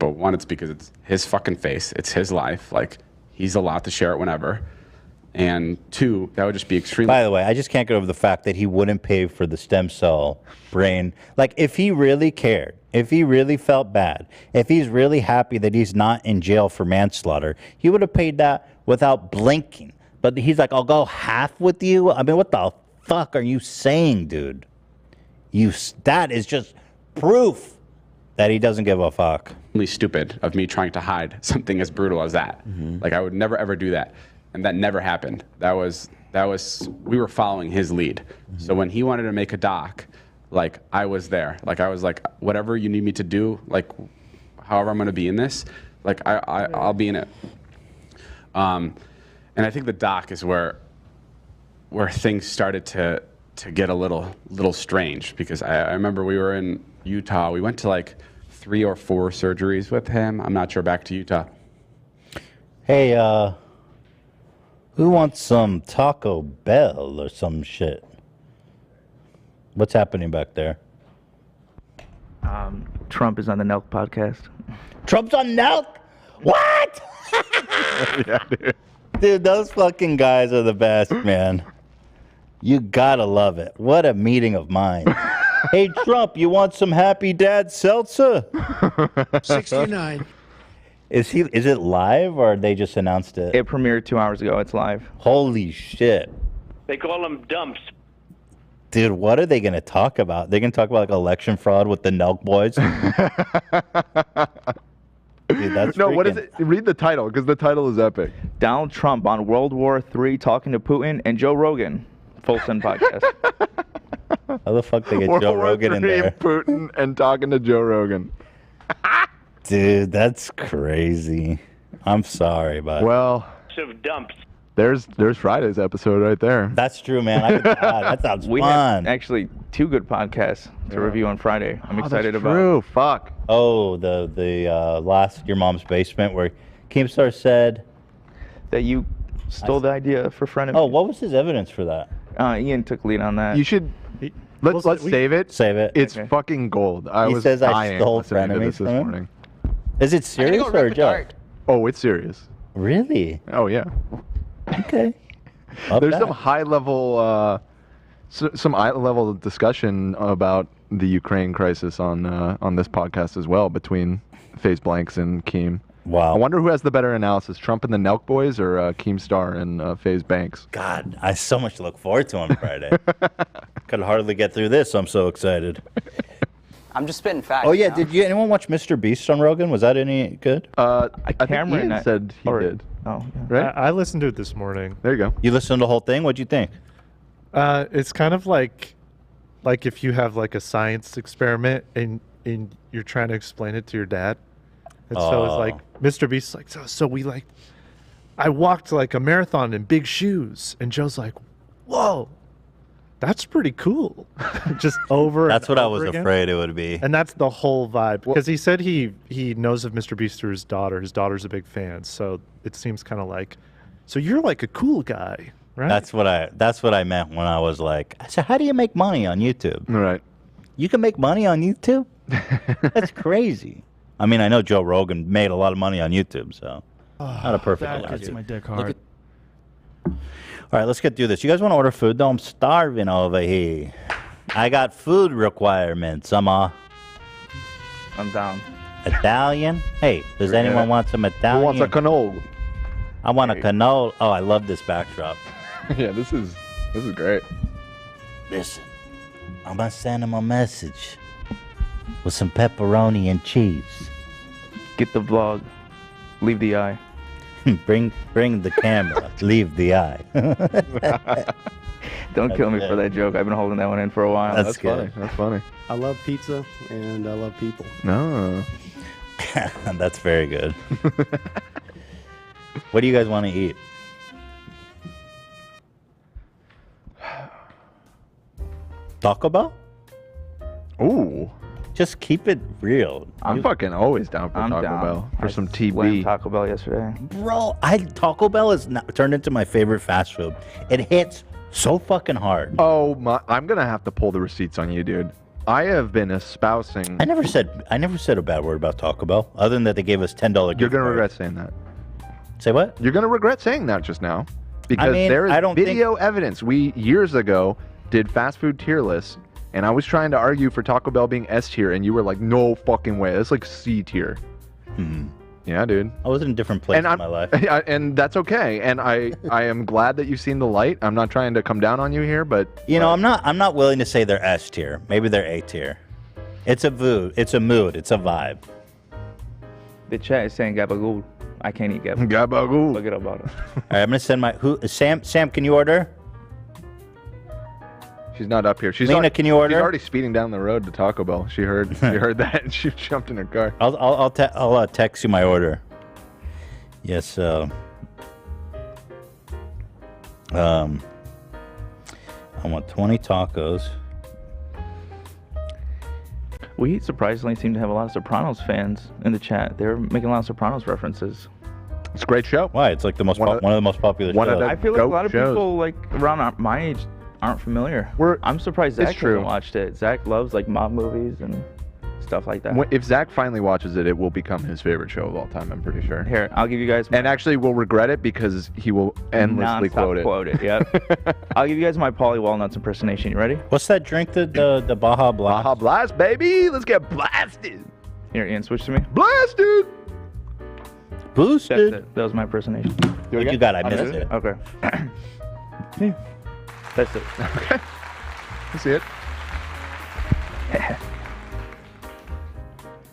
But one, it's because it's his fucking face. It's his life. Like, he's allowed to share it whenever. And two, that would just be extremely...
By the way, I just can't get over the fact that he wouldn't pay for the stem cell brain. Like, if he really cared, if he really felt bad, if he's really happy that he's not in jail for manslaughter, he would have paid that without blinking. But he's like, I'll go half with you? I mean, what the fuck are you saying, dude? That is just proof that he doesn't give a fuck.
Really stupid of me trying to hide something as brutal as that. Like, I would never, ever do that. And that never happened. We were following his lead. So when he wanted to make a doc, like, I was there. Like, I was like, whatever you need me to do, like, however I'm going to be in this, like, I'll be in it. And I think the doc is where things started to get a little strange, because I remember we were in Utah. We went to like 3 or 4 surgeries with him. I'm not sure, back to Utah.
Hey, who wants some Taco Bell or some shit? What's happening back there?
Trump is on the Nelk podcast.
Trump's on Nelk? What?
Yeah, dude.
Dude, those fucking guys are the best, man. You gotta love it. What a meeting of minds. Hey, Trump, you want some Happy Dad seltzer?
69.
Is it live, or they just announced it?
It premiered 2 hours ago. It's live.
Holy shit.
They call them dumps.
Dude, what are they going to talk about? They're going to talk about like election fraud with the Nelk boys? Dude, that's
no, what is it? Read the title, because the title is epic.
Donald Trump on World War III talking to Putin and Joe Rogan. Full send podcast.
How the fuck they get Joe Rogan in there?
Putin and talking to Joe Rogan.
Dude, that's crazy. I'm sorry, but
well,
Of dumps.
there's Friday's episode right there.
That's true, man. That sounds
We
fun.
have actually 2 good podcasts to review on Friday. I'm excited about.
True. Fuck.
Oh, the last Your Mom's Basement, where Keemstar said
that you stole the idea for Frenemy.
Oh, what was his evidence for that?
Ian took lead on that.
You should. Let's save it.
Save it.
It's fucking gold. I
He
was
says I
dying
stole
listening to
Frenemies
this
from him?
morning.
Is it serious or a joke?
Oh, it's serious.
Really?
Oh yeah.
Okay.
There's some high level, discussion about the Ukraine crisis on this podcast as well, between Phase Blanks and Keem.
Wow.
I wonder who has the better analysis, Trump and the Nelk Boys, or Keemstar and Phase Banks.
God, I so much to look forward to on Friday. Could hardly get through this. I'm so excited.
I'm just spitting facts.
Oh yeah,
now.
did anyone watch Mr. Beast on Rogan? Was that any good?
I think
Cameron
Ian said he did.
Oh, yeah.
Right?
I listened to it this morning.
There you go.
You listened to the whole thing? What'd you think?
It's kind of like if you have like a science experiment and you're trying to explain it to your dad. And so it's like Mr. Beast's like, so we like, I walked like a marathon in big shoes, and Joe's like, whoa, that's pretty cool. Just over.
That's
and
what I
over
was
again.
afraid it would be.
And that's the whole vibe, because he said he knows of Mr. Beast through his daughter. His daughter's a big fan, so it seems kind of like, so you're like a cool guy, right?
That's what I meant when I was like, so how do you make money on YouTube?
Right.
You can make money on YouTube? That's crazy. I mean, I know Joe Rogan made a lot of money on YouTube, so not a perfect
That
analogy.
gets my dick
Look
hard.
at- All right, let's get through this. You guys want to order food, though? I'm starving over here. I got food requirements. I'm
down.
Italian? Hey, does
Yeah.
anyone want some Italian?
Who wants a cannoli?
I want a cannoli. Oh, I love this backdrop.
Yeah, this is great.
Listen, I'm going to send him a message with some pepperoni and cheese.
Get the vlog. Leave the eye.
bring the camera. Leave the eye.
Don't kill me for that joke. I've been holding that one in for a while.
That's good.
Funny. That's funny.
I love pizza and I love people.
No.
That's very good. What do you guys want to eat? Taco Bell?
Ooh.
Just keep it real.
I'm fucking always down for
I'm
Taco
down.
Bell. For
I
some
slammed
TB.
Taco Bell yesterday.
Bro, Taco Bell is turned into my favorite fast food. It hits so fucking hard.
Oh my! I'm gonna have to pull the receipts on you, dude. I have been espousing.
I never said a bad word about Taco Bell, other than that they gave us $10 gift
You're gonna
card.
regret saying that.
Say what?
You're gonna regret saying that just now, because there is video evidence. We years ago did fast food tier lists, and I was trying to argue for Taco Bell being S tier, and you were like, "No fucking way, that's like C tier." Yeah, dude.
I was in a different place in my life.
And that's okay. And I am glad that you've seen the light. I'm not trying to come down on you here, but
You know, I'm not willing to say they're S tier. Maybe they're A tier. It's a mood. It's a mood. It's a vibe.
The chat is saying gabagool. I can't eat gabagool.
Gabagool.
Look it up about it.
All right, I'm gonna send my Sam. Can you order?
she's not up here. She's
Lena, can you order?
She's already speeding down the road to Taco Bell. She heard that, and she jumped in her car.
I'll text you my order. Yes. I want 20 tacos.
We surprisingly seem to have a lot of Sopranos fans in the chat. They're making a lot of Sopranos references.
It's a great show.
Why? It's like the most one of the most popular shows.
I feel like a lot of people like around my age aren't familiar. I'm surprised Zach hasn't watched it. Zach loves like mob movies and stuff like that.
If Zach finally watches it, it will become his favorite show of all time. I'm pretty sure.
Here, I'll give you guys.
And actually, will regret it because he will endlessly quote it.
Yep. I'll give you guys my Pauly Walnuts impersonation. You ready?
What's that drink? The Baja Blast.
Baja Blast, baby. Let's get blasted.
Here, Ian, switch to me.
Blasted.
Boosted.
That's it. That was my impersonation.
What you got? I missed it.
Okay. That's it.
Okay. I see it.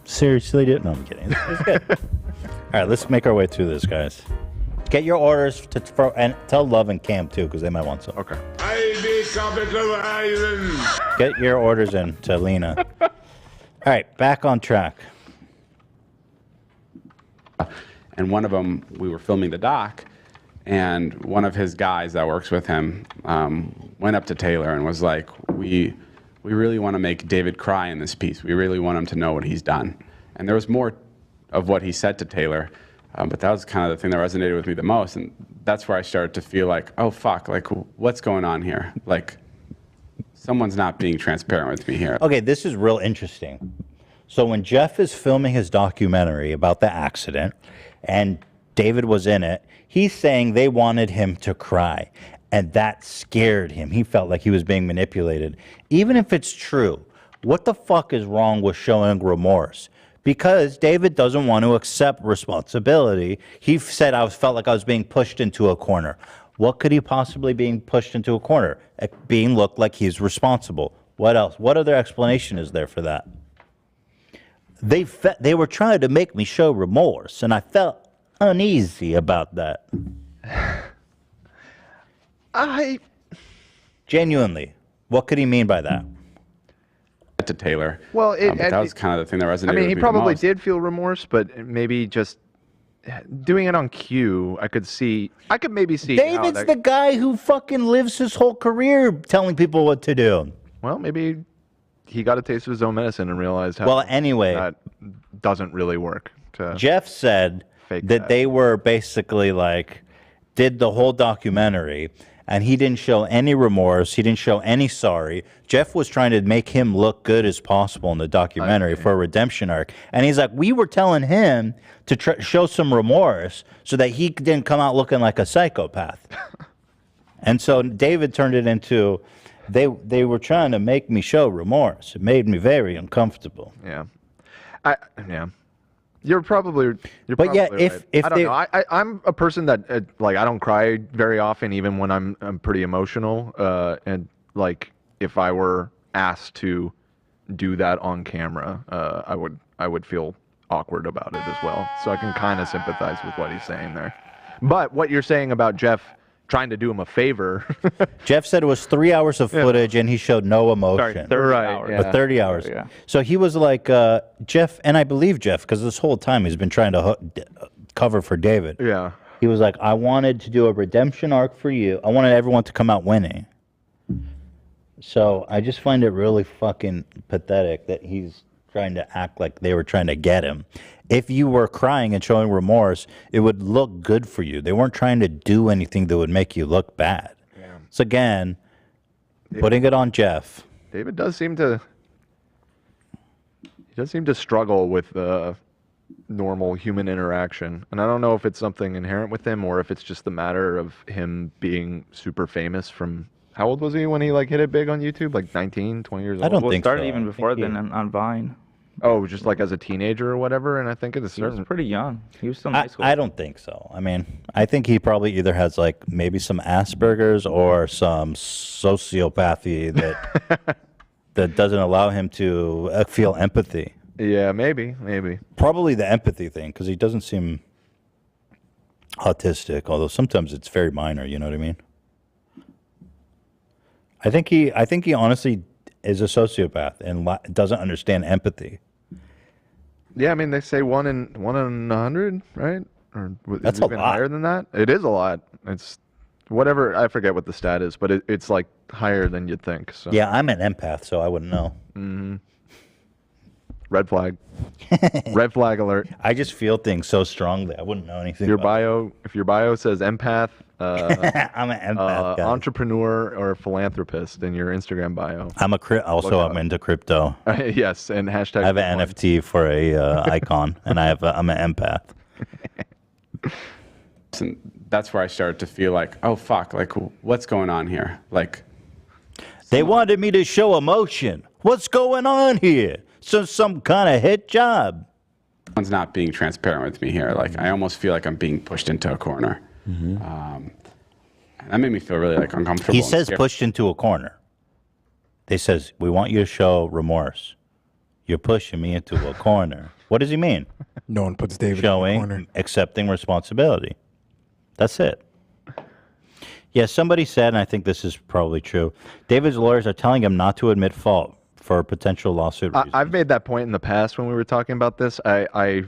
Seriously, dude? No, I'm kidding. It's good. All right, let's make our way through this, guys. Get your orders and tell Love and Cam too, because they might want some.
Okay.
Get your orders in to Lena. All right, back on track.
And one of them, we were filming the doc, and one of his guys that works with him went up to Taylor and was like, we really want to make David cry in this piece. We really want him to know what he's done. And there was more of what he said to Taylor, but that was kind of the thing that resonated with me the most. And that's where I started to feel like, oh, fuck, like, what's going on here? Like, someone's not being transparent with me here.
Okay, this is real interesting. So when Jeff is filming his documentary about the accident, and David was in it, he's saying they wanted him to cry. And that scared him. He felt like he was being manipulated. Even if it's true, what the fuck is wrong with showing remorse? Because David doesn't want to accept responsibility. He said, I felt like I was being pushed into a corner. What could he possibly being pushed into a corner? Being looked like he's responsible. What else? What other explanation is there for that? They were trying to make me show remorse, and I felt uneasy about that. Genuinely, what could he mean by that?
To Taylor.
Well,
but that was kind of the thing that resonated with me.
I mean, he
the
probably
most.
did feel remorse, but maybe just doing it on cue, I could maybe see.
David's the guy who fucking lives his whole career telling people what to do.
Well, maybe he got a taste of his own medicine and realized how that doesn't really work.
Jeff said that they were basically like, did the whole documentary, and he didn't show any remorse. He didn't show any sorry. Jeff was trying to make him look good as possible in the documentary for a redemption arc. And he's like, we were telling him to show some remorse so that he didn't come out looking like a psychopath. And so David turned it into, they were trying to make me show remorse. It made me very uncomfortable.
Yeah. You're probably right.
If
I don't know. I'm a person that like I don't cry very often, even when I'm pretty emotional. And like if I were asked to do that on camera, I would feel awkward about it as well. So I can kind of sympathize with what he's saying there. But what you're saying about Jeff trying to do him a favor.
Jeff said it was 3 hours of footage and he showed no emotion.
30 hours.
But 30 hours.
Yeah.
So he was like, Jeff, and I believe Jeff, because this whole time he's been trying to cover for David.
Yeah.
He was like, I wanted to do a redemption arc for you. I wanted everyone to come out winning. So I just find it really fucking pathetic that he's trying to act like they were trying to get him. If you were crying and showing remorse, it would look good for you. They weren't trying to do anything that would make you look bad. Yeah. So again, putting it on Jeff.
David does seem to He does seem to struggle with normal human interaction, and I don't know if it's something inherent with him or if it's just the matter of him being super famous from. How old was he when he like hit it big on YouTube? Like 19, 20 years old?
I don't
Well, it
think
started
so.
even before then on Vine.
Oh, just like as a teenager or whatever, and I think at a
He was
certain.
pretty young. He was still in high school.
I don't think so. I mean, I think he probably either has like maybe some Asperger's or some sociopathy that doesn't allow him to feel empathy.
Yeah, maybe.
Probably the empathy thing, because he doesn't seem autistic, although sometimes it's very minor, you know what I mean? I think he honestly is a sociopath and doesn't understand empathy.
Yeah, I mean they say 1 in 100, right? Or
That's
is it
a
even
lot.
higher than that? It is a lot. It's whatever. I forget what the stat is, but it's like higher than you'd think. So.
Yeah, I'm an empath, so I wouldn't know.
Mm-hmm. Red flag. Red flag alert.
I just feel things so strongly. I wouldn't know anything.
If your bio says empath,
I'm an empath guy.
entrepreneur or philanthropist in your Instagram bio.
I'm I'm into crypto.
Yes, and hashtag.
I have an NFT for a icon, and I'm an empath.
And that's where I started to feel like, oh fuck, like what's going on here? Like
they wanted me to show emotion. What's going on here? Some kind of hit job.
Someone's not being transparent with me here. Like I almost feel like I'm being pushed into a corner. That made me feel really like uncomfortable.
He
and
says
scared.
pushed into a corner. They says, we want you to show remorse. You're pushing me into a corner. What does he mean?
No one puts David
Showing,
in the corner.
accepting responsibility. That's it. Yeah, somebody said, and I think this is probably true, David's lawyers are telling him not to admit fault for potential lawsuit reasons.
I've made that point in the past when we were talking about this. I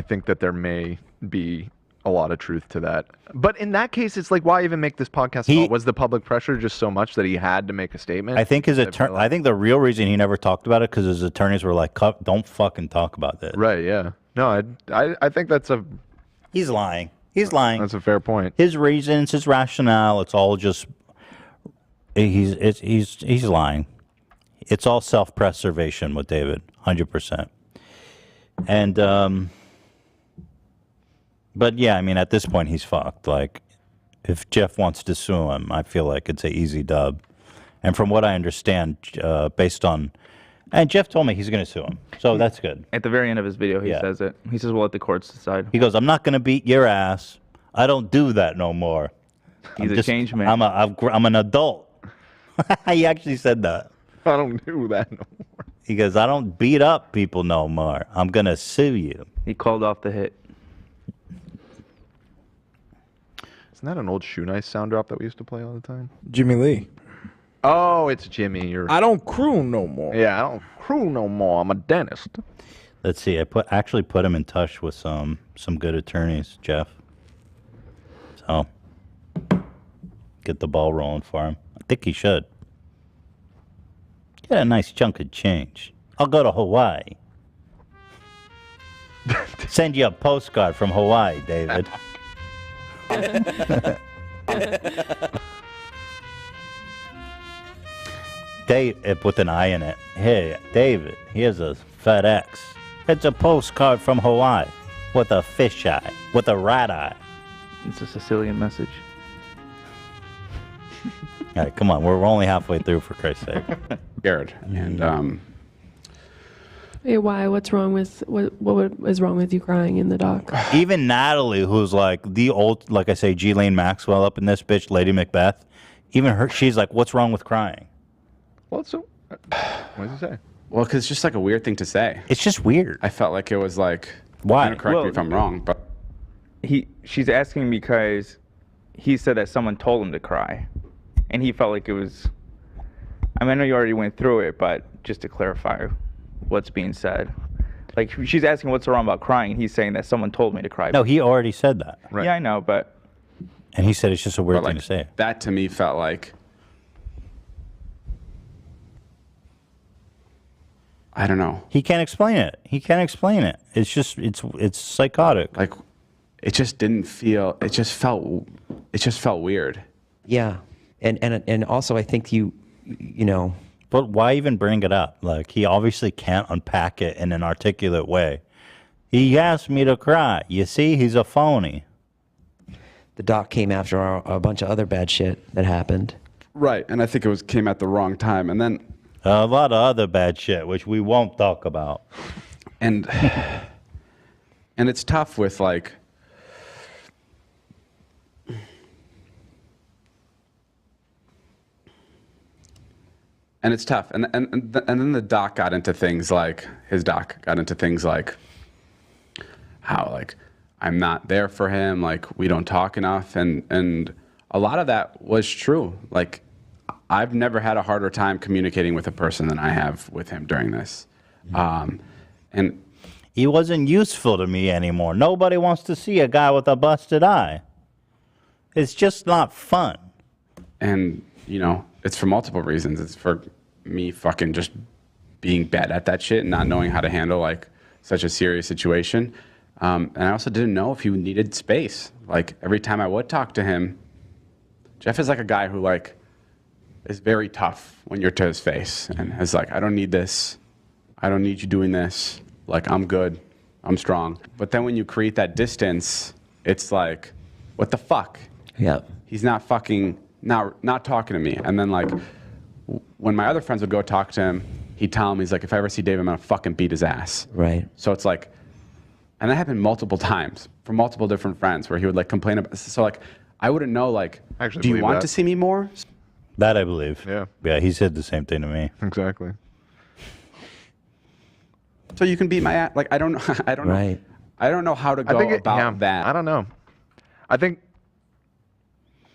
think that there may be a lot of truth to that. But in that case, it's like, why even make this podcast at all? Was the public pressure just so much that he had to make a statement?
I think I think the real reason he never talked about it because his attorneys were like, "Don't fucking talk about this."
Right? Yeah. No, I think that's a.
He's lying. He's lying.
That's a fair point.
His reasons, his rationale, it's all just. He's lying. It's all self-preservation with David, 100%. And but yeah, I mean, at this point, he's fucked. Like, if Jeff wants to sue him, I feel like it's an easy dub. And from what I understand, based on, and Jeff told me he's going to sue him, so that's good.
At the very end of his video, he says it. He says, "We'll let the courts decide."
He goes, "I'm not going to beat your ass. I don't do that no more.
He's a changed man.
I'm an adult." He actually said that.
I don't do that no more.
He goes, "I don't beat up people no more. I'm going to sue you."
He called off the hit.
Isn't that an old Shoe Nice sound drop that we used to play all the time?
Jimmy Lee.
Oh, it's Jimmy.
I don't crew no more.
Yeah, I don't crew no more. I'm a dentist.
Let's see. I actually put him in touch with some good attorneys, Jeff. So get the ball rolling for him. I think he should. Get a nice chunk of change. I'll go to Hawaii. Send you a postcard from Hawaii, David. Dave, with an I in it. Hey, David, here's a FedEx. It's a postcard from Hawaii with a fish eye, with a rat eye.
It's a Sicilian message.
All right, come on. We're only halfway through, for Christ's sake.
Scared. And
Hey, why? What's wrong with what is wrong with you crying in the dock?
Even Natalie, who's like the old, like I say, Ghislaine Maxwell up in this bitch, Lady Macbeth. Even her, she's like, "What's wrong with crying?"
Well, so what does he say?
well, because it's just like a weird thing to say.
It's just weird.
I felt like it was like.
Why?
Correct me if I'm wrong, but
She's asking because he said that someone told him to cry, and he felt like it was. I mean, I know you already went through it, but just to clarify what's being said. Like, she's asking what's wrong about crying, and he's saying that someone told me to cry.
No, he already said that.
Right. Yeah, I know, but.
And he said it's just a weird thing to say.
That to me felt like. I don't know.
He can't explain it. It's just, it's psychotic.
Like, it just didn't feel. It just felt weird.
Yeah, and also I think you know.
But why even bring it up? Like, he obviously can't unpack it in an articulate way. He asked me to cry. You see, he's a phony.
The doc came after a bunch of other bad shit that happened.
Right, and I think it came at the wrong time. And then
a lot of other bad shit, which we won't talk about.
And it's tough with like, and it's tough. And then the doc got into things like, his doc got into things like how like I'm not there for him, like we don't talk enough, and a lot of that was true. Like, I've never had a harder time communicating with a person than I have with him during this. And
he wasn't useful to me anymore. Nobody wants to see a guy with a busted eye. It's just not fun.
And, you know, it's for multiple reasons. It's for me fucking just being bad at that shit and not knowing how to handle like such a serious situation. And I also didn't know if he needed space. Like, every time I would talk to him, Jeff is like a guy who like is very tough when you're to his face and is like, I don't need this. I don't need you doing this. Like, I'm good. I'm strong. But then when you create that distance, it's like, what the fuck?
Yeah.
He's not fucking, not talking to me. And then like, when my other friends would go talk to him, he'd tell him, he's like, if I ever see Dave, I'm gonna fucking beat his ass.
Right.
So it's like, and that happened multiple times from multiple different friends where he would like complain about, so like, I wouldn't know like, do you want to see me more?
That I believe.
Yeah.
Yeah, he said the same thing to me.
Exactly.
So you can beat my ass. Like, I don't know. I don't know. I don't know how to go about that.
I don't know.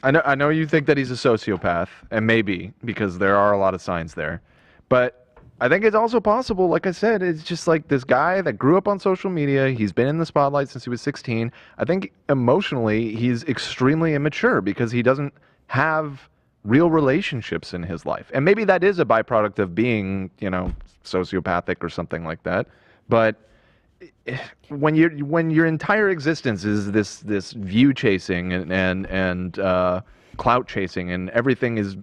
I know you think that he's a sociopath, and maybe because there are a lot of signs there, but I think it's also possible, like I said, it's just like this guy that grew up on social media. He's been in the spotlight since he was 16. I think emotionally he's extremely immature because he doesn't have real relationships in his life. And maybe that is a byproduct of being, you know, sociopathic or something like that. But when your entire existence is this view chasing and clout chasing, and everything's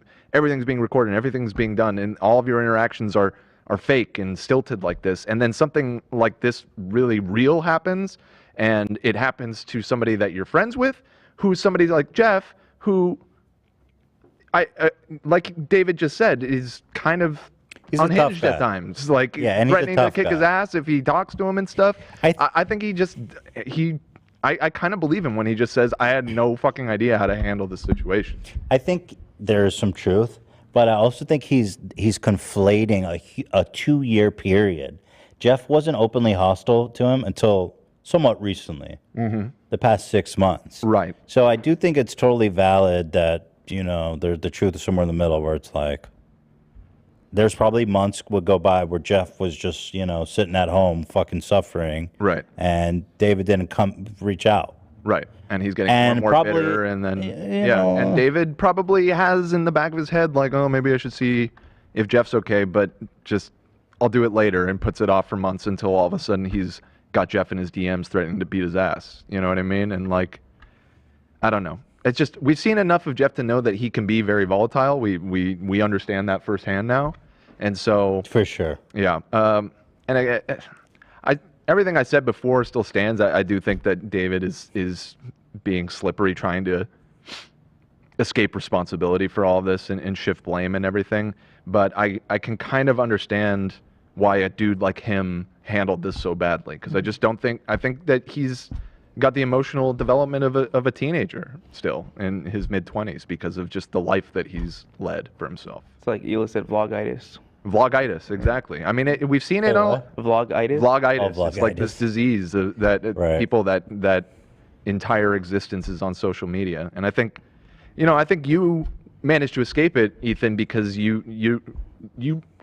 being recorded and everything's being done, and all of your interactions are fake and stilted like this, and then something like this really real happens, and it happens to somebody that you're friends with, who's somebody like Jeff, who like David just said, is kind of unhinged at times, like threatening to kick his ass if he talks to him and stuff. I think I kind of believe him when he just says, I had no fucking idea how to handle this situation.
I think there's some truth, but I also think he's conflating a 2-year period. Jeff wasn't openly hostile to him until somewhat recently, the past 6 months.
Right.
So I do think it's totally valid that, you know, the truth is somewhere in the middle, where it's like, there's probably months would go by where Jeff was just, you know, sitting at home fucking suffering.
Right.
And David didn't reach out.
Right. And he's getting more bitter, and then and David probably has in the back of his head like, oh, maybe I should see if Jeff's okay, but just I'll do it later, and puts it off for months until all of a sudden he's got Jeff in his DMs threatening to beat his ass. You know what I mean? And like, I don't know. It's just, we've seen enough of Jeff to know that he can be very volatile. We understand that firsthand now. And so,
for sure.
Yeah. And I everything I said before still stands. I do think that David is being slippery, trying to escape responsibility for all of this and shift blame and everything. But I can kind of understand why a dude like him handled this so badly, because I just don't think, I think that he's got the emotional development of a teenager still in his mid-20s because of just the life that he's led for himself.
It's like illicit vlogitis.
Vlogitis, exactly. I mean, we've seen it all.
Vlogitis?
Vlogitis. It's like this disease that people that entire existence is on social media. And I think, I think you managed to escape it, Ethan, because you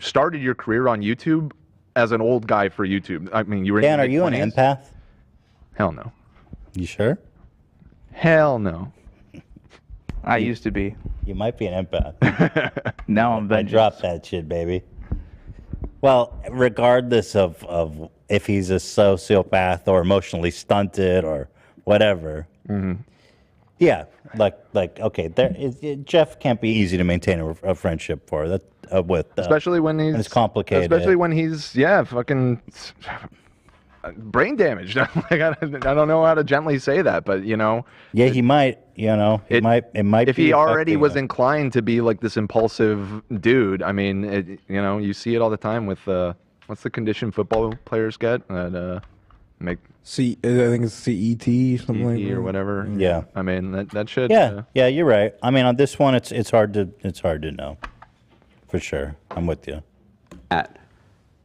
started your career on YouTube as an old guy for YouTube. I mean, you were
Dan,
in
are you an empath?
Hell no.
You sure?
Hell no.
I used to be.
You might be an empath.
Now I'm
vengeance. I dropped that shit, baby. Well, regardless of if he's a sociopath or emotionally stunted or whatever, Yeah, okay, Jeff can't be easy to maintain a friendship for that with,
especially when
it's complicated.
Especially when he's fucking brain damaged. Like I don't know how to gently say that, but
yeah, he might. It might.
If
be
he already was
affecting
inclined to be like this impulsive dude, I mean, you see it all the time with what's the condition football players get that make.
I think it's CET, something like that.
Or whatever.
Yeah.
I mean, that should.
Yeah, you're right. I mean, on this one, it's hard to know, for sure. I'm with you.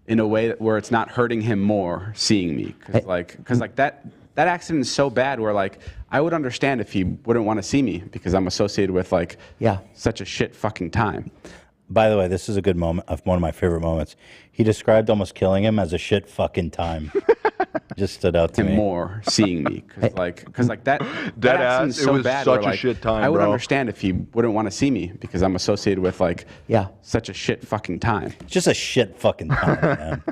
In a way where it's not hurting him more seeing me, because that accident is so bad where like I would understand if he wouldn't want to see me because I'm associated with such a shit fucking time.
By the way, this is a good moment, one of my favorite moments. He described almost killing him as a shit fucking time. Just stood out to me.
More seeing me, because that
Dead
accident
ass,
is so
it was
bad
such
where,
a shit time,
I would
bro.
understand if he wouldn't want to see me because I'm associated with such a shit fucking time.
Just a shit fucking time, man.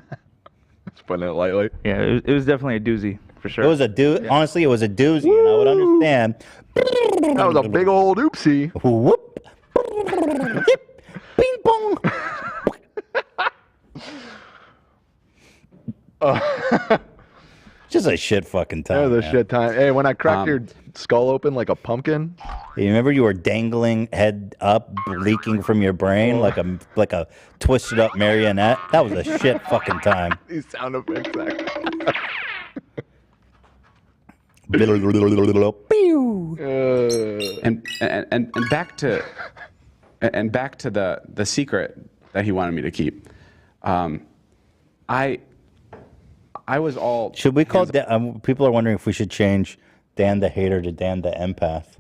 Just putting it lightly.
Yeah, it was definitely a doozy for sure.
It was a doozy. Honestly, it was a doozy, and I would understand.
That was a big old oopsie.
Whoop. Bing bong. Just a shit fucking time.
That was a
man.
shit time. Hey, when I cracked your skull open like a pumpkin.
You remember you were dangling head up, leaking from your brain like a twisted up marionette? That was a shit fucking time.
These sound effects.
And back to the secret that he wanted me to keep. I was all.
Should we call people are wondering if we should change Dan the Hater to Dan the Empath.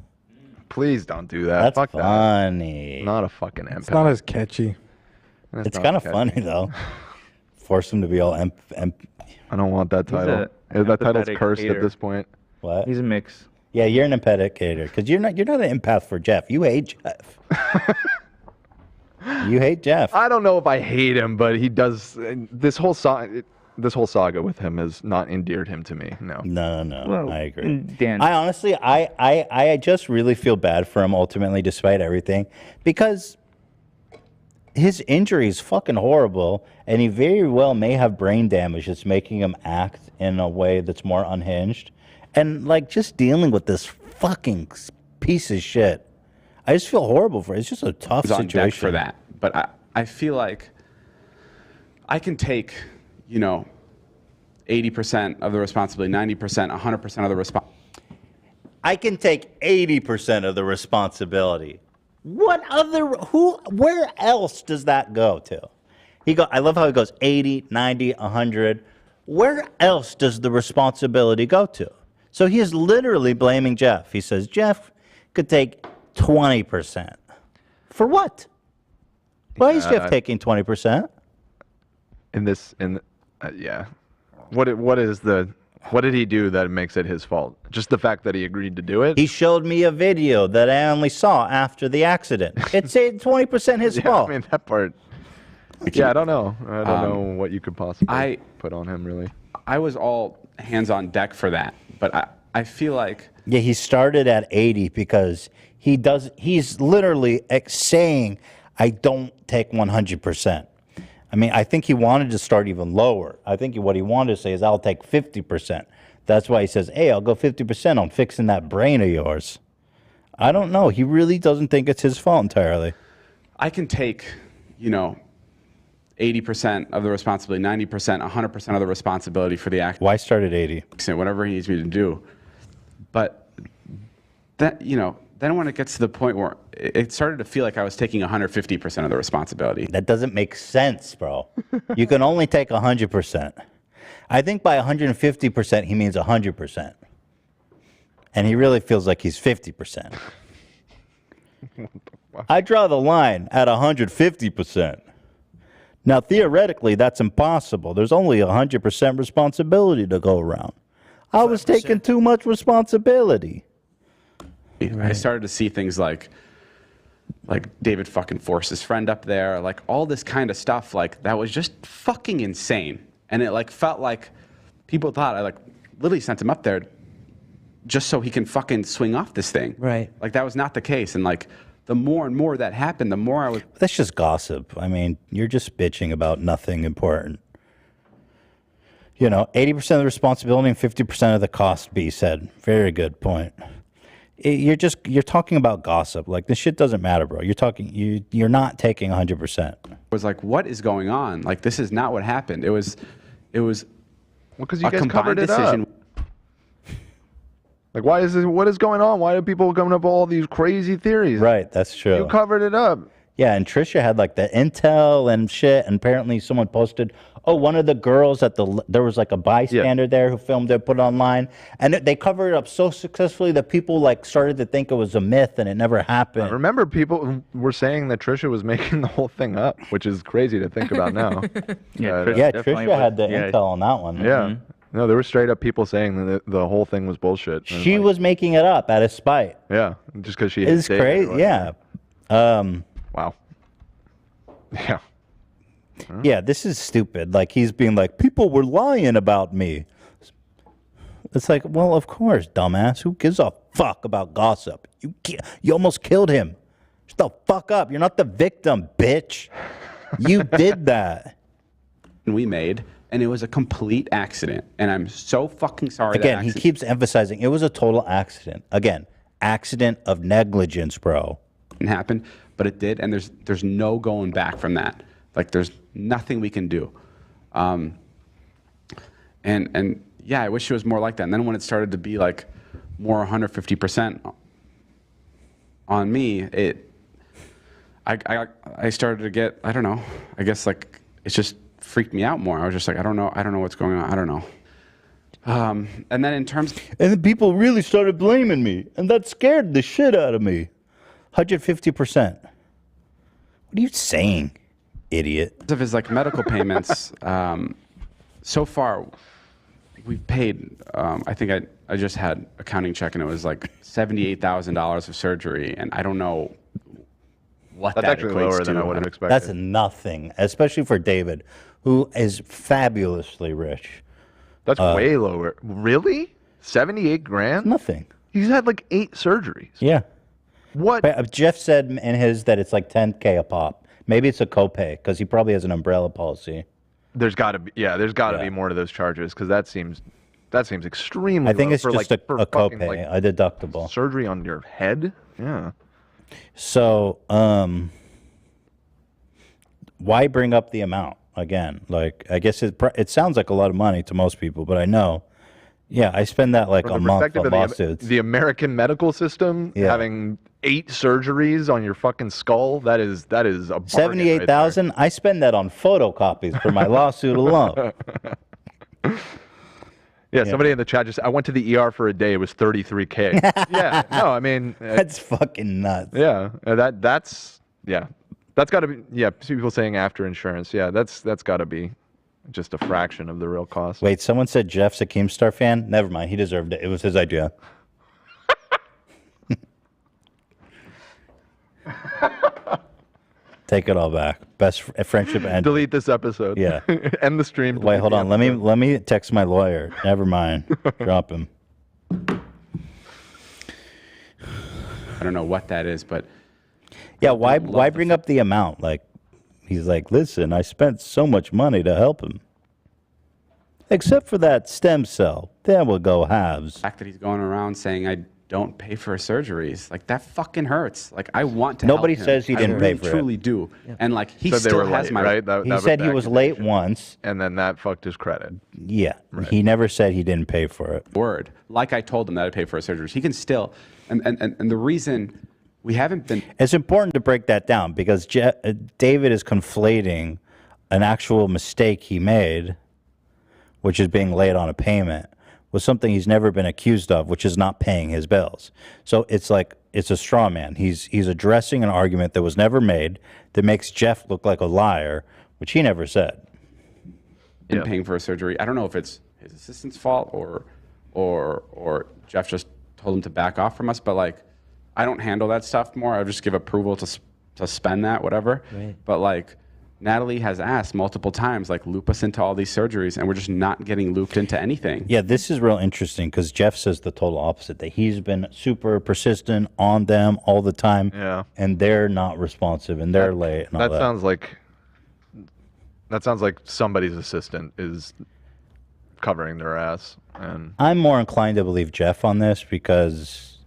Please don't do that.
That's
Fuck
funny.
That. Not a fucking empath.
It's not as catchy.
It's kind of funny though. Force him to be all
I don't want that title. That title's cursed
hater.
at this point.
What?
He's a mix.
Yeah, you're an empathetic hater because you're not an empath for Jeff. You hate Jeff. You hate Jeff.
I don't know if I hate him, but he does. This whole saga with him has not endeared him to me. No.
No.
Well,
I agree.
Dan.
I honestly, I just really feel bad for him ultimately, despite everything, because his injury is fucking horrible, and he very well may have brain damage that's making him act in a way that's more unhinged, and like just dealing with this fucking piece of shit. I just feel horrible for it. It's just a tough
on
situation
deck for that. But I feel like I can take, 80% of the responsibility, 90%, 100% of the responsibility.
I can take 80% of the responsibility. Where else does that go to? I love how he goes 80, 90, 100. Where else does the responsibility go to? So he is literally blaming Jeff. He says Jeff could take 20%. For what? Why is Jeff taking 20%?
Yeah. What did he do that makes it his fault? Just the fact that he agreed to do it?
He showed me a video that I only saw after the accident. It's 20% his fault.
I mean, that part. Yeah, I don't know. I don't know what you could possibly put on him, really.
I was all hands on deck for that, but I feel like.
Yeah, he started at 80 because he's literally saying, I don't take 100%. I mean, I think he wanted to start even lower. I think what he wanted to say is, I'll take 50%. That's why he says, hey, I'll go 50% on fixing that brain of yours. I don't know. He really doesn't think it's his fault entirely.
I can take, 80% of the responsibility, 90%, 100% of the responsibility for the act.
Why start at 80?
Whatever he needs me to do. But that, then when it gets to the point where it started to feel like I was taking 150% of the responsibility.
That doesn't make sense, bro. You can only take 100%. I think by 150%, he means 100%. And he really feels like he's 50%. I draw the line at 150%. Now, theoretically, that's impossible. There's only 100% responsibility to go around. I was taking too much responsibility.
I started to see things like David fucking forced his friend up there, like all this kind of stuff, like that was just fucking insane. And it felt like people thought I literally sent him up there just so he can fucking swing off this thing.
Right.
Like that was not the case. And like the more and more that happened, the more I was.
That's just gossip. I mean, you're just bitching about nothing important. 80% of the responsibility and 50% of the cost, B said. Very good point. You're talking about gossip. Like, this shit doesn't matter, bro. You're not taking 100%.
I was like, what is going on? Like, this is not what happened. It was
because you guys covered it up. Like, what is going on? Why are people coming up with all these crazy theories?
Right, that's true.
You covered it up.
Yeah, and Trisha had like the intel and shit, and apparently someone posted, one of the girls there was like a bystander there who filmed it, put it online, and they covered it up so successfully that people like started to think it was a myth and it never happened.
I remember people were saying that Trisha was making the whole thing up, which is crazy to think about now.
Trisha had the intel on that one.
Yeah. No, there were straight up people saying that the whole thing was bullshit.
She was making it up out of spite.
Yeah, just because she.
It's crazy. Yeah.
Wow. Yeah.
Yeah, this is stupid. Like, he's being like, people were lying about me. It's like, well, of course, dumbass. Who gives a fuck about gossip? You almost killed him. Shut the fuck up. You're not the victim, bitch. You did that.
We made, and it was a complete accident. And I'm so fucking sorry.
Again, he keeps emphasizing it was a total accident. Again, accident of negligence, bro.
It happened, but it did, and there's no going back from that. Like, there's nothing we can do. And yeah, I wish it was more like that. And then when it started to be like more 150% on me, I started to get, I don't know, I guess like it just freaked me out more. I was just like, I don't know what's going on. I don't know. And then in terms,
and then people really started blaming me, and that scared the shit out of me. 150%. What are you saying, idiot?
Of his like medical payments, so far we've paid. I think I just had a counting check, and it was like $78,000 of surgery, and I don't know what
that's
that
actually
equates
lower
to.
than I would have expected.
That's nothing, especially for David, who is fabulously rich.
That's way lower. Really? 78 grand?
Nothing.
He's had like 8 surgeries.
Yeah.
What?
But Jeff said in his that it's like $10K a pop. Maybe it's a copay because he probably has an umbrella policy.
There's got to be, there's got to be more to those charges because that seems extremely.
I think
low
it's
for
just
like,
a copay,
like,
a deductible.
Surgery on your head? Yeah.
So, why bring up the amount again? Like, I guess it sounds like a lot of money to most people, but I know. Yeah, I spend that like a month on lawsuits.
The American medical system having 8 surgeries on your fucking skull, that is a bargain.
78,000. I spend that on photocopies for my lawsuit alone.
Yeah, somebody in the chat just, I went to the ER for a day. It was $33K. Yeah, no, I mean,
that's fucking nuts.
Yeah, that's got to be. Yeah, people saying after insurance. Yeah, that's got to be just a fraction of the real cost.
Wait, someone said Jeff's a Keemstar fan. Never mind, he deserved it. It was his idea. Take it all back. Best friendship end.
Delete this episode.
Yeah.
End the stream.
Wait, hold on. Let me text my lawyer. Never mind. Drop him.
I don't know what that is, but
yeah, why bring up the amount? Like, he's like, listen, I spent so much money to help him. Except for that stem cell. Then we'll go halves.
The fact that he's going around saying I don't pay for surgeries, like that fucking hurts. Like I want to.
Nobody
help him.
said he didn't pay for it.
I truly do. Yeah. And like he
so
still
they were
has
late,
my
right.
He said he was late once,
and then that fucked his credit.
Yeah,
right.
He never said he didn't pay for it.
Word, like I told him that I paid for his surgeries. He can still, and the reason we haven't been.
It's important to break that down because David is conflating an actual mistake he made, which is being late on a payment, with something he's never been accused of, which is not paying his bills. So it's like, it's a straw man. He's addressing an argument that was never made that makes Jeff look like a liar, which he never said.
In paying for a surgery. I don't know if it's his assistant's fault or Jeff just told him to back off from us, but like, I don't handle that stuff more. I just give approval to spend that, whatever.
Right.
But like, Natalie has asked multiple times, like, loop us into all these surgeries, and we're just not getting looped into anything.
Yeah, this is real interesting because Jeff says the total opposite, that he's been super persistent on them all the time, and they're not responsive, and they're late. And all
That sounds like somebody's assistant is covering their ass. And
I'm more inclined to believe Jeff on this because,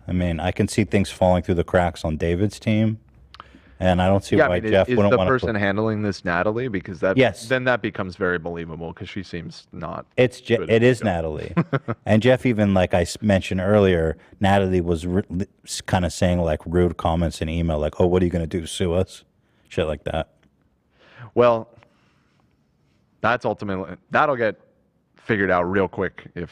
I mean, I can see things falling through the cracks on David's team, and I don't see why Jeff wouldn't
is
want
the
to.
person handling this Natalie? Because then that becomes very believable because she seems not.
It is Natalie, and Jeff, even like I mentioned earlier, Natalie was kind of saying like rude comments in email, like, "Oh, what are you going to do? Sue us?" Shit like that.
Well, that's ultimately that'll get figured out real quick if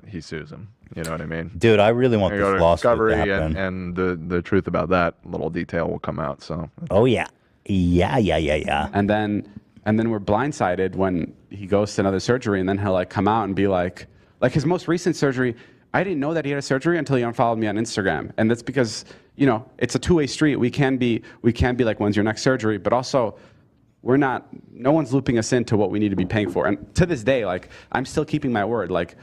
he sues him. You know what I mean?
Dude, I really want
They
this
go to
lawsuit to
discovery,
happen.
and the truth about that little detail will come out. So.
Oh yeah, yeah.
And then we're blindsided when he goes to another surgery, and then he'll like come out and be like his most recent surgery. I didn't know that he had a surgery until he unfollowed me on Instagram, and that's because it's a two-way street. We can be like, when's your next surgery? But also, no one's looping us into what we need to be paying for. And to this day, like, I'm still keeping my word. Like,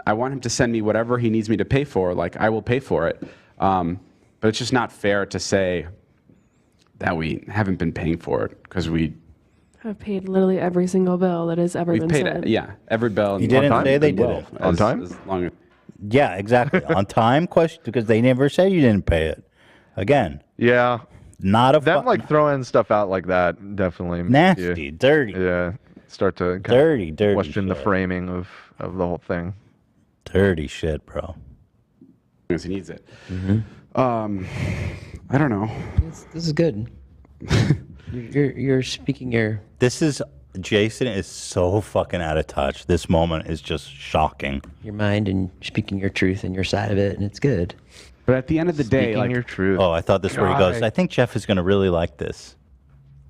I want him to send me whatever he needs me to pay for. Like, I will pay for it. But it's just not fair to say that we haven't been paying for it because we
I've paid literally every single bill that has ever
we've
been
paid
sent.
every bill.
You didn't say they did it
on time.
Yeah, exactly. On time question because they never said you didn't pay it. Again.
Yeah.
Not a
them like throwing stuff out like that definitely
nasty, dirty.
Yeah, start to
dirty
question the framing of the whole thing.
Dirty shit, bro.
Because he needs it. I don't know.
This is good. You're speaking your.
Jason is so fucking out of touch. This moment is just shocking.
Your mind and speaking your truth and your side of it, and it's good.
But at the end of the day,
Speaking
your truth.
Oh, I thought this is where he goes. I think Jeff is going to really like this.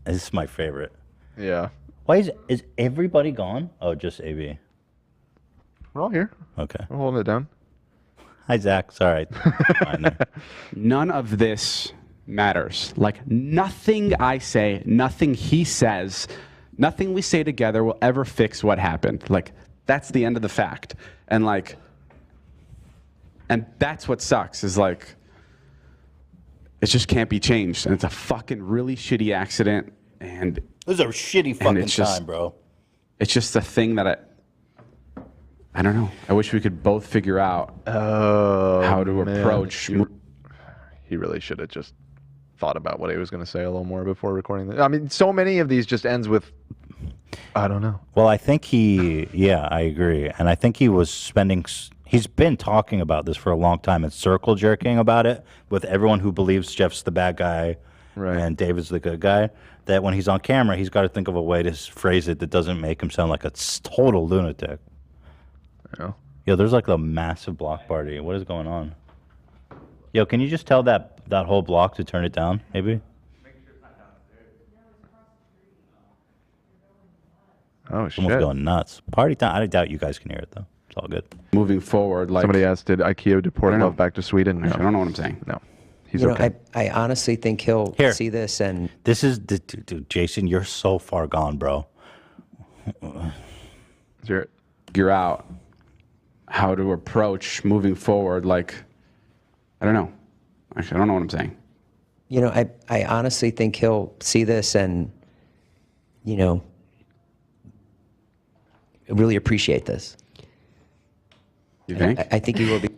This is my favorite.
Yeah.
Why is everybody gone? Oh, just AB.
We're all here.
Okay.
We're holding it down.
Hi, Zach. Sorry.
None of this matters. Like, nothing I say, nothing he says, nothing we say together will ever fix what happened. Like, that's the end of the fact. And like, and that's what sucks is like, it just can't be changed. And it's a fucking really shitty accident. And
it was a shitty fucking time, bro.
It's just a thing that I don't know. I wish we could both figure out how to approach.
He really should have just thought about what he was going to say a little more before recording this. I mean, so many of these just ends with, I don't know.
Well, I think I agree. And I think he was he's been talking about this for a long time and circle jerking about it with everyone who believes Jeff's the bad guy and David's the good guy. That when he's on camera, he's got to think of a way to phrase it that doesn't make him sound like a total lunatic.
Yeah.
Yo, there's like a massive block party. What is going on? Yo, can you just tell that whole block to turn it down, maybe?
Oh,
It's almost going nuts. Party time. I doubt you guys can hear it, though. It's all good.
Moving forward, like
somebody asked, did IKEA deport Love back to Sweden? No.
I don't know what I'm saying.
No. He's
okay. I honestly think he'll see this and.
This is, dude, Jason, you're so far gone, bro.
Figure out how to approach moving forward. Like, I don't know. Actually, I don't know what I'm saying.
I honestly think he'll see this and, really appreciate this.
You think?
I think he will be.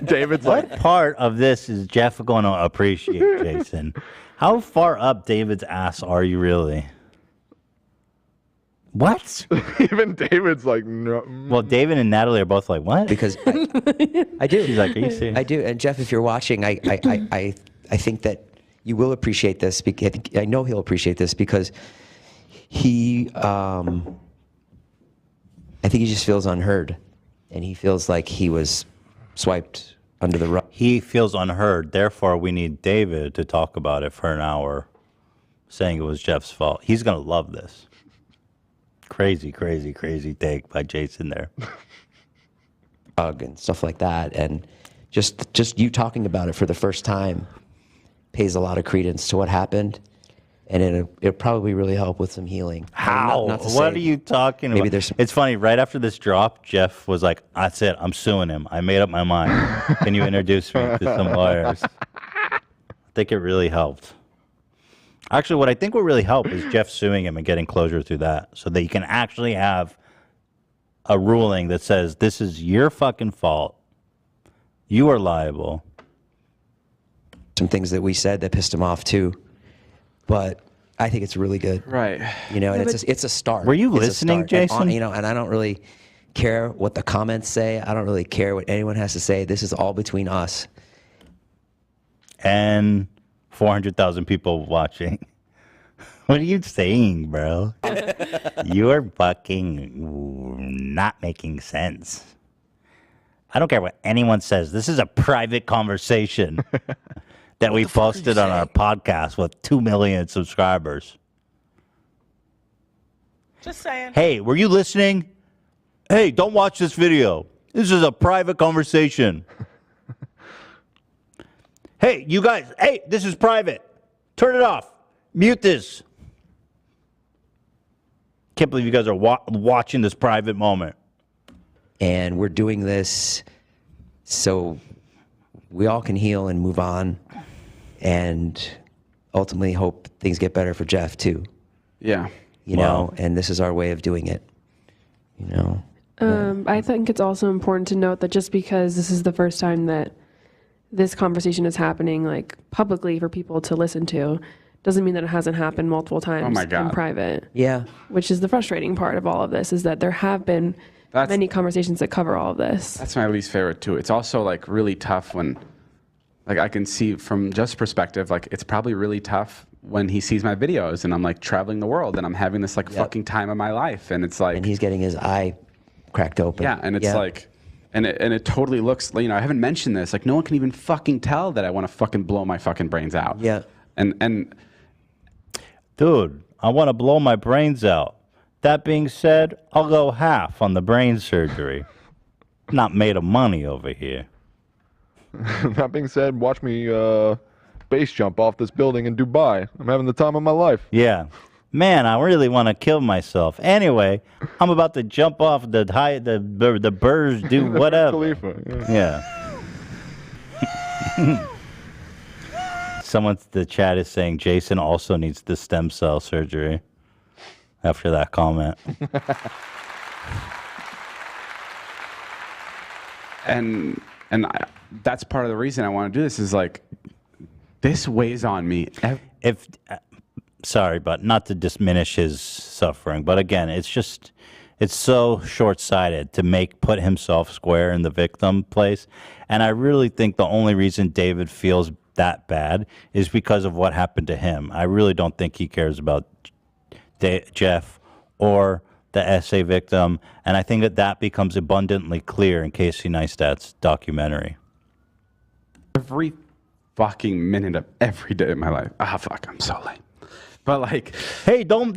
David's
what part of this is Jeff going to appreciate, Jason? How far up David's ass are you really? What?
Even David's like, no.
Well, David and Natalie are both like, what?
Because I do.
She's like, are you serious?
I do. And Jeff, if you're watching, I think that you will appreciate this. Because I know he'll appreciate this because he, I think he just feels unheard. And he feels like he was swiped under the rug.
He feels unheard. Therefore, we need David to talk about it for an hour, saying it was Jeff's fault. He's going to love this. Crazy, crazy, crazy take by Jason there.
And stuff like that. And just you talking about it for the first time, pays a lot of credence to what happened, and it'll probably really help with some healing.
How?
Not to
What
say
are you talking about?
maybe there's some-
It's funny. Right after this drop, Jeff was like, "That's it. I'm suing him. I made up my mind. Can you introduce me to some lawyers?" I think it really helped. Actually, what I think will really help is Jeff suing him and getting closure through that, so that you can actually have a ruling that says this is your fucking fault. You are liable.
Some things that we said that pissed him off too, but I think it's really good.
Right.
You know, and it's a start.
Were you
It's a
listening,
start. And
Jason?
you know, and I don't really care what the comments say. I don't really care what anyone has to say. This is all between us.
And 400,000 people watching. What are you saying, bro? You're fucking not making sense. I don't care what anyone says. This is a private conversation that we posted on our podcast with 2 million subscribers.
Just saying.
Hey, were you listening? Hey, don't watch this video. This is a private conversation. Hey, you guys. Hey, this is private. Turn it off. Mute this. Can't believe you guys are watching this private moment.
And we're doing this so we all can heal and move on, and ultimately hope things get better for Jeff too.
Yeah.
You know, and this is our way of doing it. You know.
I think it's also important to note that just because this is the first time that this conversation is happening, like publicly for people to listen to, doesn't mean that it hasn't happened multiple times in private.
Yeah.
Which is the frustrating part of all of this, is that there have been many conversations that cover all of this.
That's my least favorite too. It's also like really tough when, like, I can see from Jeff's perspective, like it's probably really tough when he sees my videos and I'm like traveling the world and I'm having this like fucking time of my life, and it's like,
and he's getting his eye cracked open.
Yeah, and it's like, and it totally looks, you know, I haven't mentioned this, like no one can even fucking tell that I want to fucking blow my fucking brains out.
Yeah.
And
dude, I want to blow my brains out. That being said, I'll go half on the brain surgery. Not made of money over here.
That being said, watch me base jump off this building in Dubai. I'm having the time of my life.
Yeah. Man, I really want to kill myself. Anyway, I'm about to jump off the birds do whatever.
Khalifa,
Yeah. Someone, the chat is saying Jason also needs the stem cell surgery after that comment.
and that's part of the reason I want to do this, is like, this weighs on me.
Sorry, but not to diminish his suffering, but again, it's so short-sighted to put himself square in the victim place. And I really think the only reason David feels that bad is because of what happened to him. I really don't think he cares about Jeff or the SA victim, and I think that becomes abundantly clear in Casey Neistat's documentary.
Every fucking minute of every day of my life. Fuck, I'm so lame. But like,
hey, don't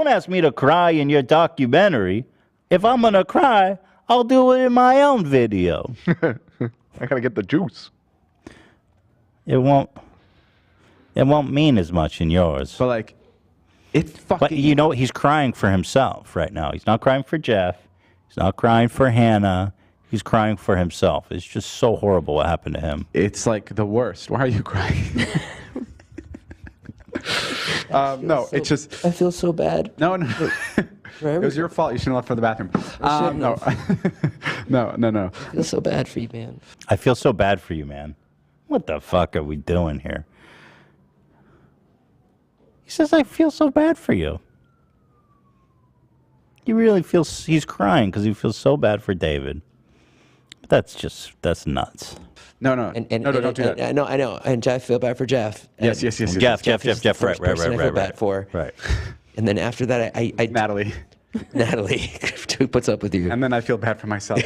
ask me to cry in your documentary. If I'm gonna cry, I'll do it in my own video.
I gotta get the juice.
It won't mean as much in yours.
But like, it fucking.
But you know, he's crying for himself right now. He's not crying for Jeff. He's not crying for Hannah. He's crying for himself. It's just so horrible what happened to him.
It's like the worst. Why are you crying? No, it's just.
I feel so bad.
No. It was your fault. You shouldn't have left for the bathroom. No.
I feel so bad for you, man.
I feel so bad for you, man. What the fuck are we doing here? He says, I feel so bad for you. He really feels, he's crying because he feels so bad for David. But that's nuts.
No,
No,
don't do that.
No, I know. And Jeff, feel bad for Jeff.
Yes.
Jeff,
right.
I feel bad for.
Right.
And then after that, I
Natalie,
who puts up with you.
And then I feel bad for myself.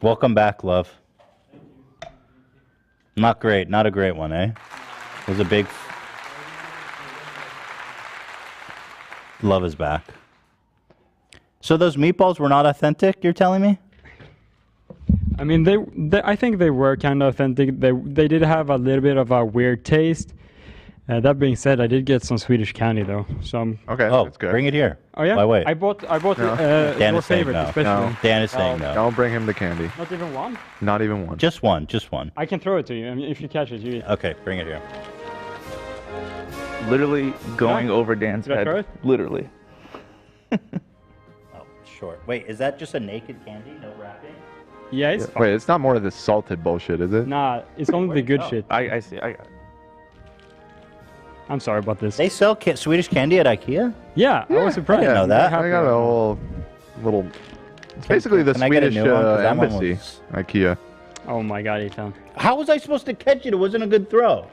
Welcome back, love. Not great. Not a great one, eh? It was a big... Love is back. So those meatballs were not authentic, you're telling me?
I mean, they I think they were kind of authentic. They did have a little bit of a weird taste,
That being said, I did get some Swedish candy though, so I'm
Okay,
Oh,
that's good.
bring it here.
Oh yeah,
Why wait?
I bought
No.
Dan
your
is saying
favorite,
no.
especially.
No.
Dan is saying no.
Don't bring him the candy.
Not even one.
Not even one.
Just one. Just one.
I can throw it to you. I mean, if you catch it, you eat.
Okay, bring it here.
Literally going over Dan's
Did I
head.
throw it?
Literally.
Oh, short. Wait, is that just a naked candy? No wrapping?
Yeah, it's fine.
Wait, it's not more of this salted bullshit, is it?
Nah, it's only the good shit.
I see. I got it.
I'm sorry about this.
They sell Swedish candy at IKEA?
Yeah, I was surprised.
I didn't know that.
I got a whole little. It's basically the
can I get a
Swedish
new one? 'Cause that one
embassy,
was-
IKEA.
Oh my god, Ethan.
How was I supposed to catch it? It wasn't a good throw.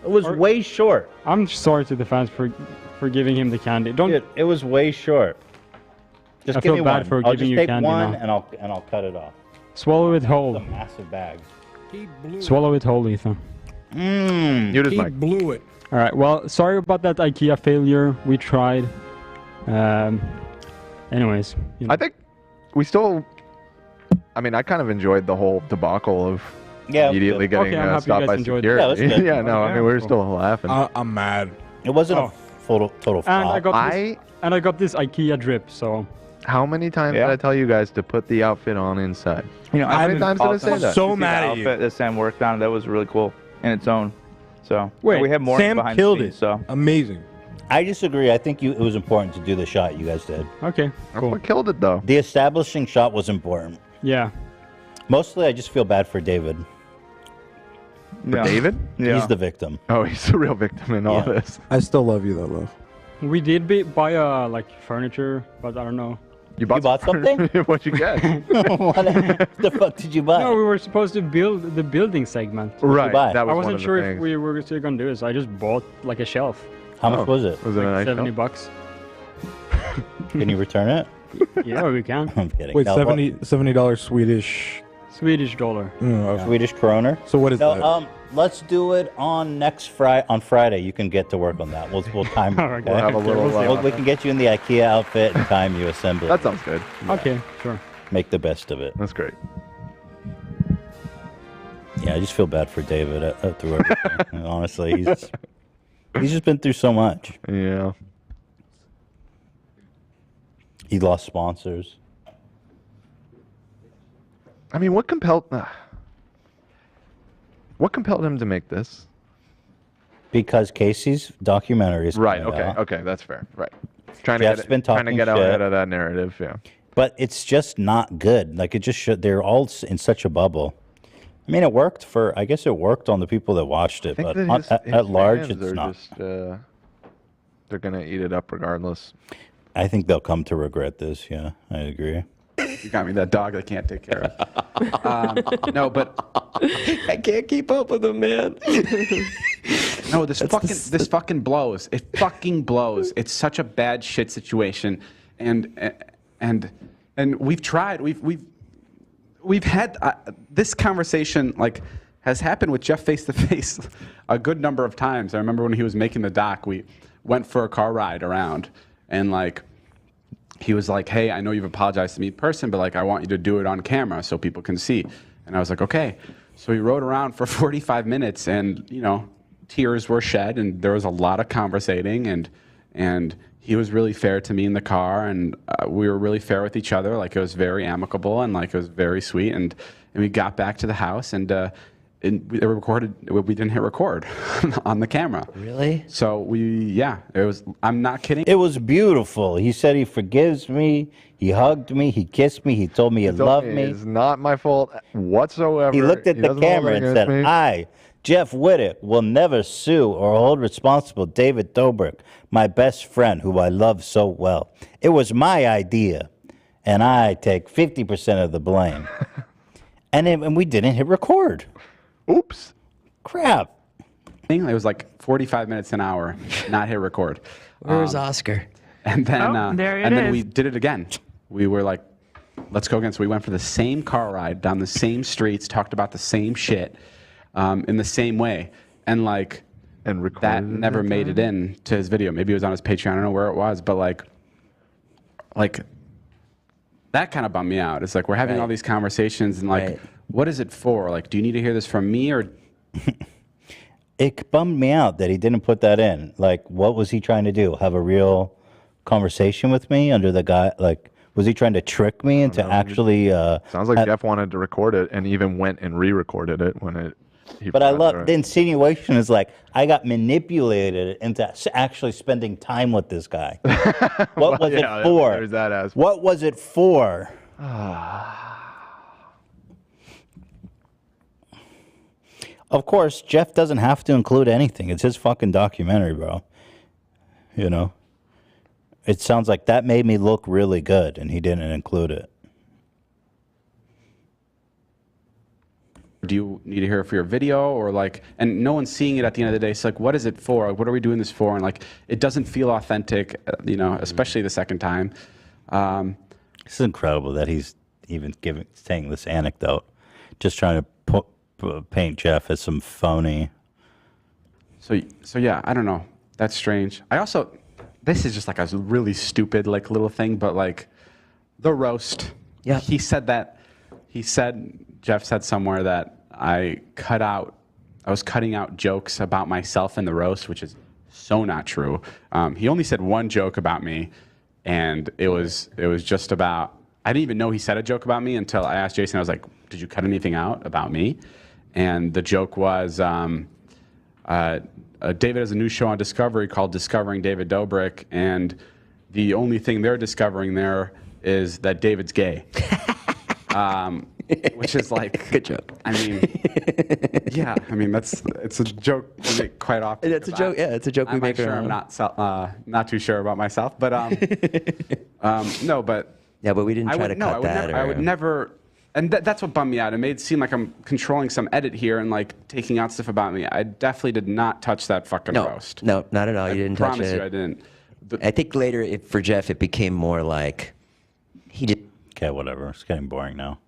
It was way short.
I'm sorry to the fans for giving him the candy. Don't.
Dude, it was way short. Just
I
give
feel
me
bad
one.
for
I'll
giving
just
you
take
candy
one
now.
and I'll cut it off.
Swallow it whole.
It's a massive bag.
Swallow it whole, Ethan.
You just Mike.
blew it.
All right. Well, sorry about that IKEA failure. We tried. Anyways, you know.
I think we still. I mean, I kind of enjoyed the whole debacle of
Yeah,
immediately
good.
getting
Okay, I'm happy you
stopped
guys
by
enjoyed
security.
it. Yeah, that's good.
Yeah, no, I mean, we were still laughing.
I'm mad.
It wasn't
Oh.
a total flop.
And I got this IKEA drip. So
How many times
Yeah.
did I tell you guys to put the outfit on inside?
You know,
How many times did I say that?
So
See
mad
the
at you.
outfit that Sam worked on. That was really cool in its own. So
Wait,
we have more
Sam
behind
killed
the scenes,
it.
So
Amazing.
I disagree. I think it was important to do the shot you guys did.
okay,
That's
cool.
what killed it, though.
The establishing shot was important.
Yeah.
Mostly, I just feel bad for David.
For David?
Yeah.
He's the victim.
Oh, he's the real victim in all
Yeah.
this.
I still love you though, love.
We did buy like furniture, but I don't know.
You bought,
something?
What'd you get?
What the fuck did you buy?
No, we were supposed to build the building segment.
Right,
buy?
that was
I
one
wasn't
of the
sure if
things.
we were still gonna do it, so I just bought like a shelf.
How much was it?
Was it a nice
$70
shelf?
bucks.
Can you return it?
Yeah, we can.
I'm kidding.
Wait,
No, what-
$70 Swedish.
Swedish dollar.
Swedish kroner.
So what is
No,
that?
let's do it on on Friday. You can get to work on that. We'll time.
All right,
okay?
We'll have a little.
We can get you in the IKEA outfit and time you assemble.
That sounds good.
Okay, sure.
Make the best of it.
That's great.
Yeah, I just feel bad for David through everything. Honestly, he's just been through so much.
Yeah.
He lost sponsors.
I mean, what compelled him to make this?
Because Casey's documentary is
Right.
coming
Okay.
out.
Okay. That's fair. Right. Trying
Jeff's
to
been
trying to
talking
get out
shit.
ahead of that narrative. Yeah.
But it's just not good. Like it just should. They're all in such a bubble. I mean, it worked for. I guess it worked on the people that watched it, but at large, it's not.
Just, they're gonna eat it up regardless.
I think they'll come to regret this. Yeah, I agree.
You got me that dog I can't take care of. No, but
I can't keep up with him, man.
no, this fucking blows. It fucking blows. It's such a bad shit situation, and we've tried. We've had this conversation like has happened with Jeff face to face a good number of times. I remember when he was making the doc, we went for a car ride around, and like. He was like, hey, I know you've apologized to me in person, but like I want you to do it on camera so people can see. And I was like, okay. So we rode around for 45 minutes and, you know, tears were shed and there was a lot of conversating and he was really fair to me in the car and we were really fair with each other. Like it was very amicable and like it was very sweet. And we got back to the house and we didn't hit record on the camera.
Really?
So it was, I'm not kidding.
It was beautiful. He said he forgives me. He hugged me. He kissed me. He told me he loved me.
It's not my fault whatsoever.
He looked at the
doesn't hold
camera
it
and
against
said,
me.
I, Jeff Wittek, will never sue or hold responsible David Dobrik, my best friend who I love so well. It was my idea, and I take 50% of the blame. and we didn't hit record.
Oops.
Crap.
It was like 45 minutes an hour, not hit record.
Where was Oscar?
And then,
there it
and then
is.
we did it again. We were like, let's go again. So we went for the same car ride down the same streets, talked about the same shit in the same way. And like, that never made it in to his video. Maybe it was on his Patreon. I don't know where it was, but like that kind of bummed me out. It's like we're having all these conversations and like, what is it for? Like, do you need to hear this from me or?
it bummed me out that he didn't put that in. Like, what was he trying to do? Have a real conversation with me under the guy? Like, was he trying to trick me into actually?
Sounds like Jeff wanted to record it and even went and re-recorded it when it.
But I love the insinuation is like I got manipulated into actually spending time with this guy. What was it for?
There's that aspect.
What was it for? Of course, Jeff doesn't have to include anything. It's his fucking documentary, bro. You know? It sounds like that made me look really good, and he didn't include it.
Do you need to hear it for your video or like, and no one's seeing it at the end of the day. So like, what is it for? Like, what are we doing this for? And like, it doesn't feel authentic, you know, especially the second time.
This is incredible that he's even saying this anecdote, just trying to paint Jeff as some phony.
So yeah, I don't know. That's strange. I also, this is just like a really stupid like little thing, but like the roast. Yeah. Jeff said somewhere that I was cutting out jokes about myself in the roast, which is so not true. He only said one joke about me, and it was just about, I didn't even know he said a joke about me until I asked Jason. I was like, did you cut anything out about me? And the joke was, David has a new show on Discovery called Discovering David Dobrik, and the only thing they're discovering there is that David's gay. Which is like
good joke.
I mean, yeah. I mean, it's a joke we make quite often.
It's a joke. Yeah, it's a joke we make.
I'm not too sure about myself, but no, but
yeah, but we didn't try to cut that.
I would never, and that's what bummed me out. It made it seem like I'm controlling some edit here and like taking out stuff about me. I definitely did not touch that fucking roast.
No, not at all. You didn't touch it.
I promise you, I didn't.
I think later, for Jeff, it became more like he did.
Okay, whatever. It's getting boring now.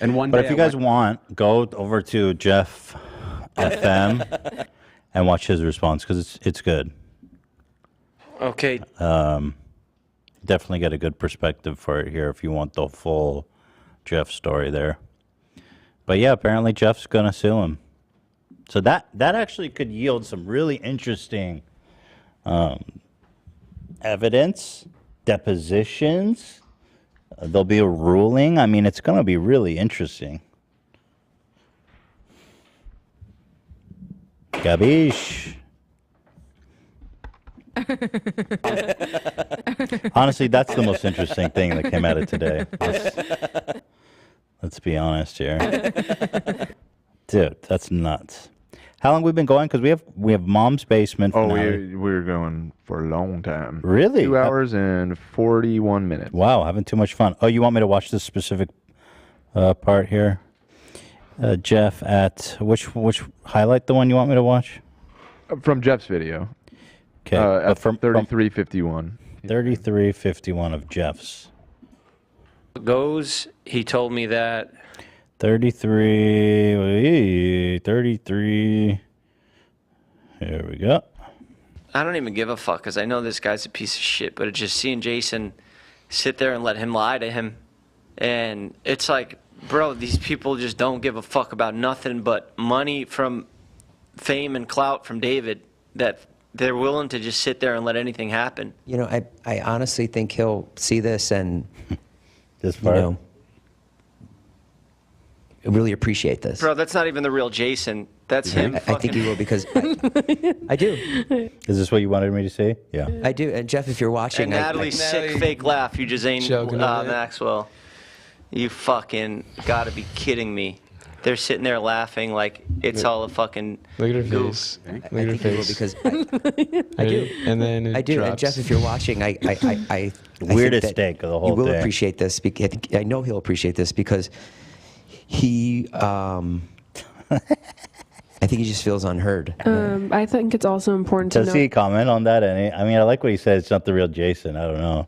And
but if you guys want, go over to Jeff FM and watch his response because it's good.
Okay.
Definitely get a good perspective for it here if you want the full Jeff story there. But yeah, apparently Jeff's gonna sue him. So that actually could yield some really interesting evidence, depositions. There'll be a ruling. I mean, it's going to be really interesting. Gabish. Honestly, that's the most interesting thing that came out of today. Let's be honest here. Dude, that's nuts. How long have we been going? Because we have Mom's Basement.
Oh, we're going for a long time.
Really?
2 hours and 41 minutes.
Wow, having too much fun. Oh, you want me to watch this specific part here? Jeff at which highlight the one you want me to watch?
From Jeff's video.
Okay,
at from 3351.
3351 of Jeff's.
Goes. He told me that.
33. Here we go.
I don't even give a fuck because I know this guy's a piece of shit, but it's just seeing Jason sit there and let him lie to him. And it's like, bro, these people just don't give a fuck about nothing but money from fame and clout from David, that they're willing to just sit there and let anything happen.
You know, I honestly think he'll see this and,
this part.
You know, really appreciate this.
Bro, that's not even the real Jason. That's him.
I think he will because I do.
Is this what you wanted me to say? Yeah.
I do. And Jeff, if you're watching,
And Natalie's sick fake laugh. You just ain't Maxwell. You fucking gotta be kidding me. They're sitting there laughing like it's all a fucking
Look at her
goof.
face.
I
Look at her
think he will
face.
because I do.
And then it
I do.
drops.
And Jeff, if you're watching, I
Weirdest
think that
take of the whole
you will
day.
appreciate this. I know he'll appreciate this because he, I think he just feels unheard.
I think it's also important to
Does
know.
he comment on that? I mean, I like what he said. It's not the real Jason. I don't know.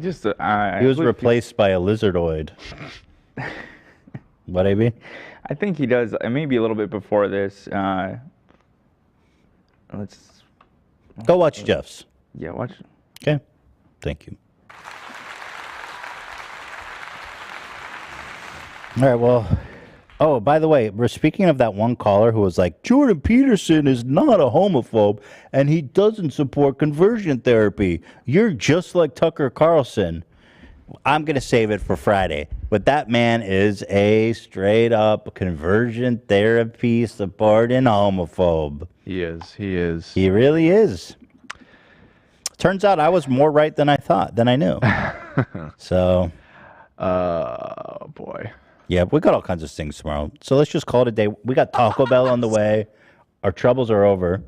Just
He was replaced by a lizardoid. What, AB?
I think he does. Maybe a little bit before this. Let's
go watch Jeff's.
Yeah, watch.
Okay. Thank you. All right. Well. Oh, by the way, we're speaking of that one caller who was like, Jordan Peterson is not a homophobe and he doesn't support conversion therapy. You're just like Tucker Carlson. I'm going to save it for Friday. But that man is a straight up conversion therapy supporting homophobe.
He is. He is.
He really is. Turns out I was more right than I thought, than I knew. So.
Oh, boy.
Yeah, we got all kinds of things tomorrow. So let's just call it a day. We got Taco Bell on the way. Our troubles are over.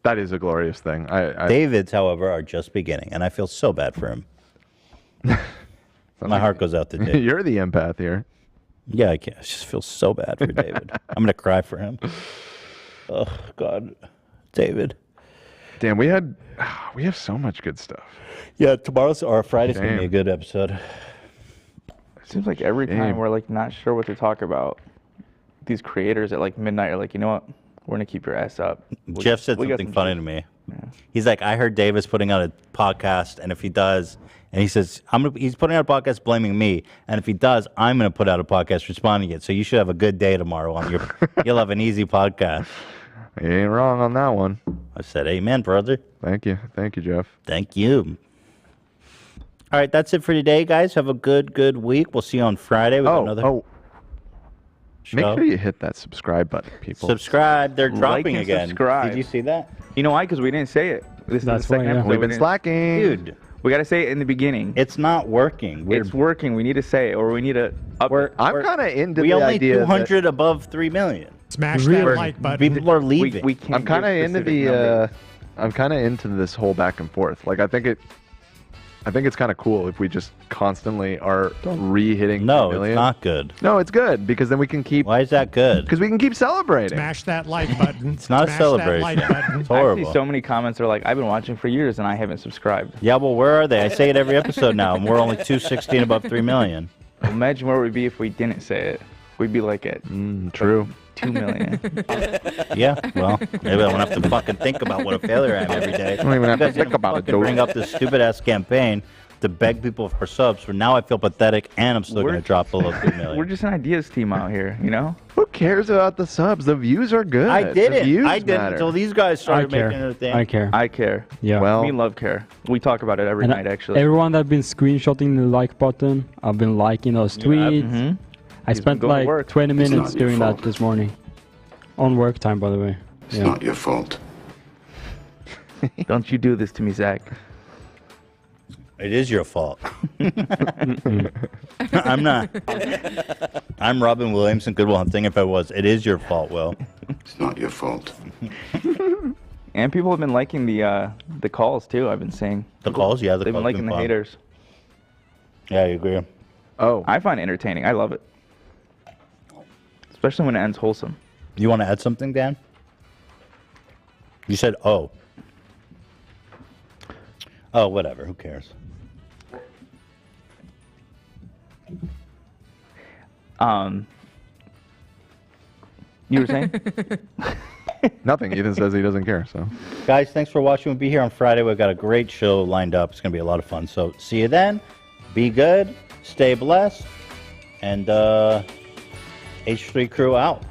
That is a glorious thing.
David's, however, are just beginning, and I feel so bad for him. My heart goes out to David.
You're the empath here.
Yeah, I just feel so bad for David. I'm going to cry for him. Oh, God. David.
Damn, we have so much good stuff.
Yeah, tomorrow's or Friday's going to be a good episode.
It seems like every time we're like not sure what to talk about, these creators at like midnight are like, you know what? We're going to keep your ass up.
Jeff said something funny to me. Yeah. He's like, I heard David's putting out a podcast, and if he does, and he says, he's putting out a podcast blaming me, and if he does, I'm going to put out a podcast responding to it. So you should have a good day tomorrow on your, you'll have an easy podcast.
You ain't wrong on that one.
I said, amen, brother.
Thank you. Thank you, Jeff.
Thank you. All right, that's it for today, guys. Have a good week. We'll see you on Friday with another show.
Make sure you hit that subscribe button, people.
Subscribe. They're dropping
and
again.
subscribe.
Did you see that?
You know why? Because we didn't say it. This is the second episode.
We've been slacking.
Dude.
We got to say it in the beginning.
It's not working.
It's working. We need to say it, or we need to up it.
I'm kind of into
we
the
only
idea
200 above 3 million.
Smash that like button.
People are leaving.
We can't
I'm kind of into the. I'm kind of into this whole back and forth. Like I think it's kind of cool if we just constantly are re-hitting.
No,
3 million.
it's not good.
No, it's good because then we can keep.
Why is that good?
Because we can keep celebrating.
Smash that like button.
It's not a
Smash
celebration.
That like button.
It's horrible.
I see so many comments are like, I've been watching for years and I haven't subscribed.
Yeah, well, where are they? I say it every episode now, and we're only 216 above 3 million.
Imagine where we'd be if we didn't say it. We'd be like at
true.
2 million.
Yeah, well, maybe I won't have to fucking think about what a failure I am every day.
I don't even have to think about it, dude.
Bring up this stupid ass campaign to beg people for subs. For now, I feel pathetic, and I'm still going to drop below 3 million.
We're just an ideas team out here, you know?
Who cares about the subs? The views are good.
I didn't.
The views
I didn't
matter.
until these guys started
care.
making it a thing.
I care.
I care.
Yeah.
Well,
Me and Love care. We talk about it every
And
night, actually.
Everyone that's been screenshotting the like button, I've been liking those tweets. I spent
going to
like
work.
20
It's
minutes
not your
doing that
fault.
this morning. On work time, by the way.
It's not your fault.
Don't you do this to me, Zach.
It is your fault. I'm not. I'm Robin Williams in Good Will Hunting. If I was, it is your fault, Will.
It's not your fault.
And people have been liking the calls too. I've been seeing
The calls, yeah, the
they've
calls
been liking the
fun.
haters.
Yeah, I agree.
Oh,
I find it entertaining. I love it, especially when it ends wholesome.
You want to add something, Dan? You said, oh. Oh, whatever. Who cares?
You were saying?
nothing. Ethan says he doesn't care. So,
guys, thanks for watching. We'll be here on Friday. We've got a great show lined up. It's going to be a lot of fun. So, see you then. Be good. Stay blessed. And H3 Crew out.